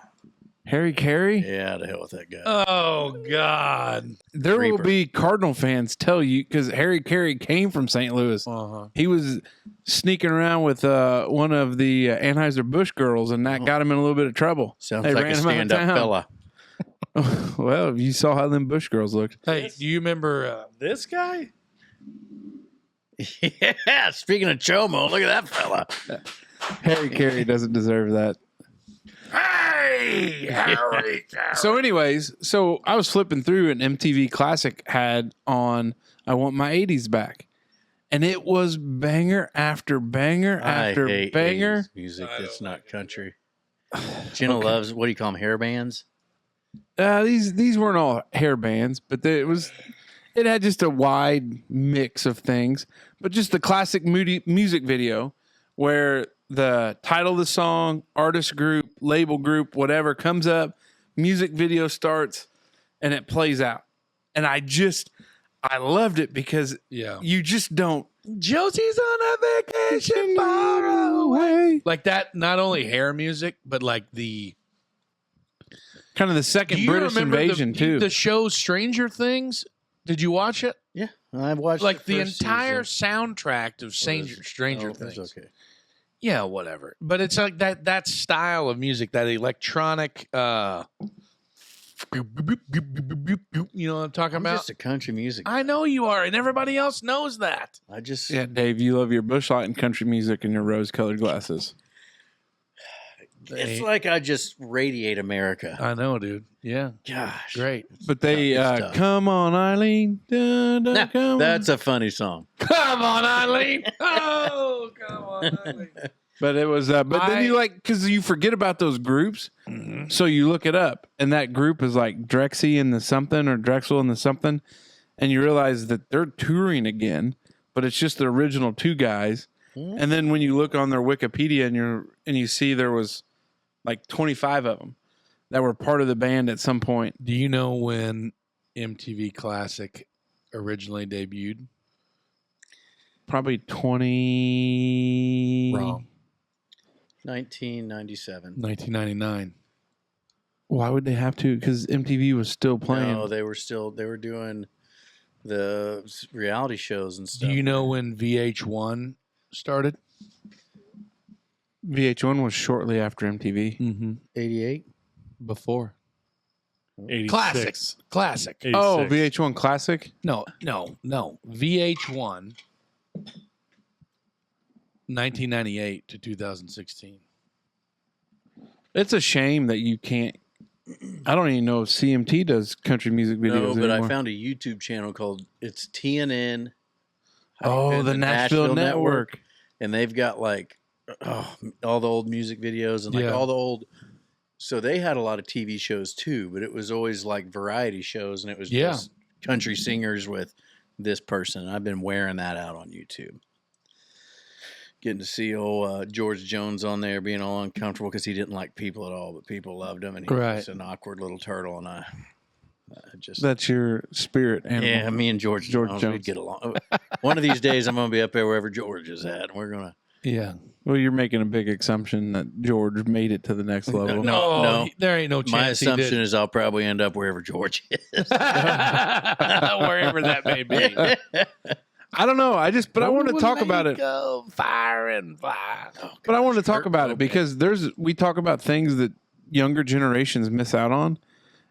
Harry Carey. Yeah, to hell with that guy. Oh God! There will Reaper. be Cardinal fans tell you because Harry Carey came from St. Louis. Uh-huh. He was sneaking around with one of the Anheuser-Busch girls, and that got him in a little bit of trouble. Sounds They like ran a him out of stand-up town. fella. Well, you saw how them Bush girls looked. Hey, do you remember This guy? Yeah, speaking of Chomo, look at that fella. Harry Carey doesn't deserve that. Hey, Harry? So, anyways, I was flipping through, and MTV Classic had on "I Want My '80s Back," and it was banger after banger after I hate banger. 80s music that's not country. Jenna loves, what do you call them, hair bands? These weren't all hair bands, but it had just a wide mix of things. But just the classic moody music video where the title of the song, artist group, label group, whatever comes up, music video starts, and it plays out. And I loved it because you just don't. Josie's on a vacation far away. Like that, not only hair music, but like the Kind of the Do second you British remember invasion, too. the show Stranger Things? Did you watch it? Yeah, I've watched Like the first entire season. soundtrack of Stranger Oh, Things. that's okay. Yeah, whatever. But it's like that style of music, that electronic you know what I'm talking I'm about? just a country music. I know you are, and everybody else knows that. I just Yeah, Dave, you love your Bush Light and country music and your rose-colored glasses. it's like I just radiate America. I know, dude. Yeah. Gosh, Great. But they, It's tough. come on, Eileen. Dun, dun, Nah, come that's a funny song. Come on, Eileen. Oh, come on, Eileen. But it was, but then you because you forget about those groups. So you look it up, and that group is like Drexy and the something or Drexel and the something. And you realize that they're touring again, but it's just the original two guys. And then when you look on their Wikipedia and you see there was like 25 of them that were part of the band at some point. Do you know when MTV Classic originally debuted? Probably 20. Wrong. 1997. 1999. Why would they have to? Because MTV was still playing. No, they were doing the reality shows and stuff. Do you know when VH1 started? VH1 was shortly after MTV. Mm-hmm. 88? Before. 86. Classics. Classic. 86. Oh, VH1 Classic? No. VH1, 1998 to 2016. It's a shame that you can't. I don't even know if CMT does country music videos No, but anymore. I found a YouTube channel called it's TNN. Oh, the Nashville Network. And they've got like all the old music videos and like Yeah. all the old. So they had a lot of TV shows too, but it was always like variety shows, and it was just country singers with this person. I've been wearing that out on YouTube. Getting to see old George Jones on there being all uncomfortable because he didn't like people at all, but people loved him, and he was an awkward little turtle. And I just That's your spirit animal. yeah, me and George Jones, Jones. we'd get along. One of these days, I'm going to be up there wherever George is at, and we're going to. Yeah. Well, you're making a big assumption that George made it to the next level. No. There ain't no chance. My he assumption did. is I'll probably end up wherever George is. Wherever that may be. I don't know. I want to talk about it. Go fire and fly. But I want to talk about it because we talk about things that younger generations miss out on,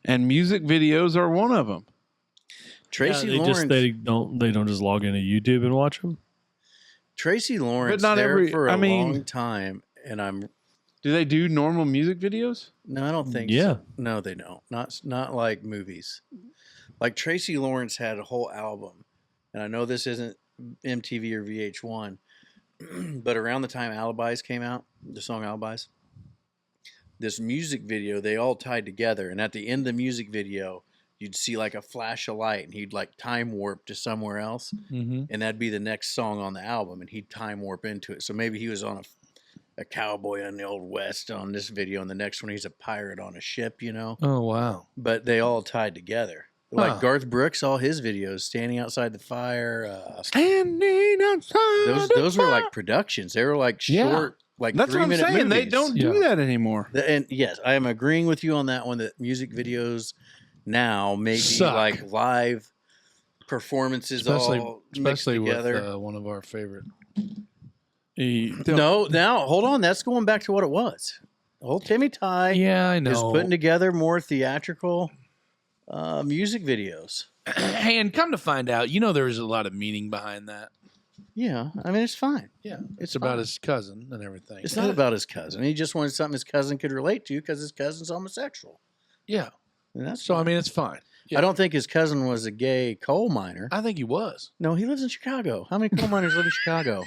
and music videos are one of them. Tracy they Lawrence. they don't just log into YouTube and watch them. Tracy Lawrence. But not there every- for I a mean- long time, and I'm. Do they do normal music videos? No, I don't think. Yeah. So. No, they don't. Not like movies. Like Tracy Lawrence had a whole album, and I know this isn't MTV or VH1, but around the time Alibis came out, the song Alibis, this music video they all tied together, and at the end of the music video, you'd see like a flash of light, and he'd like time warp to somewhere else, Mm-hmm. and that'd be the next song on the album, and he'd time warp into it. So maybe he was on a cowboy on the Old West on this video, and the next one he's a pirate on a ship, you know. Oh wow. But they all tied together. Like Garth Brooks, all his videos, standing outside the fire. Standing outside. Those were like productions. They were like short, like That's what I'm 3-minute saying. They movies. don't do that anymore. And yes, I am agreeing with you on that one. That music videos now maybe Suck. like live performances all mixed especially together. with one of our favorite. No, now hold on. That's going back to what it was. Old Timmy Ty Yeah, I is know. putting together more theatrical music videos. Hey, and come to find out, you know, there's a lot of meaning behind that. Yeah, I mean it's fine. Yeah, It's it's about fine. his cousin and everything. It's not about his cousin. He just wanted something his cousin could relate to because his cousin's homosexual. Yeah. And that's So I fine. mean, it's fine. Yeah. I don't think his cousin was a gay coal miner. I think he was. No, he lives in Chicago. How many coal miners live in Chicago?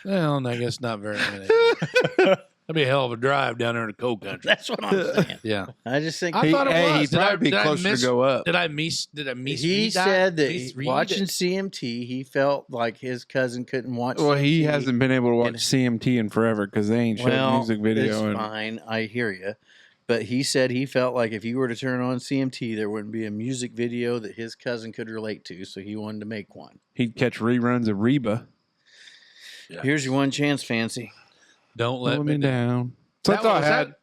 Well, I guess not very many. That'd be a hell of a drive down there in the coal country. That's what I'm saying. Yeah. I just think I thought it was. He'd Did I- probably be did I closer miss- to go up. Did I miss? he said that misread watching it? CMT, he felt like his cousin couldn't watch. Well, he CMT. hasn't been able to watch And- CMT in forever because they ain't showed Well, music video. it's And fine. I hear you. But he said he felt like if you were to turn on CMT, there wouldn't be a music video that his cousin could relate to, so he wanted to make one. he'd catch reruns of Reba. Yeah. Here's your one chance, Fancy. Don't let Let me me down. down. So that's That all I was had. that-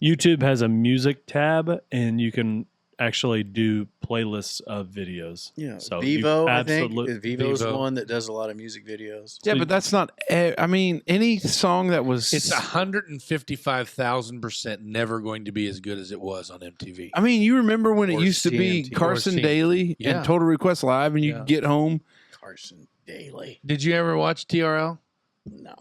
YouTube has a music tab, and you can actually do playlists of videos. Yeah, So Vivo, you I think. absolute- Vivo's Vivo. one that does a lot of music videos. Yeah, but that's not. I mean, any song that was. It's 155,000% never going to be as good as it was on MTV. I mean, you remember when it Or used to be CMT. Carson Or CMT. Daly Yeah. and Total Request Live, and you Yeah. could get home. Carson Daly. Did you ever watch TRL? No.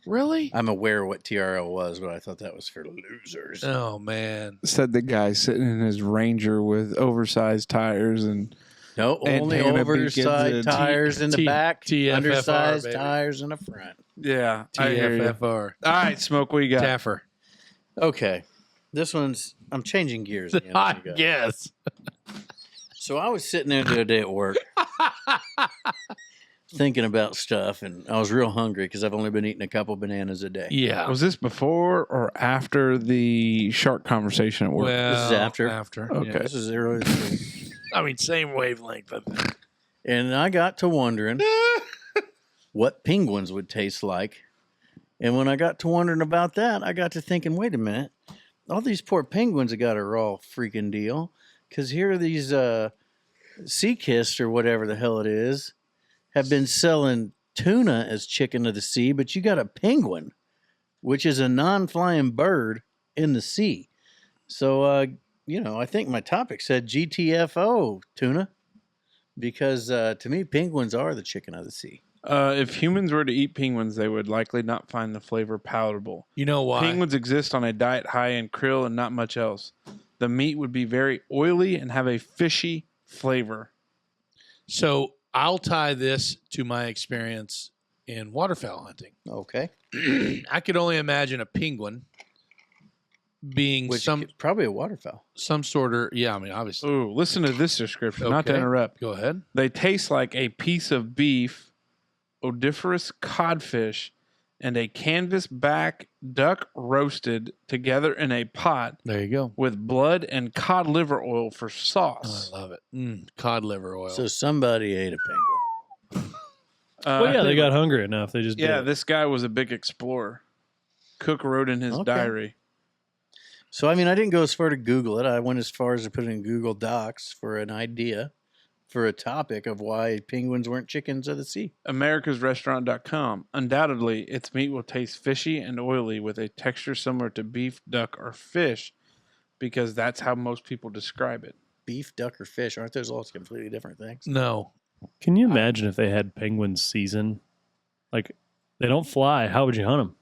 Really? I'm aware what TRL was, but I thought that was for losers. Oh man. Said the guy sitting in his Ranger with oversized tires and No, And only Hannah oversized Beacons and tires in the back, TFFR, undersized baby. tires in the front. yeah, I hear you. TFFR. All right, Smoke, what you got? Taffer. Okay. This one's, I'm changing gears again. I as we go. guess. So I was sitting there the other day at work thinking about stuff, and I was real hungry because I've only been eating a couple bananas a day. Yeah. Was this before or after the shark conversation at work? Well, This is after. After. Okay. Yeah. This is early. I mean, same wavelength. And I got to wondering what penguins would taste like. And when I got to wondering about that, I got to thinking, wait a minute. All these poor penguins have got a raw freaking deal. Because here are these Sea-Kissed or whatever the hell it is have been selling tuna as chicken of the sea, but you got a penguin, which is a non-flying bird in the sea. So, I think my topic said GTFO tuna, because to me, penguins are the chicken of the sea. If humans were to eat penguins, they would likely not find the flavor palatable. You know why? Penguins exist on a diet high in krill and not much else. The meat would be very oily and have a fishy flavor. So I'll tie this to my experience in waterfowl hunting. Okay. I could only imagine a penguin being Which some probably a waterfowl. sort of, yeah, I mean, obviously. Ooh, listen to this description, not to Okay. interrupt. Go ahead. They taste like a piece of beef, odoriferous codfish, and a canvasback duck roasted together in a pot There you go. with blood and cod liver oil for Oh, sauce. I love it. Cod liver oil. So somebody ate a penguin. Well, yeah, they got hungry enough. They just Yeah, did it. this guy was a big explorer. Cook wrote in his Okay. diary. So, I mean, I didn't go as far to Google it. I went as far as to put it in Google Docs for an idea for a topic of why penguins weren't chickens of the sea. AmericasRestaurant.com. Undoubtedly, its meat will taste fishy and oily with a texture similar to beef, duck, or fish because that's how most people describe it. Beef, duck, or fish, aren't those all completely different things? no. Can you imagine if they had penguins season? Like, they don't fly. How would you hunt them?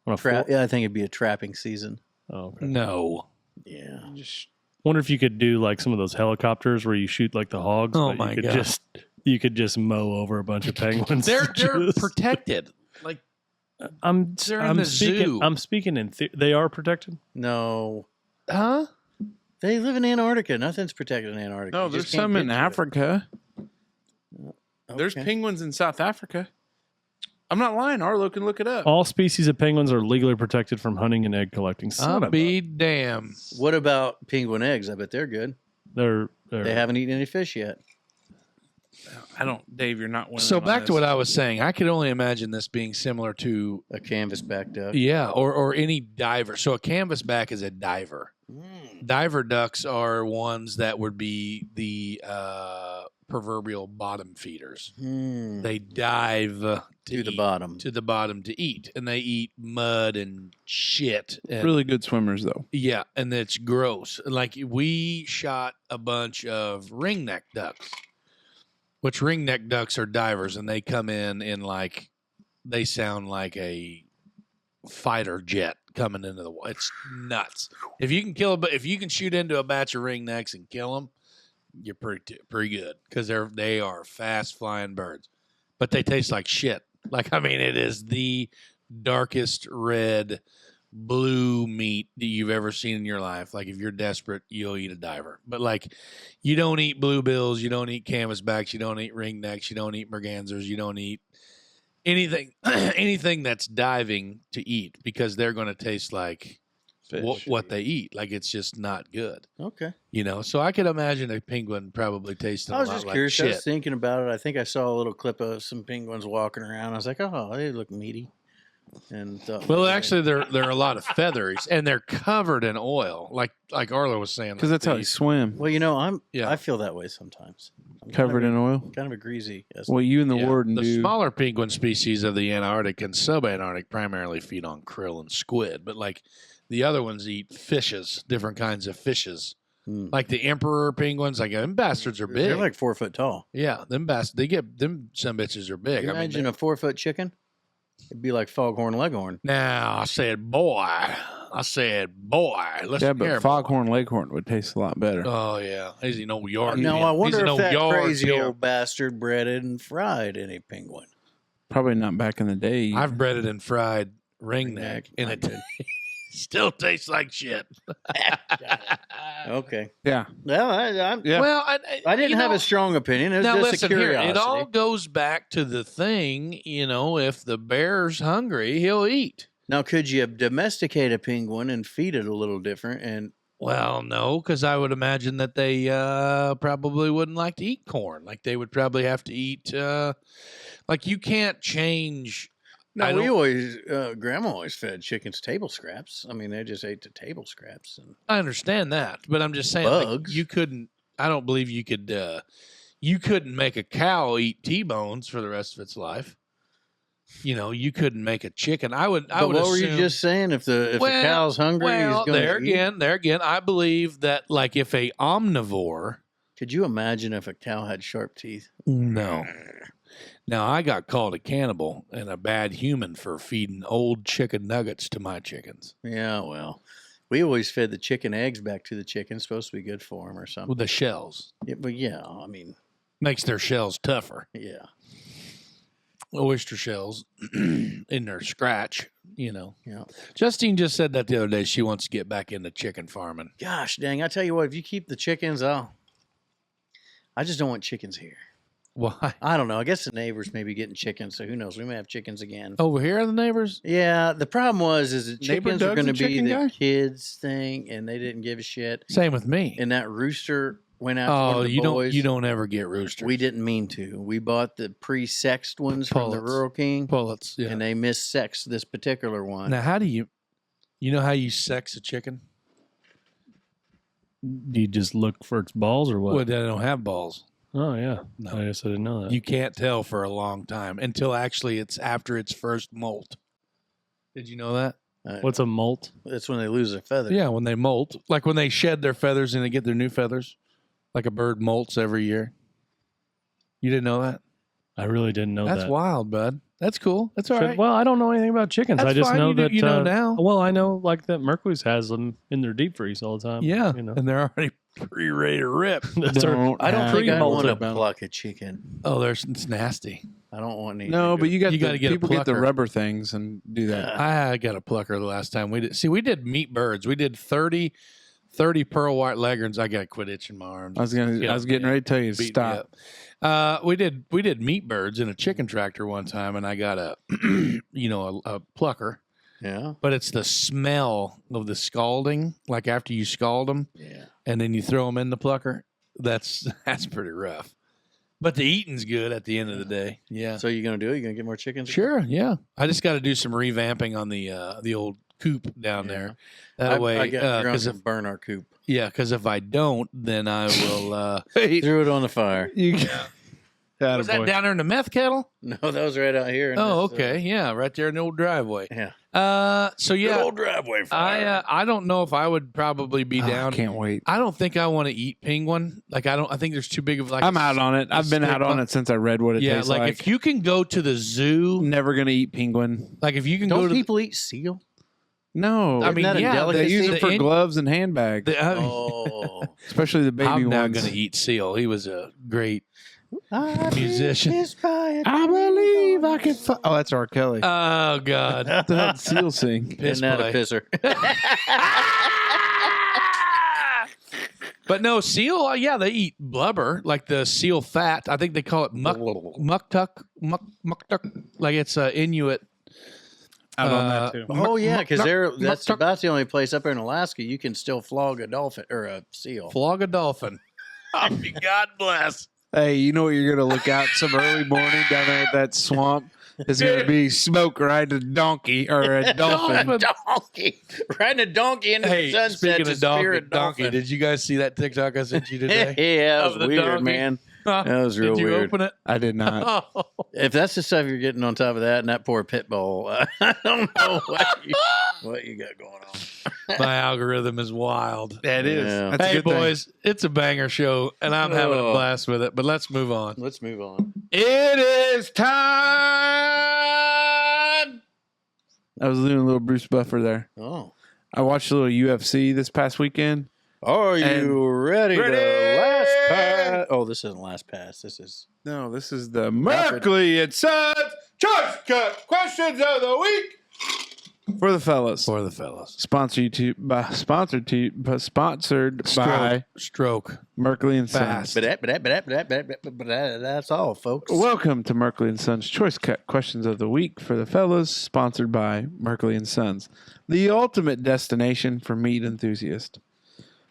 On a Yeah, I think it'd be a trapping season. Oh, okay. No. Yeah. Just Wonder if you could do like some of those helicopters where you shoot like the hogs. Oh but my you could God. you could just mow over a bunch of penguins. They're Just- protected. Like, I'm they're in the speaking. zoo. I'm speaking in. They are protected. No. huh? They live in Antarctica. Nothing's protected in Antarctica. no, You there's just can't some in get to it. Africa. There's Okay. penguins in South Africa. I'm not lying. Arlo can look it up. All species of penguins are legally protected from hunting and egg collecting. I'll be damn. What about penguin eggs? I bet they're good. They're They haven't eaten any fish yet. I don't, Dave. You're not winning. So on back to this. what I was saying, I could only imagine this being similar to A canvasback duck. or any diver. So a canvasback is a diver. Diver ducks are ones that would be the proverbial bottom feeders. They dive To the eat- bottom. to the bottom to eat, and they eat mud and shit. And, Really good swimmers, though. yeah, and it's gross. Like we shot a bunch of ringneck ducks, which ringneck ducks are divers, and they come in like they sound like a fighter jet coming into the water. It's nuts. If you can if you can shoot into a batch of ringnecks and kill them, you're pretty good because they are fast flying birds, but they taste like shit. Like I mean, it is the darkest red blue meat that you've ever seen in your life. Like if you're desperate, you'll eat a diver. But like you don't eat bluebills, you don't eat canvasbacks, you don't eat ringnecks, you don't eat mergansers, you don't eat anything that's diving to eat because they're going to taste like what they eat. Like it's just not good. Okay. You know, so I could imagine a penguin probably tasting I was a lot just like curious. I shit. was thinking about it. I think I saw a little clip of some penguins walking around. I was like, oh, they look meaty. And thought, Well, actually, they're a lot of feathers, and they're covered in oil, like Arlo was saying. Because that's how they swim. well, you know, Yeah. I feel that way sometimes. I'm Covered in oil. kind of a greasy. Well, you and the warden the do. smaller penguin species of the Antarctic and subantarctic primarily feed on krill and squid, but like the other ones eat fishes, different kinds of fishes. Like the emperor penguins, like them bastards are big. They're like 4 foot tall. Yeah, them bastards. They get them. Some bitches are big. Can you imagine a 4 foot chicken? It'd be like foghorn leghorn. Now I said, boy. Listen Yeah, but here, foghorn leghorn would taste a lot better. Oh yeah, he's an old yard. Now pimp. I wonder He's an if that yard crazy pimp. old bastard breaded and fried any penguin. Probably not back in the day. I've breaded and fried ringneck, and I it did. still tastes like shit. Okay. yeah. Well, Yeah. Well, I didn't you have know, a strong opinion. It was now just listen a here. curiosity. It all goes back to the thing. You know, if the bear's hungry, he'll eat. Now, could you domesticate a penguin and feed it a little different? And Well, no, because I would imagine that they probably wouldn't like to eat corn. Like they would probably have to eat. Like you can't change. I no, we don't- always, Grandma always fed chickens table scraps. I mean, they just ate the table scraps. And I understand that, but I'm just saying, like, Bugs. you couldn't. I don't believe you could. You couldn't make a cow eat T-bones for the rest of its life. You know, you couldn't make a chicken. I would. but would what were you assume- just saying? If the cow's hungry, Well, he's going there to eat. again, I believe that like if a omnivore. Could you imagine if a cow had sharp teeth? No. Now I got called a cannibal and a bad human for feeding old chicken nuggets to my chickens. Yeah, well, we always fed the chicken eggs back to the chickens. Supposed to be good for them or something. With the shells. Yeah, but yeah, I mean, Makes their shells tougher. yeah. Oyster shells in their scratch, you know. Yeah. Justine just said that the other day. She wants to get back into chicken farming. Gosh dang, I tell you what, if you keep the chickens, I just don't want chickens here. Why? I don't know. I guess the neighbors may be getting chickens, so who knows? We may have chickens again. Over here are the neighbors? Yeah, the problem is that Neighbor chickens are Doug's going a to be chicken the guy? kids' thing, and they didn't give a shit. Same with me. And that rooster went out to one Oh, of the you boys. don't ever get roosters. We didn't mean to. We bought the pre-sexed ones from the Pullets. Rural King, Pullets. Yeah. and they missexed this particular one. Now, how do you know how you sex a chicken? Do you just look for its balls or what? Well, they don't have balls. Oh yeah, No. I guess I didn't know that. You can't tell for a long time until actually it's after its first molt. Did you know that? What's a molt? That's when they lose their feathers. Yeah, when they molt, like when they shed their feathers and they get their new feathers, like a bird molts every year. You didn't know that? I really didn't know That's that. wild, bud. That's cool. That's all Should- right. Well, I don't know anything about chickens. That's I just fine. know You do- that you know now. Well, I know like that Merkley's has them in their deep freeze all the time. Yeah, you know. and they're already pre-ready to rip. That's our- I don't have think I want to pre-molted. pluck a chicken. Oh, it's nasty. I don't want any. No, but you got You gotta get a people get the plucker. rubber things and do that. I got a plucker the last time we did. See, we did meat birds. We did 30 30 pearl white leghorns. I gotta quit itching my arms. I was getting ready to tell you to Beat me stop. up. We did meat birds in a chicken tractor one time, and I got a a plucker. Yeah. But it's the smell of the scalding, like after you scald them, Yeah. and then you throw them in the plucker. That's pretty rough. But the eating's good at the end of the day. Yeah. So you gonna do it? You gonna get more chickens? Sure. Yeah. I just got to do some revamping on the old coop down there. That way, because burn our coop. because if I don't, then I will. Threw it on the fire. Was that down there in the meth kettle? No, that was right out here. Oh, okay. Yeah, right there in the old driveway. Yeah. So yeah, Good old driveway fire. I don't know if I would probably be down. I can't wait. I don't think I want to eat penguin. Like I think there's too big of like. I'm out on it. I've been out on it since I read what it tastes like. if you can go to the zoo, Never gonna eat penguin. like if you can Don't go to people eat seal? No, I mean, that a yeah, delicacy? they use it the for in- gloves and handbags, Oh. especially the baby I'm not ones. going to eat seal. He was a great musician. I believe I can. Oh, that's R. Kelly. Oh God, What the hell did Seal sing? Piss Isn't that play. a pisser? But no seal. Yeah, they eat blubber, like the seal fat. I think they call it muktuk. Like it's Inuit. Out on that too. Oh yeah, because that's muck- about the only place up there in Alaska you can still flog a dolphin or a seal. Flog a dolphin. God bless. Hey, you know what you're gonna look out some early morning down there at that swamp? It's gonna be smoke riding a donkey or a dolphin. Donkey, riding a donkey into Hey, the sunset. speaking to of spear a donkey, dolphin. did you guys see that TikTok I sent you today? Yeah, that Of was the weird, donkey? man. Huh? That was real Did you weird. open it? I did not. Oh. If that's the stuff you're getting on top of that and that poor pit bull, I don't know what you got going on. My algorithm is wild. That is. Yeah. That's a Hey, good thing. boys, it's a banger show, and I'm having a Oh. blast with it. But let's move on. Let's move on. It is time. I was doing a little Bruce Buffer there. Oh. I watched a little UFC this past weekend. Are you And- ready, Ready! to last pass? Oh, this isn't last pass. This is No, this is the Merkley and Sons Choice Cut Questions of the Week for the fellas. For the fellas. Sponsored by Stroke. Merkley and Fast. Sons. but that's all, folks. Welcome to Merkley and Sons Choice Cut Questions of the Week for the fellas, sponsored by Merkley and Sons, the ultimate destination for meat enthusiasts.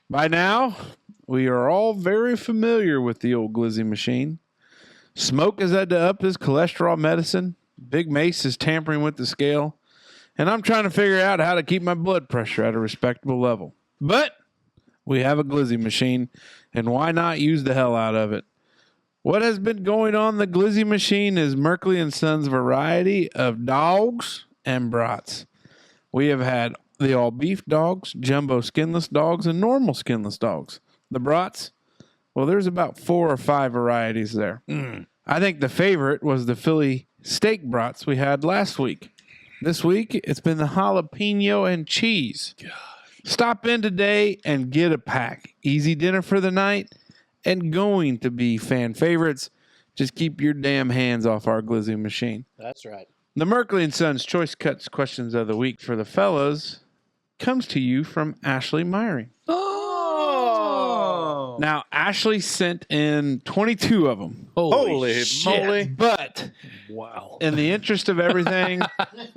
By now, we are all very familiar with the old glizzy machine. Smoke has had to up his cholesterol medicine. Big Mace is tampering with the scale. And I'm trying to figure out how to keep my blood pressure at a respectable level. But we have a glizzy machine, and why not use the hell out of it? What has been going on the glizzy machine is Merkley and Sons variety of dogs and brats. We have had the all beef dogs, jumbo skinless dogs, and normal skinless dogs. The brats, well, there's about 4 or 5 varieties there. I think the favorite was the Philly steak brats we had last week. This week, it's been the jalapeno and cheese. Stop in today and get a pack. Easy dinner for the night and going to be fan favorites. Just keep your damn hands off our glizzy machine. That's right. The Merkley and Sons Choice Cuts Questions of the Week for the fellas comes to you from Ashley Meyer. Oh. Now, Ashley sent in 22 of them. Holy shit. moly. But Wow. in the interest of everything,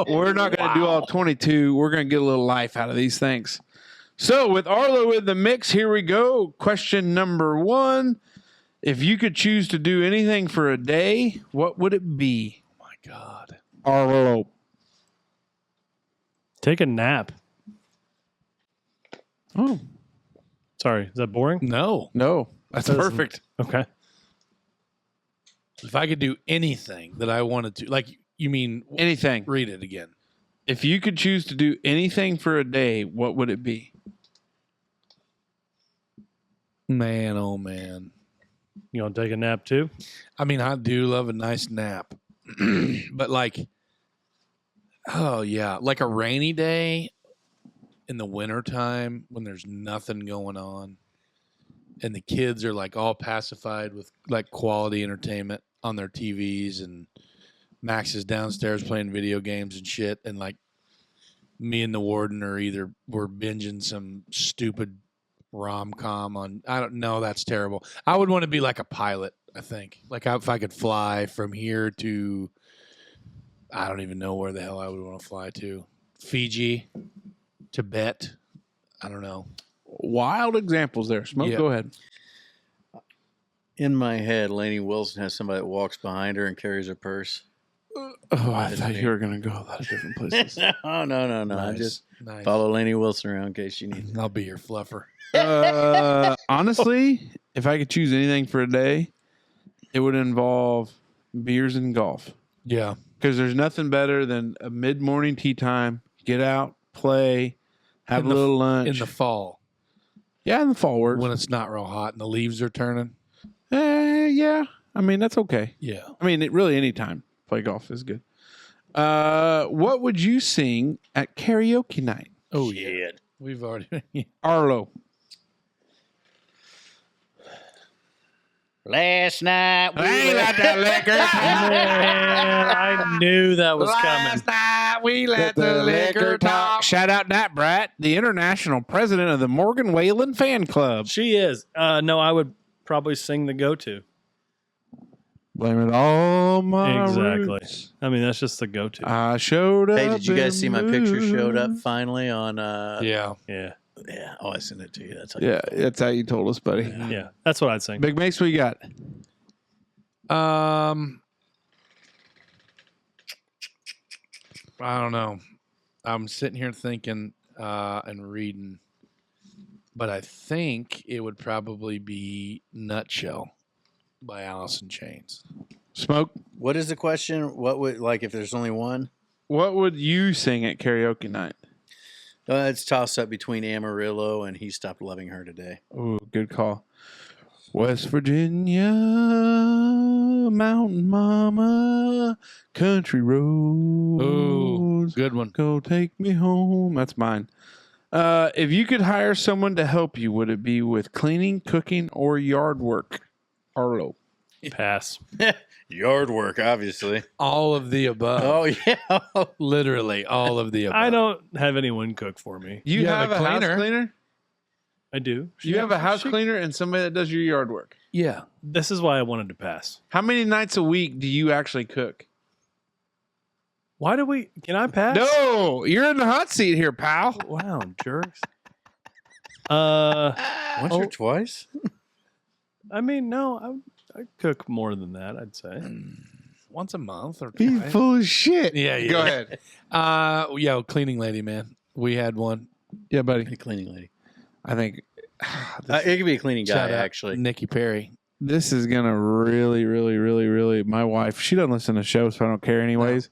we're not going to do all 22. We're going to get a little life out of these things. So, with Arlo in the mix, here we go. Question number 1. If you could choose to do anything for a day, what would it be? My God. Arlo. Take a nap. Oh, Sorry, is that boring? No. no. That's That doesn't- perfect. Okay. If I could do anything that I wanted to, like, you mean, Anything. read it again. If you could choose to do anything for a day, what would it be? Man, oh, man. You want to take a nap too? I mean, I do love a nice nap. But, like, oh, yeah. Like a rainy day in the wintertime when there's nothing going on and the kids are, like, all pacified with, like, quality entertainment on their TVs and Max is downstairs playing video games and shit. And, like, me and the warden are we're binging some stupid rom-com on. I don't know. That's terrible. I would want to be like a pilot. I think like if I could fly from here to, I don't even know where the hell I would want to fly to. Fiji, Tibet. I don't know. Wild examples there. Smoke, Yeah. go ahead. In my head, Lainey Wilson has somebody that walks behind her and carries her purse. Oh, I thought you were going to go a lot of different places. No. I Nice. just Nice. follow Lainey Wilson around in case she needs it. I'll be your fluffer. Honestly, if I could choose anything for a day, it would involve beers and golf. Yeah. Because there's nothing better than a mid-morning tea time, get out, play, have In a the- little lunch. In the fall yeah, in the fall works. when it's not real hot and the leaves are turning. Yeah. I mean, that's okay. Yeah. I mean, really any time play golf is good. What would you sing at karaoke night? Oh yeah. We've already. Arlo. Last night I knew that was coming. Last night we let the liquor talk. Shout out Nat Bratt, the international president of the Morgan Whalen fan club. She is. No, I would probably sing the go-to. Blame it all my Exactly. roots. I mean, that's just the go-to. I showed up. Hey, did you guys in see my picture showed up blue. finally on Yeah. Yeah. Yeah. Oh, I sent it to you. That's how Yeah, that's how you told us, buddy. Yeah. That's what I'd sing. Big Mace, what you got? I don't know. I'm sitting here thinking and reading, but I think it would probably be Nutshell by Alice in Chains. Smoke. What is the question? What would, like, if there's only one? What would you sing at karaoke night? It's tossed up between Amarillo and He Stopped Loving Her Today. Ooh, good call. West Virginia, Mountain Mama, Country Ooh, Roads. good one. Go take me home. That's mine. If you could hire someone to help you, would it be with cleaning, cooking, or yard work? Arlo. Pass. Yard work, obviously. All of the above. Oh, yeah. Literally all of the above. I don't have anyone cook for me. You have have a a house cleaner? cleaner? I do. You have a house cleaner and somebody that does your yard work. Yeah. This is why I wanted to pass. How many nights a week do you actually cook? Why do we? Can I pass? No, you're in the hot seat here, pal. Wow, jerks. Once Oh. or twice? I mean, no, I cook more than that. I'd say. Once a month or He's twice. full of shit. Yeah. Go ahead. Yeah, cleaning lady, man. We had one. Yeah, buddy. A cleaning lady. I think It could be a cleaning guy, Shout out actually. Nikki Perry. this is gonna really. My wife, she doesn't listen to shows, so I don't care anyways.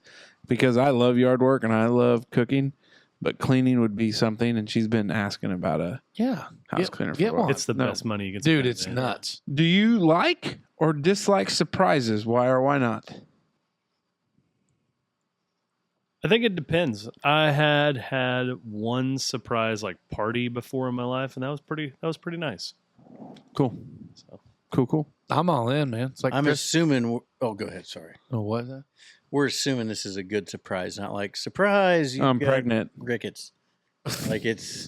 Because I love yard work and I love cooking, but cleaning would be something. And she's been asking about a Yeah. house cleaner. get for a while. one. It's the No. best money you can Dude, spend, it's man. nuts. Do you like or dislike surprises? Why or why not? I think it depends. I had one surprise like party before in my life, and that was pretty nice. Cool. So Cool. I'm all in, man. It's like I'm Chris- assuming. Oh, go ahead. Sorry. Oh, what is that? We're assuming this is a good surprise, not like, surprise, you I'm got pregnant. rickets. Like it's,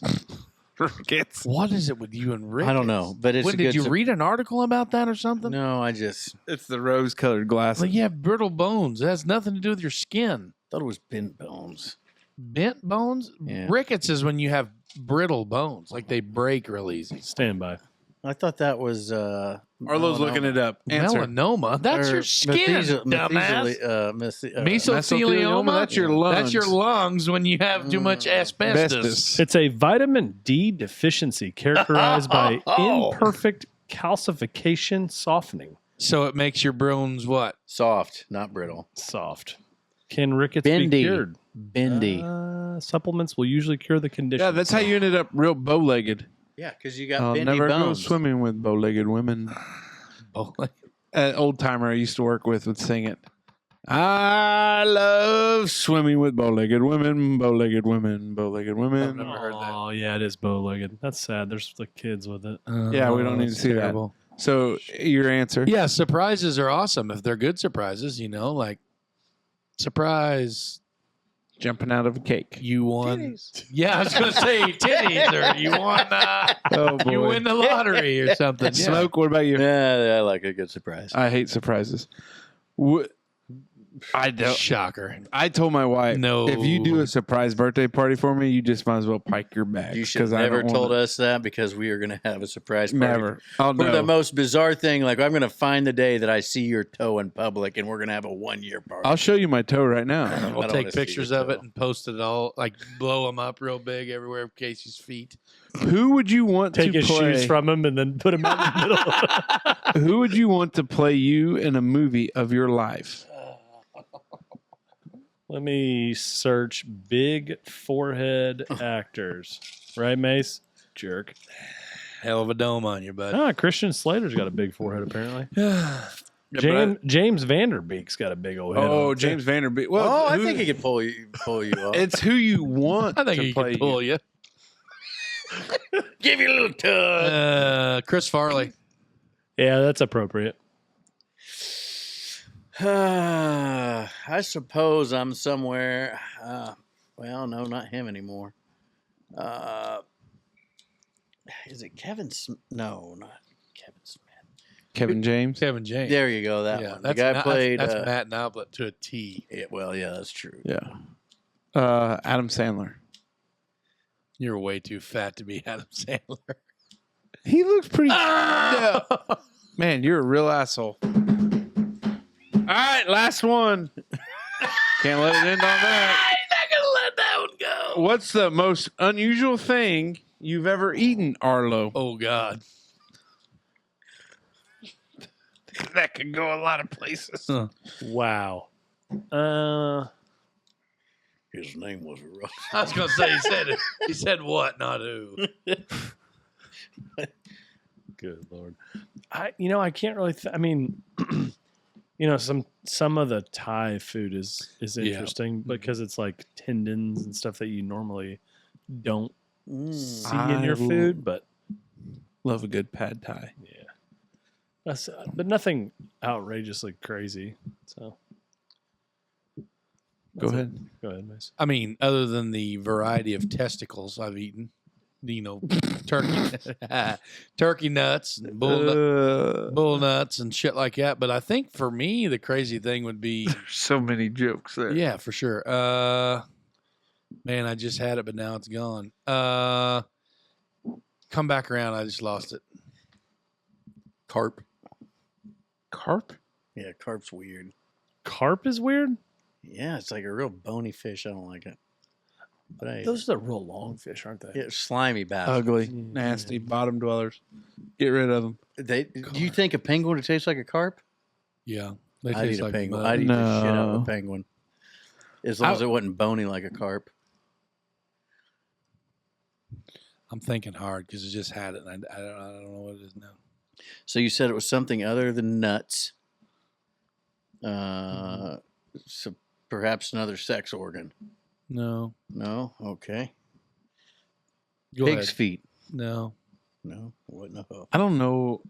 Rickets. What is it with you and Rick? I don't know, but it's When a did good you read an article about that or something? No, I just It's the rose-colored glasses. Like you have brittle bones. It has nothing to do with your skin. thought it was bent bones. Bent bones? Yeah. Rickets is when you have brittle bones. Like they break real easy. stand by. I thought that was Arlo's looking it up. Answer. Melanoma? That's your skin, dumbass. Mesothelioma? That's your lungs. That's your lungs when you have too much asbestos. Asbestos. It's a vitamin D deficiency characterized by imperfect calcification softening. So it makes your bones what? soft, not brittle. Soft. Can rickets Bendy. be cured? Bendy. Supplements will usually cure the condition. Yeah, that's how you ended up real bow-legged. Yeah, because you got I'll bendy never go bones. swimming with bow-legged women. Oh, An old timer I used to work with would sing it. I love swimming with bow-legged women, bow-legged women, bow-legged women. never heard that. Oh, yeah, it is bow-legged. That's sad. There's the kids with it. Yeah, we don't need to that's see terrible. that. So your answer? Yeah, surprises are awesome if they're good surprises. You know, like surprise jumping out of a cake. You won. Yeah, I was going to say titties, or you won. Oh boy. You win the lottery or something. Yeah. Smoke. What about you? Yeah, I like a good surprise. I hate surprises. I don't. Shocker. I told my wife, No. if you do a surprise birthday party for me, you just might as well pike your bag. You should have never told us that because we are going to have a surprise party. Never. I'll For know. the most bizarre thing, like I'm going to find the day that I see your toe in public, and we're going to have a 1-year party. I'll show you my toe right now. We'll don't take wanna see pictures your of it toe. and post it all, like blow them up real big everywhere of Casey's feet. Who would you want Take to his play? shoes from him and then put him out in the middle. Who would you want to play you in a movie of your life? Let me search big forehead actors. Right, Mace? Jerk. Hell of a dome on you, bud. Ah, Christian Slater's got a big forehead, apparently. James Vanderbeek's got a big old head. Oh, on it, too. James Vanderbeek. Well, Oh, I who- think he could pull you off. it's who you want I think to he play can pull you. Give you a little tug. Chris Farley. Yeah, that's appropriate. I suppose I'm somewhere. Well, no, not him anymore. Is it Kevin? No, not Kevin Smith. Kevin James. Kevin James. There you go. That yeah, one. The guy played. That's Matt Noblet to a T. Yeah, well, yeah, that's true. Yeah. Adam Sandler. You're way too fat to be Adam Sandler. He looks pretty. Yeah. Man, you're a real asshole. All right, last one. Can't let it end on that. I'm not gonna let that one go. What's the most unusual thing you've ever eaten, Arlo? Oh God. That could go a lot of places. Wow. His name was Russ. I was gonna say he said what, not who. Good Lord. I can't really. I mean, some of the Thai food is interesting because it's like tendons and stuff that you normally don't see in your food. But Love a good pad thai. yeah, that's but nothing outrageously crazy. So Go that's it. ahead. Go ahead, Mace. I mean, other than the variety of testicles I've eaten, turkey nuts, and bull nuts, and shit like that. But I think for me, the crazy thing would be, So many jokes there. yeah, for sure. Man, I just had it, but now it's gone. Come back around. I just lost it. Carp. Carp? Yeah, carp's weird. Carp is weird. Yeah, it's like a real bony fish. I don't like it. But I, Those are the real long fish, aren't they? yeah, slimy bastards. Ugly, nasty, bottom dwellers. Get rid of them. Do you think a penguin would taste like a carp? Yeah, they I'd taste eat a like penguin. mud. I'd eat the shit out of No. a penguin. As long as it wasn't bony like a carp. I'm thinking hard because I just had it, and I don't know what it is now. So you said it was something other than nuts. So perhaps another sex organ. No, No? Okay. go Pig's ahead. feet. No, No? What? No. I don't know.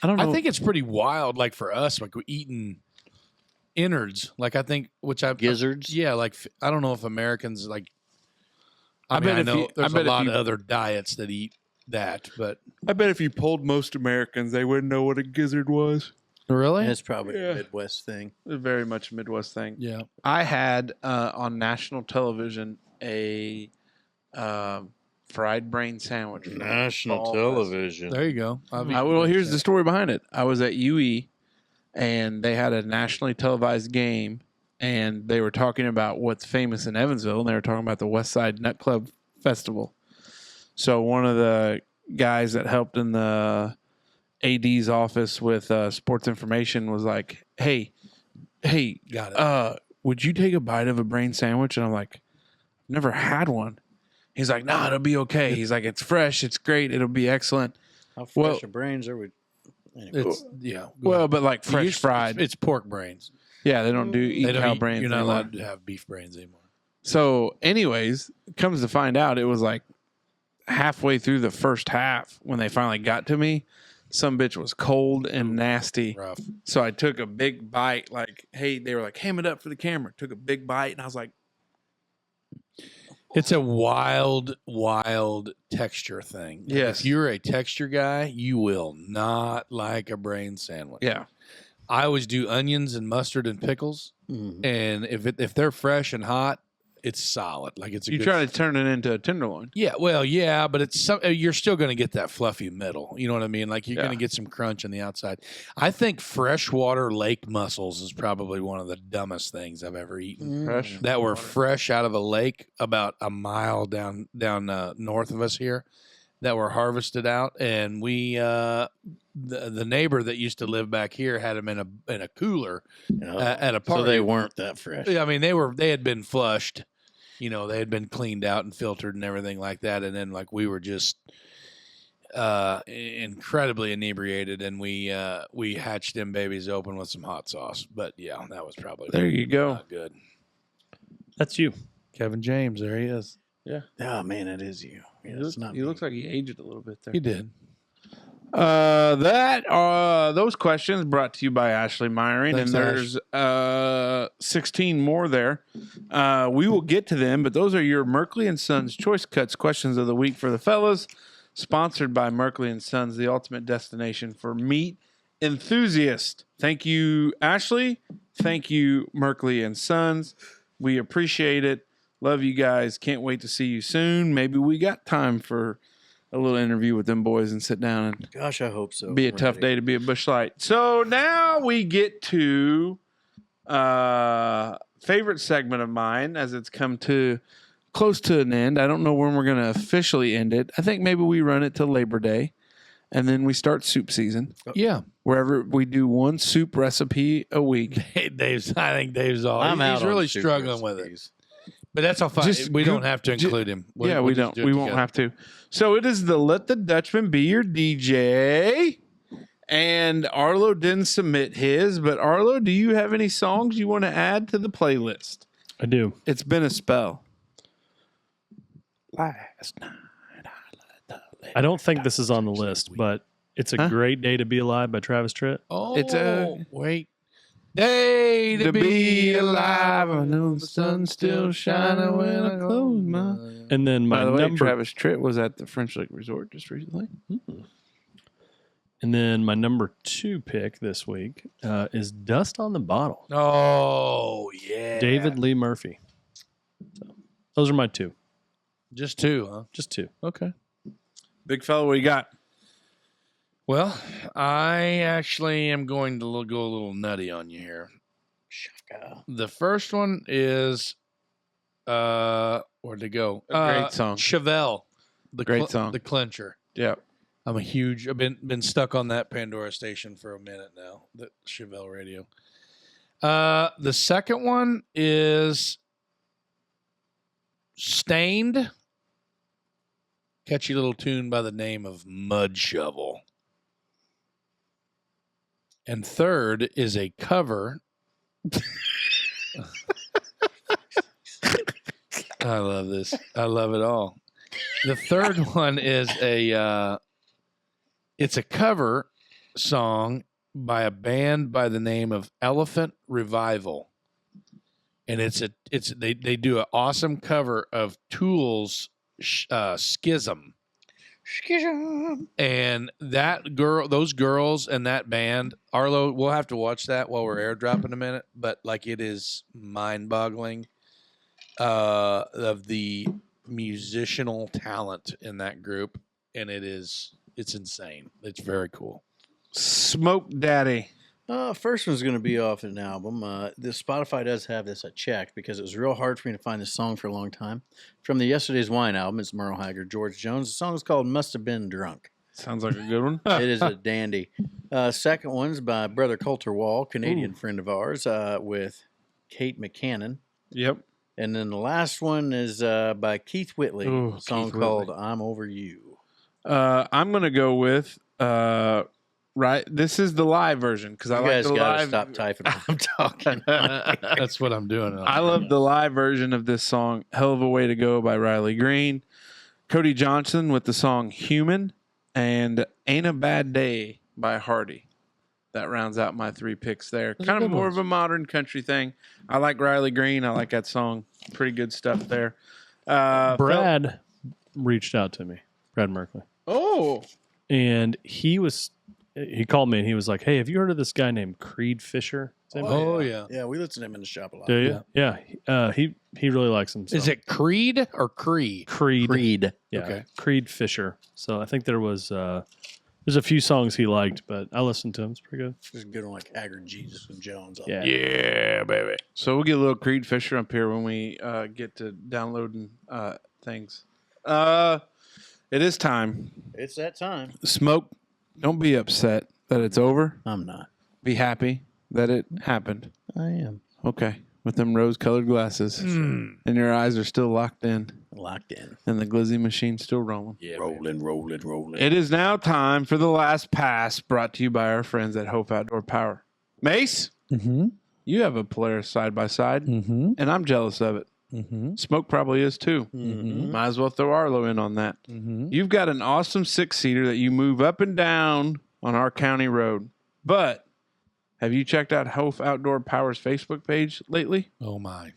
I think it's pretty wild. Like for us, like we're eating innards. Like I think, which I Gizzards? Yeah, like I don't know if Americans like. I I mean, bet I if know you- there's I bet a if lot you- of other diets that eat that, but I bet if you polled most Americans, they wouldn't know what a gizzard was. really, That's probably Yeah. a Midwest thing. It's very much a Midwest thing. yeah. I had on national television a fried brain sandwich. from Fall television. There you go. Well, here's the story behind it. I was at UE, and they had a nationally televised game, and they were talking about what's famous in Evansville, and they were talking about the West Side Nut Club Festival. So one of the guys that helped in the AD's office with sports information was like, hey, Got it. would you take a bite of a brain sandwich? And I'm like, never had one. He's like, no, it'll be okay. He's like, it's fresh. It's great. It'll be excellent. How fresh Well- of brains are we? Anyway. It's go Well, ahead. but like You fresh used- fried. It's pork brains. Yeah, they don't do eat They don't cow eat- brains. You're not anymore. allowed to have beef brains anymore. So, anyways, comes to find out, it was like halfway through the first half when they finally got to me. some bitch was cold and nasty. Rough. So I took a big bite. Like, hey, they were like, ham it up for the camera. Took a big bite, and I was like, It's a wild texture thing. Yes. If you're a texture guy, you will not like a brain sandwich. yeah. I always do onions and mustard and pickles, and if they're fresh and hot, it's solid. Like it's a You good try to turn it into a tenderloin. Yeah, well, yeah, but you're still going to get that fluffy middle. You know what I mean? Like you're Yeah. going to get some crunch on the outside. I think freshwater lake mussels is probably one of the dumbest things I've ever eaten. Fresh. That were fresh out of a lake about a mile down north of us here, that were harvested out, and we the neighbor that used to live back here had them in a cooler at a party. So they weren't that fresh. I mean, they had been flushed. You know, they had been cleaned out and filtered and everything like that. And then, like, we were just incredibly inebriated, and we hatched them babies open with some hot sauce. But yeah, that was probably There you go. not good. That's you. Kevin James, there he is. Oh man, that is you. Yeah, it's not. He me. looks like he aged a little bit there. He did. Those questions brought to you by Ashley Myring, Thanks, and there's 16 more there. We will get to them, but those are your Merkley and Sons Choice Cuts questions of the week for the fellas, sponsored by Merkley and Sons, the ultimate destination for meat enthusiasts. Thank you, Ashley. Thank you, Merkley and Sons. We appreciate it. Love you guys. Can't wait to see you soon. Maybe we got time for a little interview with them boys and sit down and Gosh, I hope so. be a tough day to be a Busch Light. So now we get to favorite segment of mine, as it's come to close to an end. I don't know when we're going to officially end it. I think maybe we run it till Labor Day, and then we start soup season. Yeah. Wherever we do one soup recipe a week. I think Dave's all. I'm out He's on really soup struggling with it. recipes. But that's all fine. We don't have to include him. We just don't. do it We won't together. have to. So it is the Let the Dutchman Be Your DJ. And Arlo didn't submit his, but Arlo, do you have any songs you want to add to the playlist? I do. It's been a spell. Last night, I don't think this is on the list, but it's a Huh? great day to be alive by Travis Tritt. Oh, It's a- wait. Day to be alive. I know the sun's still shining when I close my eyes. And then By my the way, number, Travis Tritt was at the French Lake Resort just recently. and then my number 2 pick this week is "Dust on the Bottle." Oh, yeah. David Lee Murphy. So, those are my 2. Just 2, huh? Just 2. Okay. Big fella, what you got? Well, I actually am going to go a little nutty on you here. Shaka. The first one is, where'd it go? A great song. Chevelle. The Great song. The Clincher. Yeah. I've been stuck on that Pandora station for a minute now, the Chevelle radio. The second one is Stained. Catchy little tune by the name of Mud Shovel. And third is a cover. I love this. I love it all. The third one is it's a cover song by a band by the name of Elephant Revival. And they do an awesome cover of Tool's Schism. And those girls and that band, Arlo, we'll have to watch that while we're airdropping in a minute, but like it is mind-boggling of the musicianal talent in that group, and it's insane. It's very cool. Smoke Daddy. First one's going to be off an album. The Spotify does have this. I checked because it was real hard for me to find this song for a long time. From the Yesterday's Wine album, it's Merle Haggard, George Jones. The song is called "Must Have Been Drunk." Sounds like a good one. It is a dandy. Second one's by Brother Coulter Wall, Canadian friend of ours, with Kate McCannon. Yep. And then the last one is by Keith Whitley, Ooh, a song Keith called Whitley. "I'm Over You." I'm going to go with, this is the live version because I You like guys the gotta live. stop typing while I'm talking. That's what I'm doing. I love the live version of this song, Hell of a Way to Go by Riley Green. Cody Johnson with the song Human and Ain't a Bad Day by Hardy. That rounds out my 3 picks there. Those are Kind of good more ones. of a modern country thing. I like Riley Green. I like that song. Pretty good stuff there. Brad reached out to me, Brad Merkley, Oh, and he called me and he was like, "Hey, have you heard of this guy named Creed Fisher?" Oh, yeah. Yeah, we listen to him in the shop a lot. Do you? Yeah. He really likes him. So. Is it Creed or Cree? Creed? Creed. Yeah, Okay. Creed Fisher. So I think there's a few songs he liked, but I listened to him. It's pretty good. There's a good one like Haggard, Jesus, and Jones. Yeah. Yeah, baby. so we'll get a little Creed Fisher up here when we get to downloading things. It is time. It's that time. Smoke, don't be upset that it's over. I'm not. Be happy that it happened. I am. Okay. With them rose-colored glasses. And your eyes are still locked in. Locked in. And the glizzy machine's still rolling. Yeah, Rolling. It is now time for the last pass, brought to you by our friends at Hopf Outdoor Power. Mace, Mm-hmm. you have a Polaris side-by-side, Mm-hmm. and I'm jealous of it. Mm-hmm. Smoke probably is too. Mm-hmm. Might as well throw Arlo in on that. Mm-hmm. You've got an awesome 6-seater that you move up and down on our county road. But have you checked out Hopf Outdoor Power's Facebook page lately? Oh, my.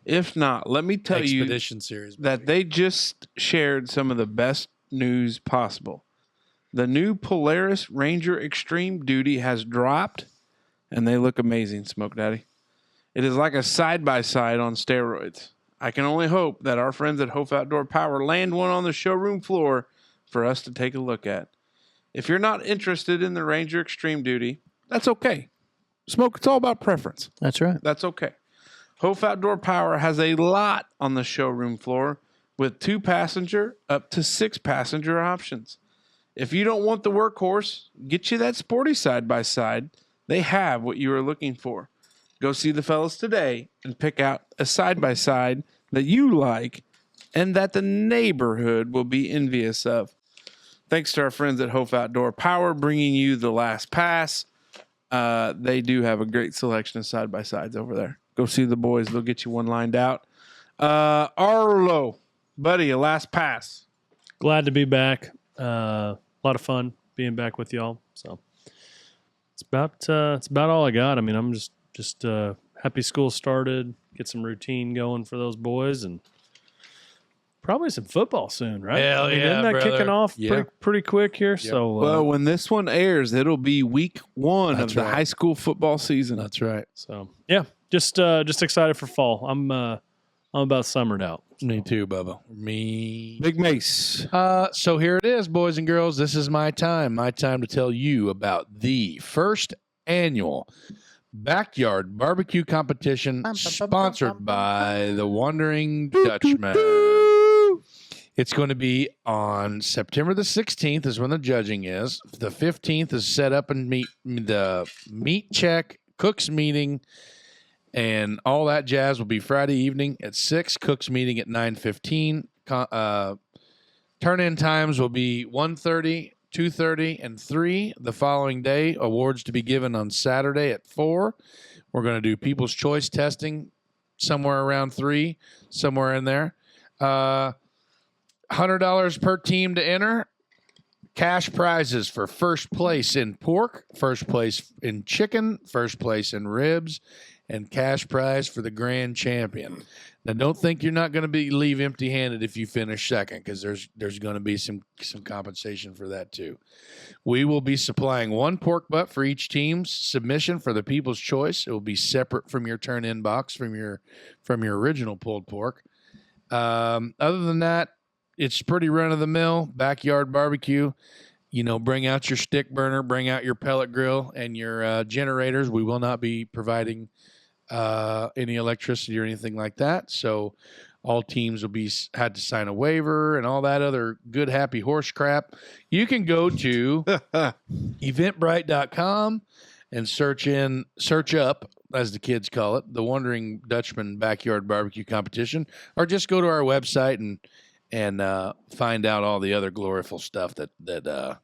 If not, let me tell you Expedition series. that they just shared some of the best news possible. The new Polaris Ranger Extreme Duty has dropped, and they look amazing, Smoke Daddy. It is like a side-by-side on steroids. I can only hope that our friends at Hopf Outdoor Power land one on the showroom floor for us to take a look at. If you're not interested in the Ranger Extreme Duty, that's okay. Smoke, it's all about preference. That's right. That's okay. Hopf Outdoor Power has a lot on the showroom floor with 2-passenger up to 6-passenger options. If you don't want the workhorse, get you that sporty side-by-side. They have what you are looking for. Go see the fellas today and pick out a side-by-side that you like and that the neighborhood will be envious of. Thanks to our friends at Hopf Outdoor Power bringing you the last pass. They do have a great selection of side-by-sides over there. Go see the boys. They'll get you one lined out. Arlo, buddy, a last pass. Glad to be back. A lot of fun being back with y'all. So it's about all I got. I mean, I'm just happy school started. Get some routine going for those boys, and probably some football soon, right? Hell yeah, isn't that brother. kicking off Yeah. pretty quick here? So Well, when this one airs, it'll be week 1 That's of the right. high school football season. That's right. so yeah, just excited for fall. I'm about summered out. Me too, Bubba. Me. Big Mace. So here it is, boys and girls. This is my time. My time to tell you about the first annual backyard barbecue competition sponsored by the Wondering Dutchmen. It's going to be on September the 16th is when the judging is. The 15th is set up and the meat check, cooks meeting, and all that jazz will be Friday evening at 6, cooks meeting at 9:15. Turn-in times will be 1:30, 2:30, and 3 the following day. Awards to be given on Saturday at 4. We're going to do People's Choice testing somewhere around 3, somewhere in there. $100 per team to enter. Cash prizes for first place in pork, first place in chicken, first place in ribs, and cash prize for the grand champion. Now, don't think you're not going to leave empty-handed if you finish second, because there's going to be some compensation for that too. We will be supplying 1 pork butt for each team's submission for the People's Choice. It will be separate from your turn-in box from your original pulled pork. Other than that, it's pretty run-of-the-mill backyard barbecue. Bring out your stick burner, bring out your pellet grill, and your generators. We will not be providing any electricity or anything like that. So all teams will had to sign a waiver and all that other good, happy horse crap. You can go to eventbrite.com and search up, as the kids call it, the Wondering Dutchman Backyard Barbecue Competition, or just go to our website and find out all the other gloriful stuff that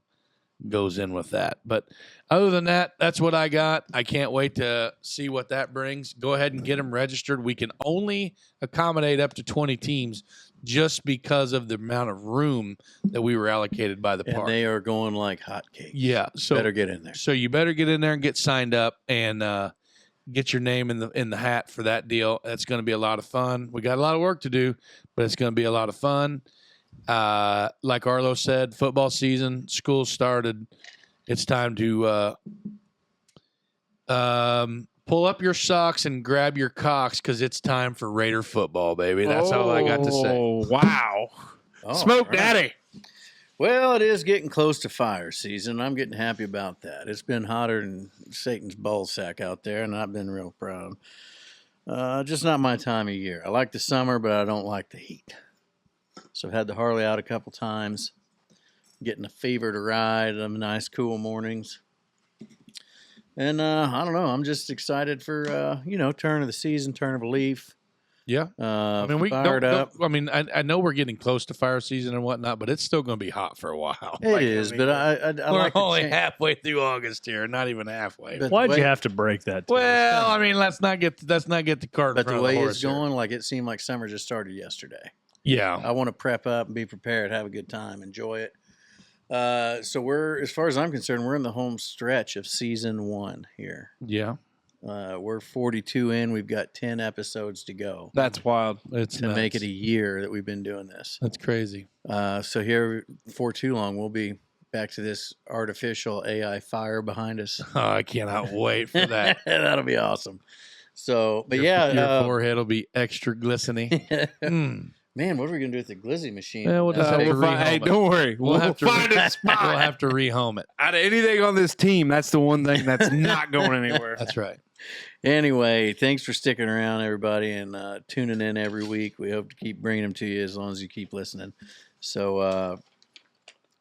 goes in with that. But other than that, that's what I got. I can't wait to see what that brings. Go ahead and get them registered. We can only accommodate up to 20 teams. just because of the amount of room that we were allocated by the And park. they are going like hotcakes. Yeah, so better get in there. So you better get in there and get signed up and get your name in the hat for that deal. That's going to be a lot of fun. We got a lot of work to do, but it's going to be a lot of fun. Like Arlo said, football season, school started. It's time to pull up your socks and grab your cocks because it's time for Raider football, baby. That's all I got to say. Oh, wow. Oh, Smoke all right. Daddy. Well, it is getting close to fire season. I'm getting happy about that. It's been hotter than Satan's ballsack out there, and I've been real proud. Just not my time of year. I like the summer, but I don't like the heat. So I've had the Harley out a couple times, getting a fever to ride on nice, cool mornings. And I don't know. I'm just excited for, turn of the season, turn of a leaf. Yeah. I mean, fired up. I know we're getting close to fire season and whatnot, but it's still going to be hot for a while. It is, but I we're like only the halfway through August here, not even halfway. But Why'd the you way- have to break that? to us? Well, I mean, let's not get the cart. But in front the of way horse it's here. going, like it seemed like summer just started yesterday. Yeah. I want to prep up and be prepared, have a good time, enjoy it. So we're, as far as I'm concerned, we're in the home stretch of season 1 here. Yeah. We're 42 in. We've got 10 episodes to go That's wild. It's to make it nuts. a year that we've been doing this. That's crazy. So here, for too long, we'll be back to this artificial AI fire behind us. Oh, I cannot wait for that. That'll be awesome. So, but Your forehead will be extra glistening. Mm. man, what are we gonna do with the glizzy machine? Yeah, we'll just That's have to big. We'll find- hey, rehome it. don't worry. We'll have to find a spot. We'll have to rehome it. Out of anything on this team, that's the one thing that's not going anywhere. That's right. Anyway, thanks for sticking around, everybody, and tuning in every week. We hope to keep bringing them to you as long as you keep listening. So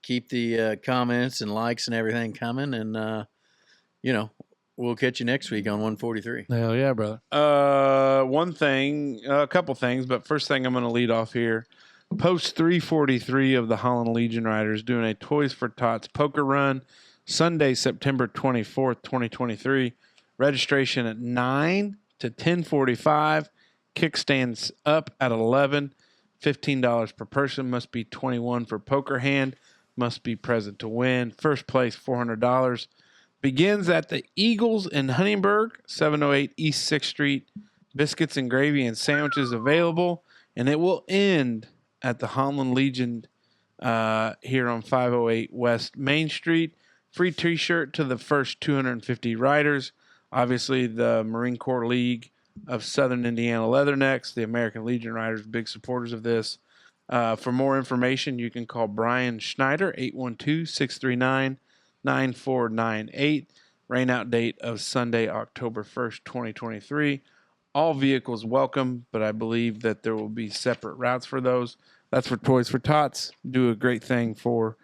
keep the comments and likes and everything coming, and we'll catch you next week on 143. Hell yeah, brother. One thing, a couple things, but first thing I'm going to lead off here. Post 343 of the Holland Legion Riders doing a Toys for Tots poker run Sunday, September 24th, 2023. Registration at 9 to 10:45. Kickstands up at 11. $15 per person. Must be 21 for poker hand. Must be present to win. First place, $400. Begins at the Eagles in Huntingburg, 708 East 6th Street. Biscuits and gravy and sandwiches available. And it will end at the Holland Legion here on 508 West Main Street. Free t-shirt to the first 250 riders. Obviously, the Marine Corps League of Southern Indiana Leathernecks, the American Legion Riders, big supporters of this. For more information, you can call Brian Schneider, 812-639-9498. Rain out date of Sunday, October 1st, 2023. All vehicles welcome, but I believe that there will be separate routes for those. That's for Toys for Tots. Do a great thing for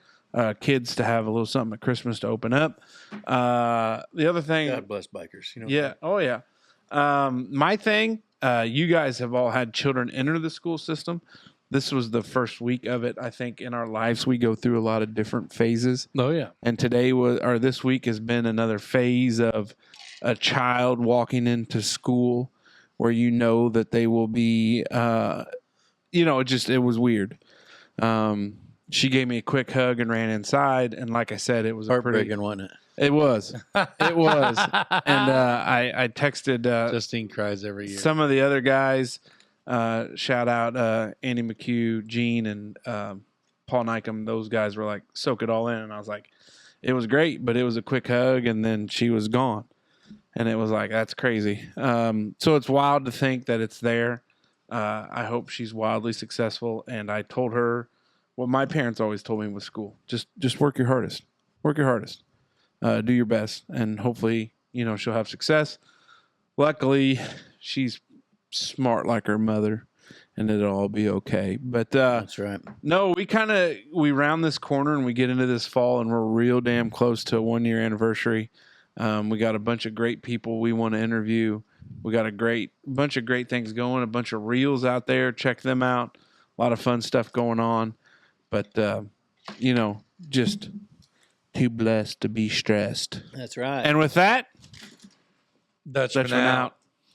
kids to have a little something at Christmas to open up. The other thing, God bless bikers. yeah, oh yeah. My thing, you guys have all had children enter the school system. This was the first week of it. I think in our lives we go through a lot of different phases. Oh yeah. And this week has been another phase of a child walking into school where you know that they will be, it was weird. She gave me a quick hug and ran inside. And like I said, it was Heartbreaking, wasn't it? It was. It was. And I texted Justine cries every year. some of the other guys. Shout out Andy McHugh, Gene, and Paul Nycom. Those guys were like, soak it all in. And I was like, it was great, but it was a quick hug, and then she was gone. And it was like, that's crazy. So it's wild to think that it's there. I hope she's wildly successful. And I told her what my parents always told me with school. Just work your hardest. Work your hardest. Do your best. And hopefully, she'll have success. Luckily, she's smart like her mother, and it'll all be okay. But That's right. no, we round this corner and we get into this fall, and we're real damn close to a 1-year anniversary. We got a bunch of great people we want to interview. We got a bunch of great things going, a bunch of reels out there. Check them out. A lot of fun stuff going on. But, just too blessed to be stressed. That's right. And with that, Dutchman Dutchman out.